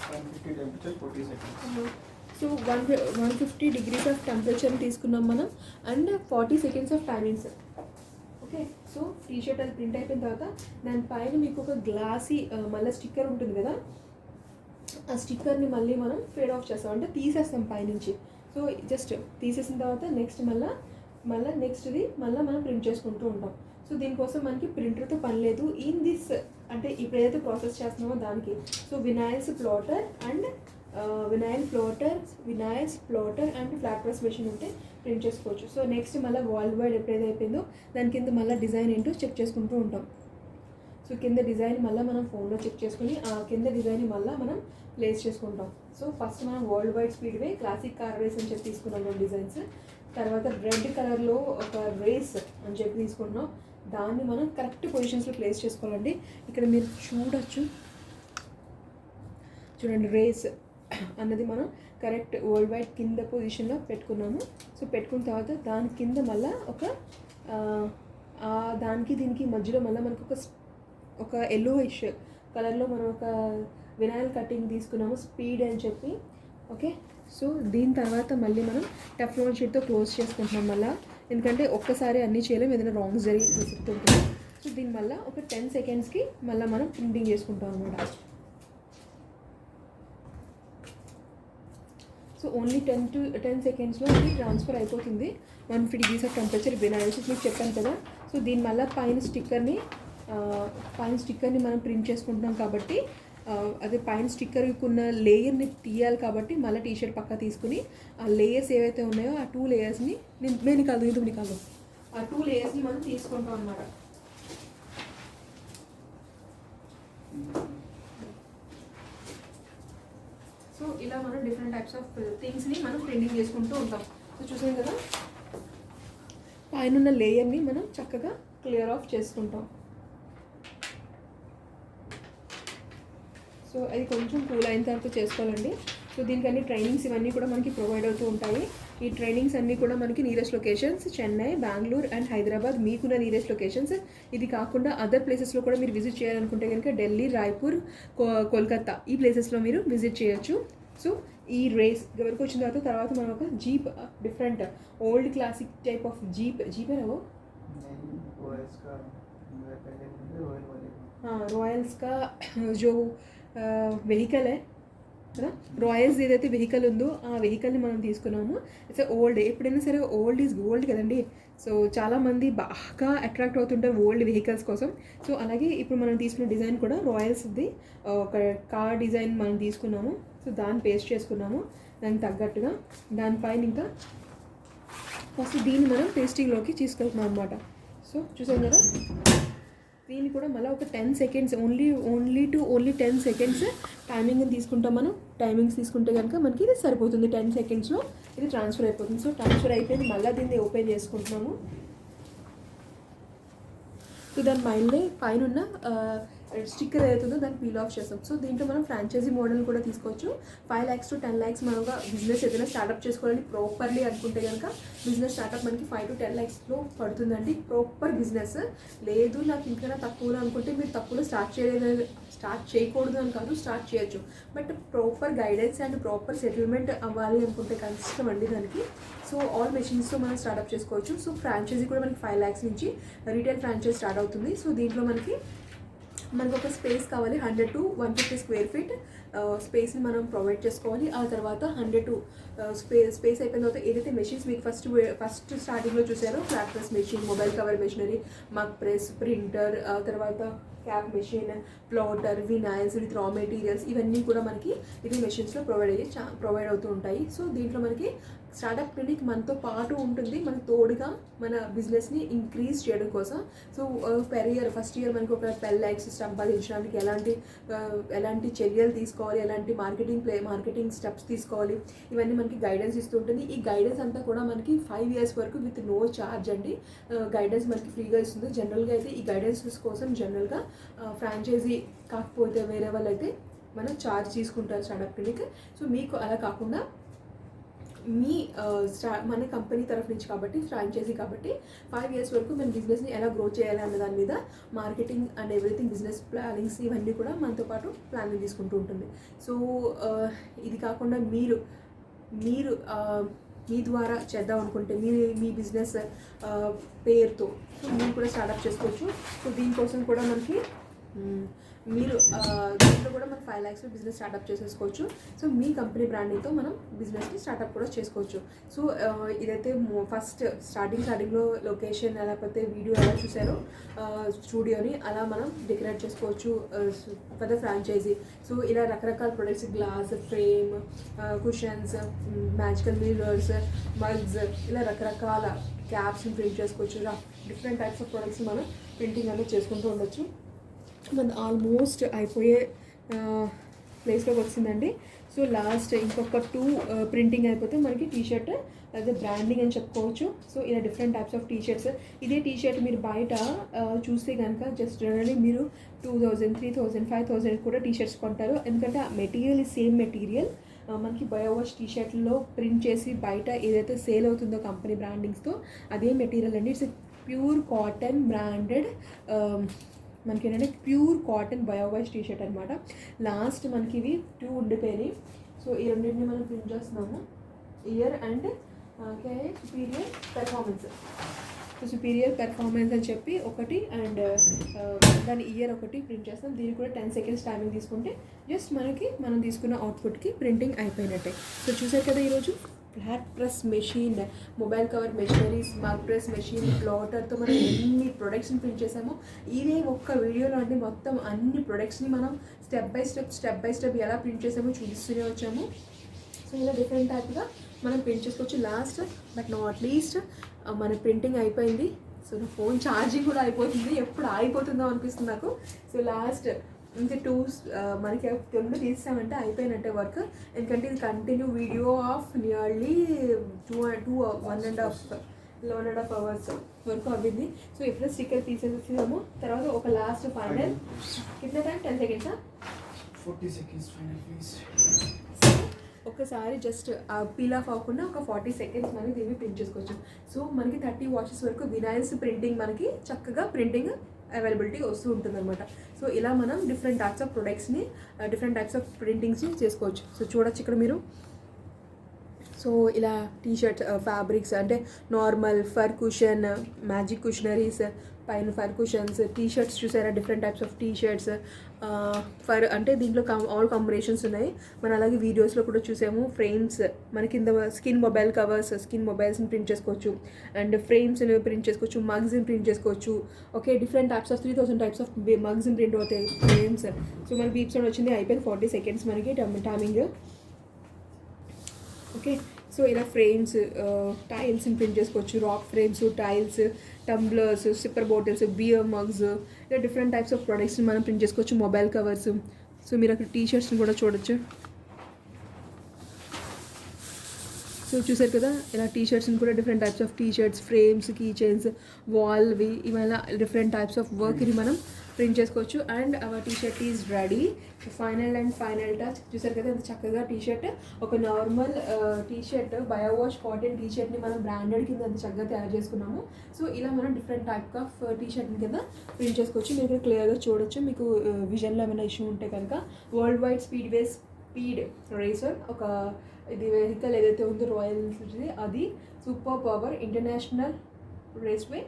150 temperature 40 seconds. So 150 degrees of టెంపరేచర్ని తీసుకున్నాం మనం అండ్ 40 seconds of timings. Okay. So T-shirt అది ప్రింట్ అయిపోయిన తర్వాత దానిపైన మీకు ఒక గ్లాసీ మళ్ళీ స్టిక్కర్ ఉంటుంది కదా, ఆ స్టిక్కర్ని మళ్ళీ మనం ఫేడ్ ఆఫ్ చేస్తాం, అంటే తీసేస్తాం పైనుంచి. సో జస్ట్ తీసేసిన తర్వాత నెక్స్ట్ మళ్ళీ నెక్స్ట్ది మనం ప్రింట్ చేసుకుంటూ ఉంటాం. సో దీనికోసం మనకి ప్రింటర్తో పని లేదు. ఇన్ దిస్ అంటే ఇప్పుడు ఏదైతే ప్రాసెస్ చేస్తున్నామో దానికి so vinyls plotter and flat press machine ఉంటే ప్రింట్ చేసుకోవచ్చు. సో నెక్స్ట్ మళ్ళీ వరల్డ్ వైడ్ ఎప్పుడైతే అయిపోయిందో దాని కింద మళ్ళీ డిజైన్ ఏంటో చెక్ చేసుకుంటూ ఉంటాం. సో కింద డిజైన్ మళ్ళీ మనం ఫోన్లో చెక్ చేసుకుని ఆ కింద డిజైన్ మళ్ళీ మనం ప్లేస్ చేసుకుంటాం. సో ఫస్ట్ మనం వరల్డ్ వైడ్ స్పీడ్ వే క్లాసిక్ కార్ రేస్ అని చెప్పి తీసుకున్నాం డిజైన్స్. తర్వాత రెడ్ కలర్లో ఒక రేస్ అని చెప్పి తీసుకుంటున్నాం. దాన్ని మనం కరెక్ట్ పొజిషన్స్లో ప్లేస్ చేసుకోవాలండి. ఇక్కడ మీరు చూడండి రేస్ అన్నది మనం కరెక్ట్ వరల్డ్ వైడ్ కింద పొజిషన్లో పెట్టుకున్నాము. సో పెట్టుకున్న తర్వాత దాని కింద మళ్ళీ దానికి దీనికి మధ్యలో మళ్ళీ మనకు ఒక ఎల్లోయిష్ కలర్లో మనం ఒక వినాయిల్ కటింగ్ తీసుకున్నాము స్పీడ్ అని చెప్పి. ఓకే. సో దీని తర్వాత మళ్ళీ మనం టెఫ్లాన్ షీట్తో క్లోజ్ చేసుకుంటున్నాం మళ్ళీ, ఎందుకంటే ఒక్కసారి అన్నీ చేయలేము, ఏదైనా రాంగ్ జరిగి ఉంటుంది. సో దీని మళ్ళీ ఒక 10 secondsకి మళ్ళీ మనం ప్రింటింగ్ చేసుకుంటాం అనమాట. సో ఓన్లీ 10 secondsలో అది ట్రాన్స్ఫర్ అయిపోతుంది. 150 degrees ఆఫ్ టెంపరేచర్ వినాయిల్స్ మీకు చెప్పాను కదా. సో దీని మళ్ళీ పైన స్టిక్కర్ని మనం ప్రింట్ చేసుకుంటున్నాం కాబట్టి అదే పైన స్టిక్కర్కి ఉన్న లేయర్ని తీయాలి కాబట్టి మళ్ళీ టీషర్ట్ పక్క తీసుకుని ఆ లేయర్స్ ఏవైతే ఉన్నాయో ఆ 2 లేయర్స్ని ఆ 2 లేయర్స్ని మనం తీసుకుంటాం అన్నమాట. సో ఇలా మనం డిఫరెంట్ టైప్స్ ఆఫ్ థింగ్స్ని మనం ప్రింటింగ్ చేసుకుంటూ ఉంటాం. సో చూసాం కదా, పైన ఉన్న లేయర్ని మనం చక్కగా క్లియర్ ఆఫ్ చేసుకుంటాం. సో సో అది కొంచెం కూల్ అయిన తర్వాత చేసుకోవాలండి. సో దీనికి అన్ని ట్రైనింగ్స్ ఇవన్నీ కూడా మనకి ప్రొవైడ్ అవుతూ ఉంటాయి. ఈ ట్రైనింగ్స్ అన్నీ కూడా మనకి nearest locations Chennai, Bengaluru and Hyderabad మీకున్న నియరెస్ట్ లొకేషన్స్. ఇది కాకుండా అదర్ ప్లేసెస్లో కూడా మీరు విజిట్ చేయాలనుకుంటే కనుక ఢిల్లీ, రాయ్పూర్, కోల్కతా ఈ ప్లేసెస్లో మీరు విజిట్ చేయొచ్చు. సో ఈ రేస్ వరకు వచ్చిన తర్వాత మనం ఒక jeep different old classic type of jeep है ना वो हाँ रॉयल्स का जो వెహికల్ కదా రాయల్స్ ఏదైతే వెహికల్ ఉందో ఆ వెహికల్ని మనం తీసుకున్నాము. It's old. ఎప్పుడైనా సరే ఓల్డ్ ఈజ్ గోల్డ్ కదండి. సో చాలామంది బాగా అట్రాక్ట్ అవుతుంటారు ఓల్డ్ వెహికల్స్ కోసం. సో అలాగే ఇప్పుడు మనం తీసుకున్న డిజైన్ కూడా రాయల్స్ది ఒక కార్ డిజైన్ మనం తీసుకున్నాము. సో దాన్ని పేస్ట్ చేసుకున్నాము దానికి తగ్గట్టుగా. దానిపైన ఇంకా ఫస్ట్ దీన్ని మనం పేస్టింగ్లోకి తీసుకెళ్తున్నాం అనమాట. సో చూసాం కదా, దీన్ని కూడా మళ్ళీ ఒక 10 సెకండ్స్ ఓన్లీ 10 సెకండ్స్ టైమింగ్ తీసుకుంటాం మనం. టైమింగ్స్ తీసుకుంటే కనుక మనకి ఇది సరిపోతుంది. 10 సెకండ్స్లో ఇది ట్రాన్స్ఫర్ అయిపోతుంది. సో ట్రాన్స్ఫర్ అయిపోయింది. మళ్ళీ దీన్ని ఓపెన్ చేసుకుంటున్నాము. సో దాని పైన ఉన్న స్టిక్కర్ ఏదైతుందో దాన్ని పీల్ ఆఫ్ చేస్తాం. సో దీంట్లో మనం ఫ్రాంచైజీ మోడల్ కూడా తీసుకోవచ్చు. 5 lakhs to 10 lakhs మనం బిజినెస్ ఏదైనా స్టార్ట్అప్ చేసుకోవాలని ప్రాపర్లీ అనుకుంటే కనుక బిజినెస్ స్టార్ట్అప్ మనకి 5 to 10 lakhsలో పడుతుందండి. Proper business. లేదు నాకు ఇంకైనా తక్కువలో అనుకుంటే మీరు తక్కువలో స్టార్ట్ చేయకూడదు అని కాదు, స్టార్ట్ చేయొచ్చు. But proper guidance and proper settlement అవ్వాలి అనుకుంటే కష్టం అండి దానికి. సో ఆల్ మెషిన్స్తో మనం స్టార్ట్అప్ చేసుకోవచ్చు. సో ఫ్రాంచైజీ కూడా మనకి 5 lakhs నుంచి రీటైల్ ఫ్రాంచైజ్ స్టార్ట్ అవుతుంది. సో దీంట్లో మనకి ఒక స్పేస్ కావాలి. 100 to 150 square feet స్పేస్ని మనం ప్రొవైడ్ చేసుకోవాలి. ఆ తర్వాత 100 to స్పేస్ అయిపోయిన తర్వాత ఏదైతే మెషిన్స్ మీకు ఫస్ట్ స్టార్టింగ్లో చూసారో flat press machine, mobile cover machinery, mug press, printer, తర్వాత cap machine, plotter, vinyls with raw materials ఇవన్నీ కూడా మనకి ఇది మెషిన్స్లో ప్రొవైడ్ అవుతూ ఉంటాయి. సో దీంట్లో మనకి స్టార్టప్ క్లినిక్ మనతో పాటు ఉంటుంది, మన తోడుగా మన బిజినెస్ని ఇంక్రీజ్ చేయడం కోసం. So per year first year మనకి ఒక 10 lakhs సంపాదించడానికి ఎలాంటి చర్యలు తీసుకోవాలి, ఎలాంటి మార్కెటింగ్ స్టెప్స్ తీసుకోవాలి, ఇవన్నీ మనకి గైడెన్స్ ఇస్తూ ఉంటుంది. ఈ గైడెన్స్ అంతా కూడా మనకి 5 years వరకు విత్ నో ఛార్జ్ అండి. గైడెన్స్ మనకి ఫ్రీగా ఇస్తుంది. జనరల్గా అయితే ఈ గైడెన్స్ కోసం జనరల్గా ఫ్రాంచైజీ కాకపోతే వేరే వాళ్ళు అయితే మనం ఛార్జ్ తీసుకుంటారు స్టార్టప్ క్లినిక్. సో మీకు అలా కాకుండా మన కంపెనీ తరఫు నుంచి కాబట్టి ఫ్రాంచైజీ కాబట్టి 5 years వరకు మన బిజినెస్ని ఎలా గ్రో చేయాలి అన్న దాని మీద marketing and everything business plannings ఇవన్నీ కూడా మనతో పాటు ప్లానింగ్ తీసుకుంటూ ఉంటుంది. సో ఇది కాకుండా మీరు మీ ద్వారా చేద్దాం అనుకుంటే మీ బిజినెస్ పేరుతో సో మీరు కూడా స్టార్ట్అప్ చేసుకోవచ్చు. సో దీనికోసం కూడా మనకి దీంట్లో కూడా మనం 5 lakhs బిజినెస్ స్టార్ట్అప్ చేసేసుకోవచ్చు. సో మీ కంపెనీ బ్రాండింగ్తో మనం బిజినెస్ని స్టార్ట్అప్ కూడా చేసుకోవచ్చు. సో ఇదైతే ఫస్ట్ స్టార్టింగ్లో లొకేషన్ లేకపోతే వీడియో ఎలా చూసారో స్టూడియోని అలా మనం డెకరేట్ చేసుకోవచ్చు పెద్ద ఫ్రాంచైజీ. సో ఇలా రకరకాల products glass, frame, cushions, magical mirrors, mugs ఇలా రకరకాల క్యాప్స్ని ప్రింట్ చేసుకోవచ్చు. డిఫరెంట్ టైప్స్ ఆఫ్ ప్రొడక్ట్స్ మనం ప్రింటింగ్ అనేది చేసుకుంటూ ఉండొచ్చు. మన ఆల్మోస్ట్ అయిపోయే ప్లేస్లోకి వచ్చిందండి. సో లాస్ట్ ఇంకొక 2 ప్రింటింగ్ అయిపోతే మనకి టీషర్ట్ అదే బ్రాండింగ్ అని చెప్పుకోవచ్చు. సో ఇలా డిఫరెంట్ టైప్స్ ఆఫ్ టీషర్ట్స్. ఇదే టీషర్ట్ మీరు బయట చూస్తే కనుక జస్ట్ జనరల్లీ మీరు 2000, 3000, 5000 కూడా టీషర్ట్స్ కొంటారు. ఎందుకంటే ఆ మెటీరియల్ సేమ్ మెటీరియల్ మనకి బయోవాష్ టీషర్ట్లో ప్రింట్ చేసి బయట ఏదైతే సేల్ అవుతుందో కంపెనీ బ్రాండింగ్స్తో అదే మెటీరియల్ అండి. ఇట్స్ ప్యూర్ కాటన్ బ్రాండెడ్ మనకి ఏంటంటే ప్యూర్ కాటన్ బయోవాష్ టీషర్ట్ అనమాట. లాస్ట్ మనకి ఇవి 2 ఉండిపోయినాయి. సో ఈ రెండింటిని మనం ప్రింట్ చేస్తున్నాము. ఇయర్ అండ్ సుపీరియర్ పెర్ఫార్మెన్స్ అని చెప్పి ఒకటి అండ్ దాని ఇయర్ ఒకటి ప్రింట్ చేస్తాం. దీనికి కూడా 10 seconds టైమింగ్ తీసుకుంటే జస్ట్ మనం తీసుకున్న అవుట్పుట్కి ప్రింటింగ్ అయిపోయినట్టే. సో చూసారు కదా ఈరోజు flat press machine, mobile cover machineries, mug press machine, ప్లాటర్తో మనం ఎన్ని ప్రొడక్ట్స్ని ప్రింట్ చేసామో ఇదే ఒక్క వీడియోలో అండి మొత్తం అన్ని ప్రొడక్ట్స్ని మనం స్టెప్ బై స్టెప్ ఎలా ప్రింట్ చేసామో చూపిస్తూనే వచ్చాము. సో ఇలా డిఫరెంట్ టైప్గా మనం ప్రింట్ చేసుకోవచ్చు. లాస్ట్ బట్ నాట్ లీస్ట్ మన ప్రింటింగ్ అయిపోయింది. సో నా ఫోన్ ఛార్జింగ్ కూడా అయిపోతుంది, ఎప్పుడు ఆగిపోతుందో అనిపిస్తుంది నాకు. సో లాస్ట్ ఇంకా 2 మనకి 2 తీసామంటే అయిపోయినట్టే వర్క్. ఎందుకంటే ఇది continue video of nearly 1.5 hours వరకు అవ్వింది. సో ఎప్పుడో స్టిక్కర్ తీసేసాము. తర్వాత ఒక లాస్ట్ ఫైనల్ కిतना time 10 seconds 40 seconds final please. ఒకసారి జస్ట్ పీల్ ఆఫ్ అవ్వకుండా ఒక 40 సెకండ్స్ మనకి దీన్ని ప్రింట్ చేసుకోవచ్చు. సో మనకి 30 వాచెస్ వరకు వినైల్స్ ప్రింటింగ్ మనకి చక్కగా ప్రింటింగ్ అవైలబిలిటీ వస్తూ ఉంటుంది అనమాట. సో ఇలా మనం డిఫరెంట్ టైప్స్ ఆఫ్ ప్రొడక్ట్స్ని డిఫరెంట్ టైప్స్ ఆఫ్ ప్రింటింగ్స్ని చేసుకోవచ్చు. సో చూడొచ్చు ఇక్కడ మీరు. సో ఇలా టీషర్ట్ ఫ్యాబ్రిక్స్ అంటే నార్మల్ ఫర్ కుషన్, మ్యాజిక్ కుషనరీస్, పైన ఫర్ కుషన్స్, టీషర్ట్స్ చూసారా, different types of T-shirts for అంటే దీంట్లో ఆల్ కాంబినేషన్స్ ఉన్నాయి. మనం అలాగే వీడియోస్లో కూడా చూసాము. ఫ్రేమ్స్ మన కింద స్కిన్ మొబైల్ కవర్స్, స్కిన్ మొబైల్స్ని ప్రింట్ చేసుకోవచ్చు, అండ్ ఫ్రేమ్స్ని ప్రింట్ చేసుకోవచ్చు, మగ్స్ని ప్రింట్ చేసుకోవచ్చు. Okay, different types of 3000 types of మగ్స్ని ప్రింట్ అవుతాయి, ఫ్రేమ్స్. సో మన బీప్స్ వచ్చింది, అయిపోయింది 40 సెకండ్స్ మనకి టైమింగ్. ఓకే, సో ఇలా ఫ్రేమ్స్, టైల్స్ని ప్రింట్ చేసుకోవచ్చు, rock frames, tiles, tumblers, sipper bottles, beer mugs, ఇలా డిఫరెంట్ టైప్స్ ఆఫ్ ప్రొడక్ట్స్ని మనం ప్రింట్ చేసుకోవచ్చు, మొబైల్ కవర్స్. సో మీరు అక్కడ టీషర్ట్స్ని కూడా చూడొచ్చు. సో చూసారు కదా, ఇలా టీషర్ట్స్ని కూడా different types of T-shirts, frames, key chains, వాల్వి, ఇవన్నీ డిఫరెంట్ టైప్స్ ఆఫ్ వర్క్ని మనం ప్రింట్ చేసుకోవచ్చు. And our T-shirt is ready. Final touch చూసారు కదా, ఎంత చక్కగా టీషర్ట్, ఒక నార్మల్ టీషర్ట్, బయోవాష్ కాటన్ టీషర్ట్ని మనం బ్రాండెడ్ కింద ఎంత చక్కగా తయారు చేసుకున్నాము. సో ఇలా మనం డిఫరెంట్ టైప్ ఆఫ్ టీషర్ట్ని కింద ప్రింట్ చేసుకోవచ్చు. మీరు ఇక్కడ క్లియర్గా చూడొచ్చు. మీకు విజన్లో ఏమైనా ఇష్యూ ఉంటే కనుక వరల్డ్ వైడ్ స్పీడ్ రేసర్, ఒక ఇది వెహికల్ ఏదైతే ఉందో రాయల్ ఎన్ఫీల్డ్, అది super power international raceway,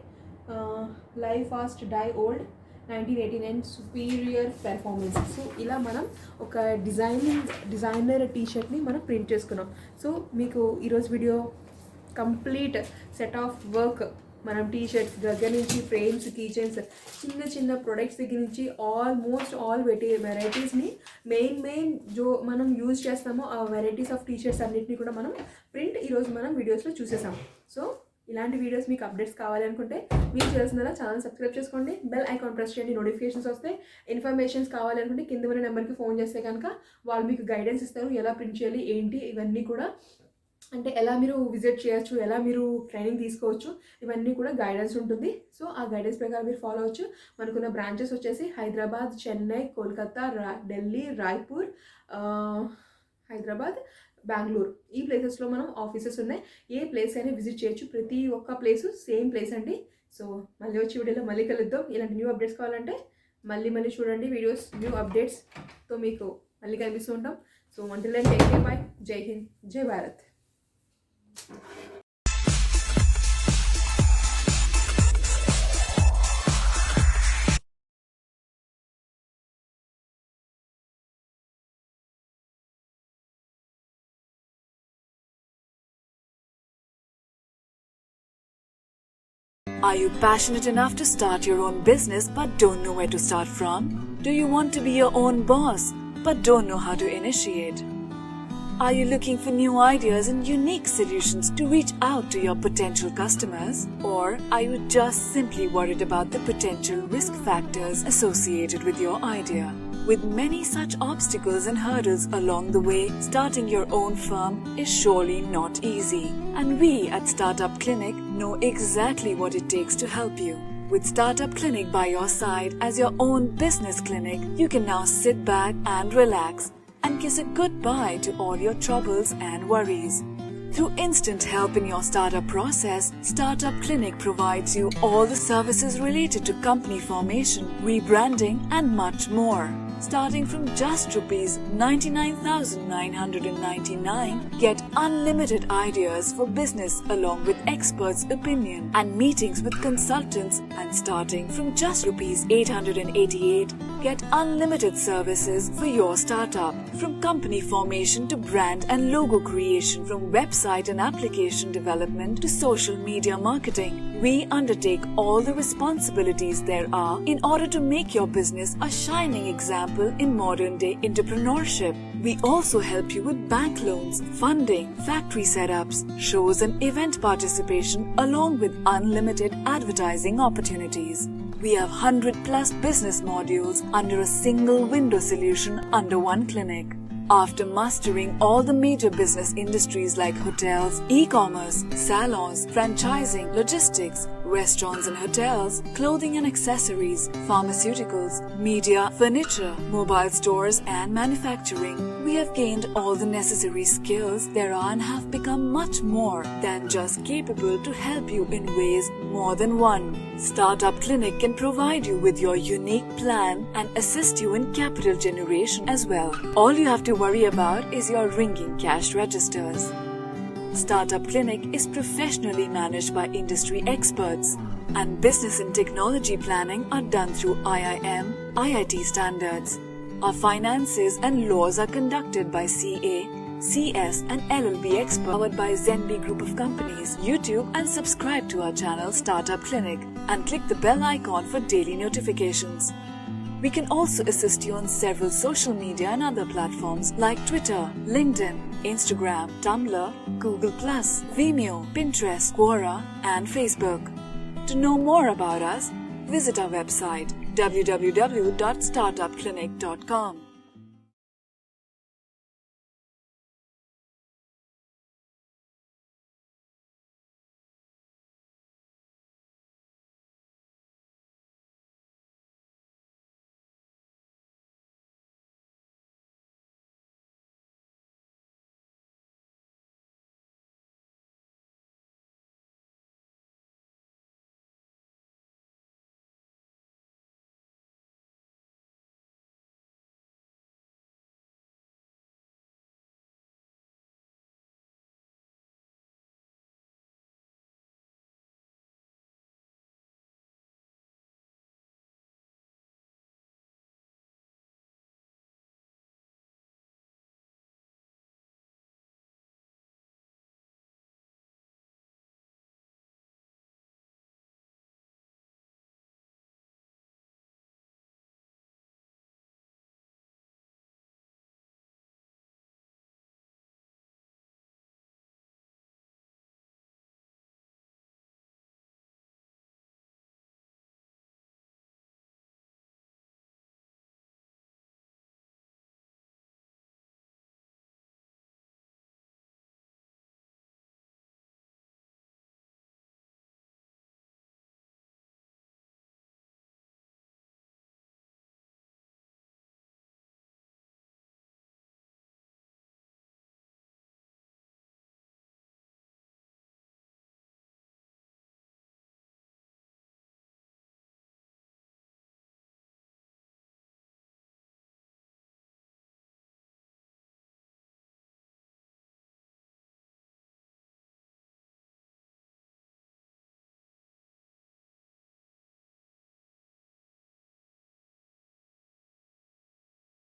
live fast die old 1989 superior performance. So ఇలా మనం ఒక డిజైనర్ టీషర్ట్ని మనం ప్రింట్ చేసుకున్నాం. సో మీకు ఈరోజు video complete set of work, మనం టీషర్ట్స్ దగ్గర నుంచి ఫ్రేమ్స్, కీచైన్స్, చిన్న ప్రొడక్ట్స్ దగ్గర నుంచి ఆల్మోస్ట్ ఆల్ వెరైటీస్ని మెయిన్ జో మనం యూజ్ చేస్తామో ఆ వెరైటీస్ ఆఫ్ టీషర్ట్స్ అన్నింటినీ కూడా మనం ప్రింట్ ఈరోజు మనం వీడియోస్లో చూసేసాం. సో ఇలాంటి వీడియోస్ మీకు అప్డేట్స్ కావాలి అనుకుంటే మీరు చేయాల్సిందల్లా ఛానల్ సబ్స్క్రైబ్ చేసుకోండి, బెల్ ఐకాన్ ప్రెస్ చేయండి, నోటిఫికేషన్స్ వస్తాయి. ఇన్ఫర్మేషన్స్ కావాలి అనుకుంటే కింద ఉన్న నెంబర్కి ఫోన్ చేస్తే కనుక వాళ్ళు మీకు గైడెన్స్ ఇస్తారు, ఎలా ప్రింట్ చేయాలి ఏంటి, ఇవన్నీ కూడా అంటే ఎలా మీరు విజిట్ చేయొచ్చు, ఎలా మీరు ట్రైనింగ్ తీసుకోవచ్చు, ఇవన్నీ కూడా గైడెన్స్ ఉంటుంది. సో ఆ గైడెన్స్ ప్రకారం మీరు ఫాలో అవ్వచ్చు. మనకున్న బ్రాంచెస్ వచ్చేసి హైదరాబాద్, చెన్నై, కోల్కతా, ఢిల్లీ, రాయ్పూర్, హైదరాబాద్, బెంగళూరు, ఈ ప్లేసెస్లో మనం ఆఫీసెస్ ఉన్నాయి. ఏ ప్లేస్ అయినా విజిట్ చేయొచ్చు. ప్రతి ఒక్క ప్లేసు సేమ్ ప్లేస్ అండి. సో మళ్ళీ వచ్చి వీడియోలో మళ్ళీ కలుద్దాం. ఇలాంటి న్యూ అప్డేట్స్ కావాలంటే మళ్ళీ చూడండి వీడియోస్, న్యూ అప్డేట్స్తో మీకు మళ్ళీ కనిపిస్తూ ఉంటాం. So until then, take care, bye. జై హింద్, జై Bharat. Are you passionate enough to start your own business but don't know where to start from? Do you want to be your own boss but don't know how to initiate? Are you looking for new ideas and unique solutions to reach out to your potential customers? Or are you just simply worried about the potential risk factors associated with your idea? With many such obstacles and hurdles along the way, starting your own firm is surely not easy. And we at Startup Clinic know exactly what it takes to help you. With Startup Clinic by your side as your own business clinic, you can now sit back and relax and kiss a goodbye to all your troubles and worries. Through instant help in your startup process, Startup Clinic provides you all the services related to company formation, rebranding and much more. Starting from just rupees 99,999, get unlimited ideas for business along with experts' opinion and meetings with consultants, and starting from just rupees 888, get unlimited services for your startup. From company formation to brand and logo creation, from website and application development to social media marketing, we undertake all the responsibilities there are in order to make your business a shining example in modern day entrepreneurship. We also help you with bank loans, funding, factory setups, shows and event participation along with unlimited advertising opportunities. We have 100+ business modules under a single window solution under one clinic. After mastering all the major business industries like hotels, e-commerce, salons, franchising, logistics, restaurants and hotels, clothing and accessories, pharmaceuticals, media, furniture, mobile stores and manufacturing, we have gained all the necessary skills there are and have become much more than just capable to help you in ways more than one. Startup Clinic can provide you with your unique plan and assist you in capital generation as well. All you have to worry about is your ringing cash registers. Startup Clinic is professionally managed by industry experts, and business and technology planning are done through IIM, IIT standards. Our finances and laws are conducted by CA, CS and LLB experts, powered by Zenby Group of Companies. YouTube and subscribe to our channel Startup Clinic and click the bell icon for daily notifications. We can also assist you on several social media and other platforms like Twitter, LinkedIn, Instagram, Tumblr, Google+, Vimeo, Pinterest, Quora and Facebook. To know more about us, visit our website www.startupclinic.com.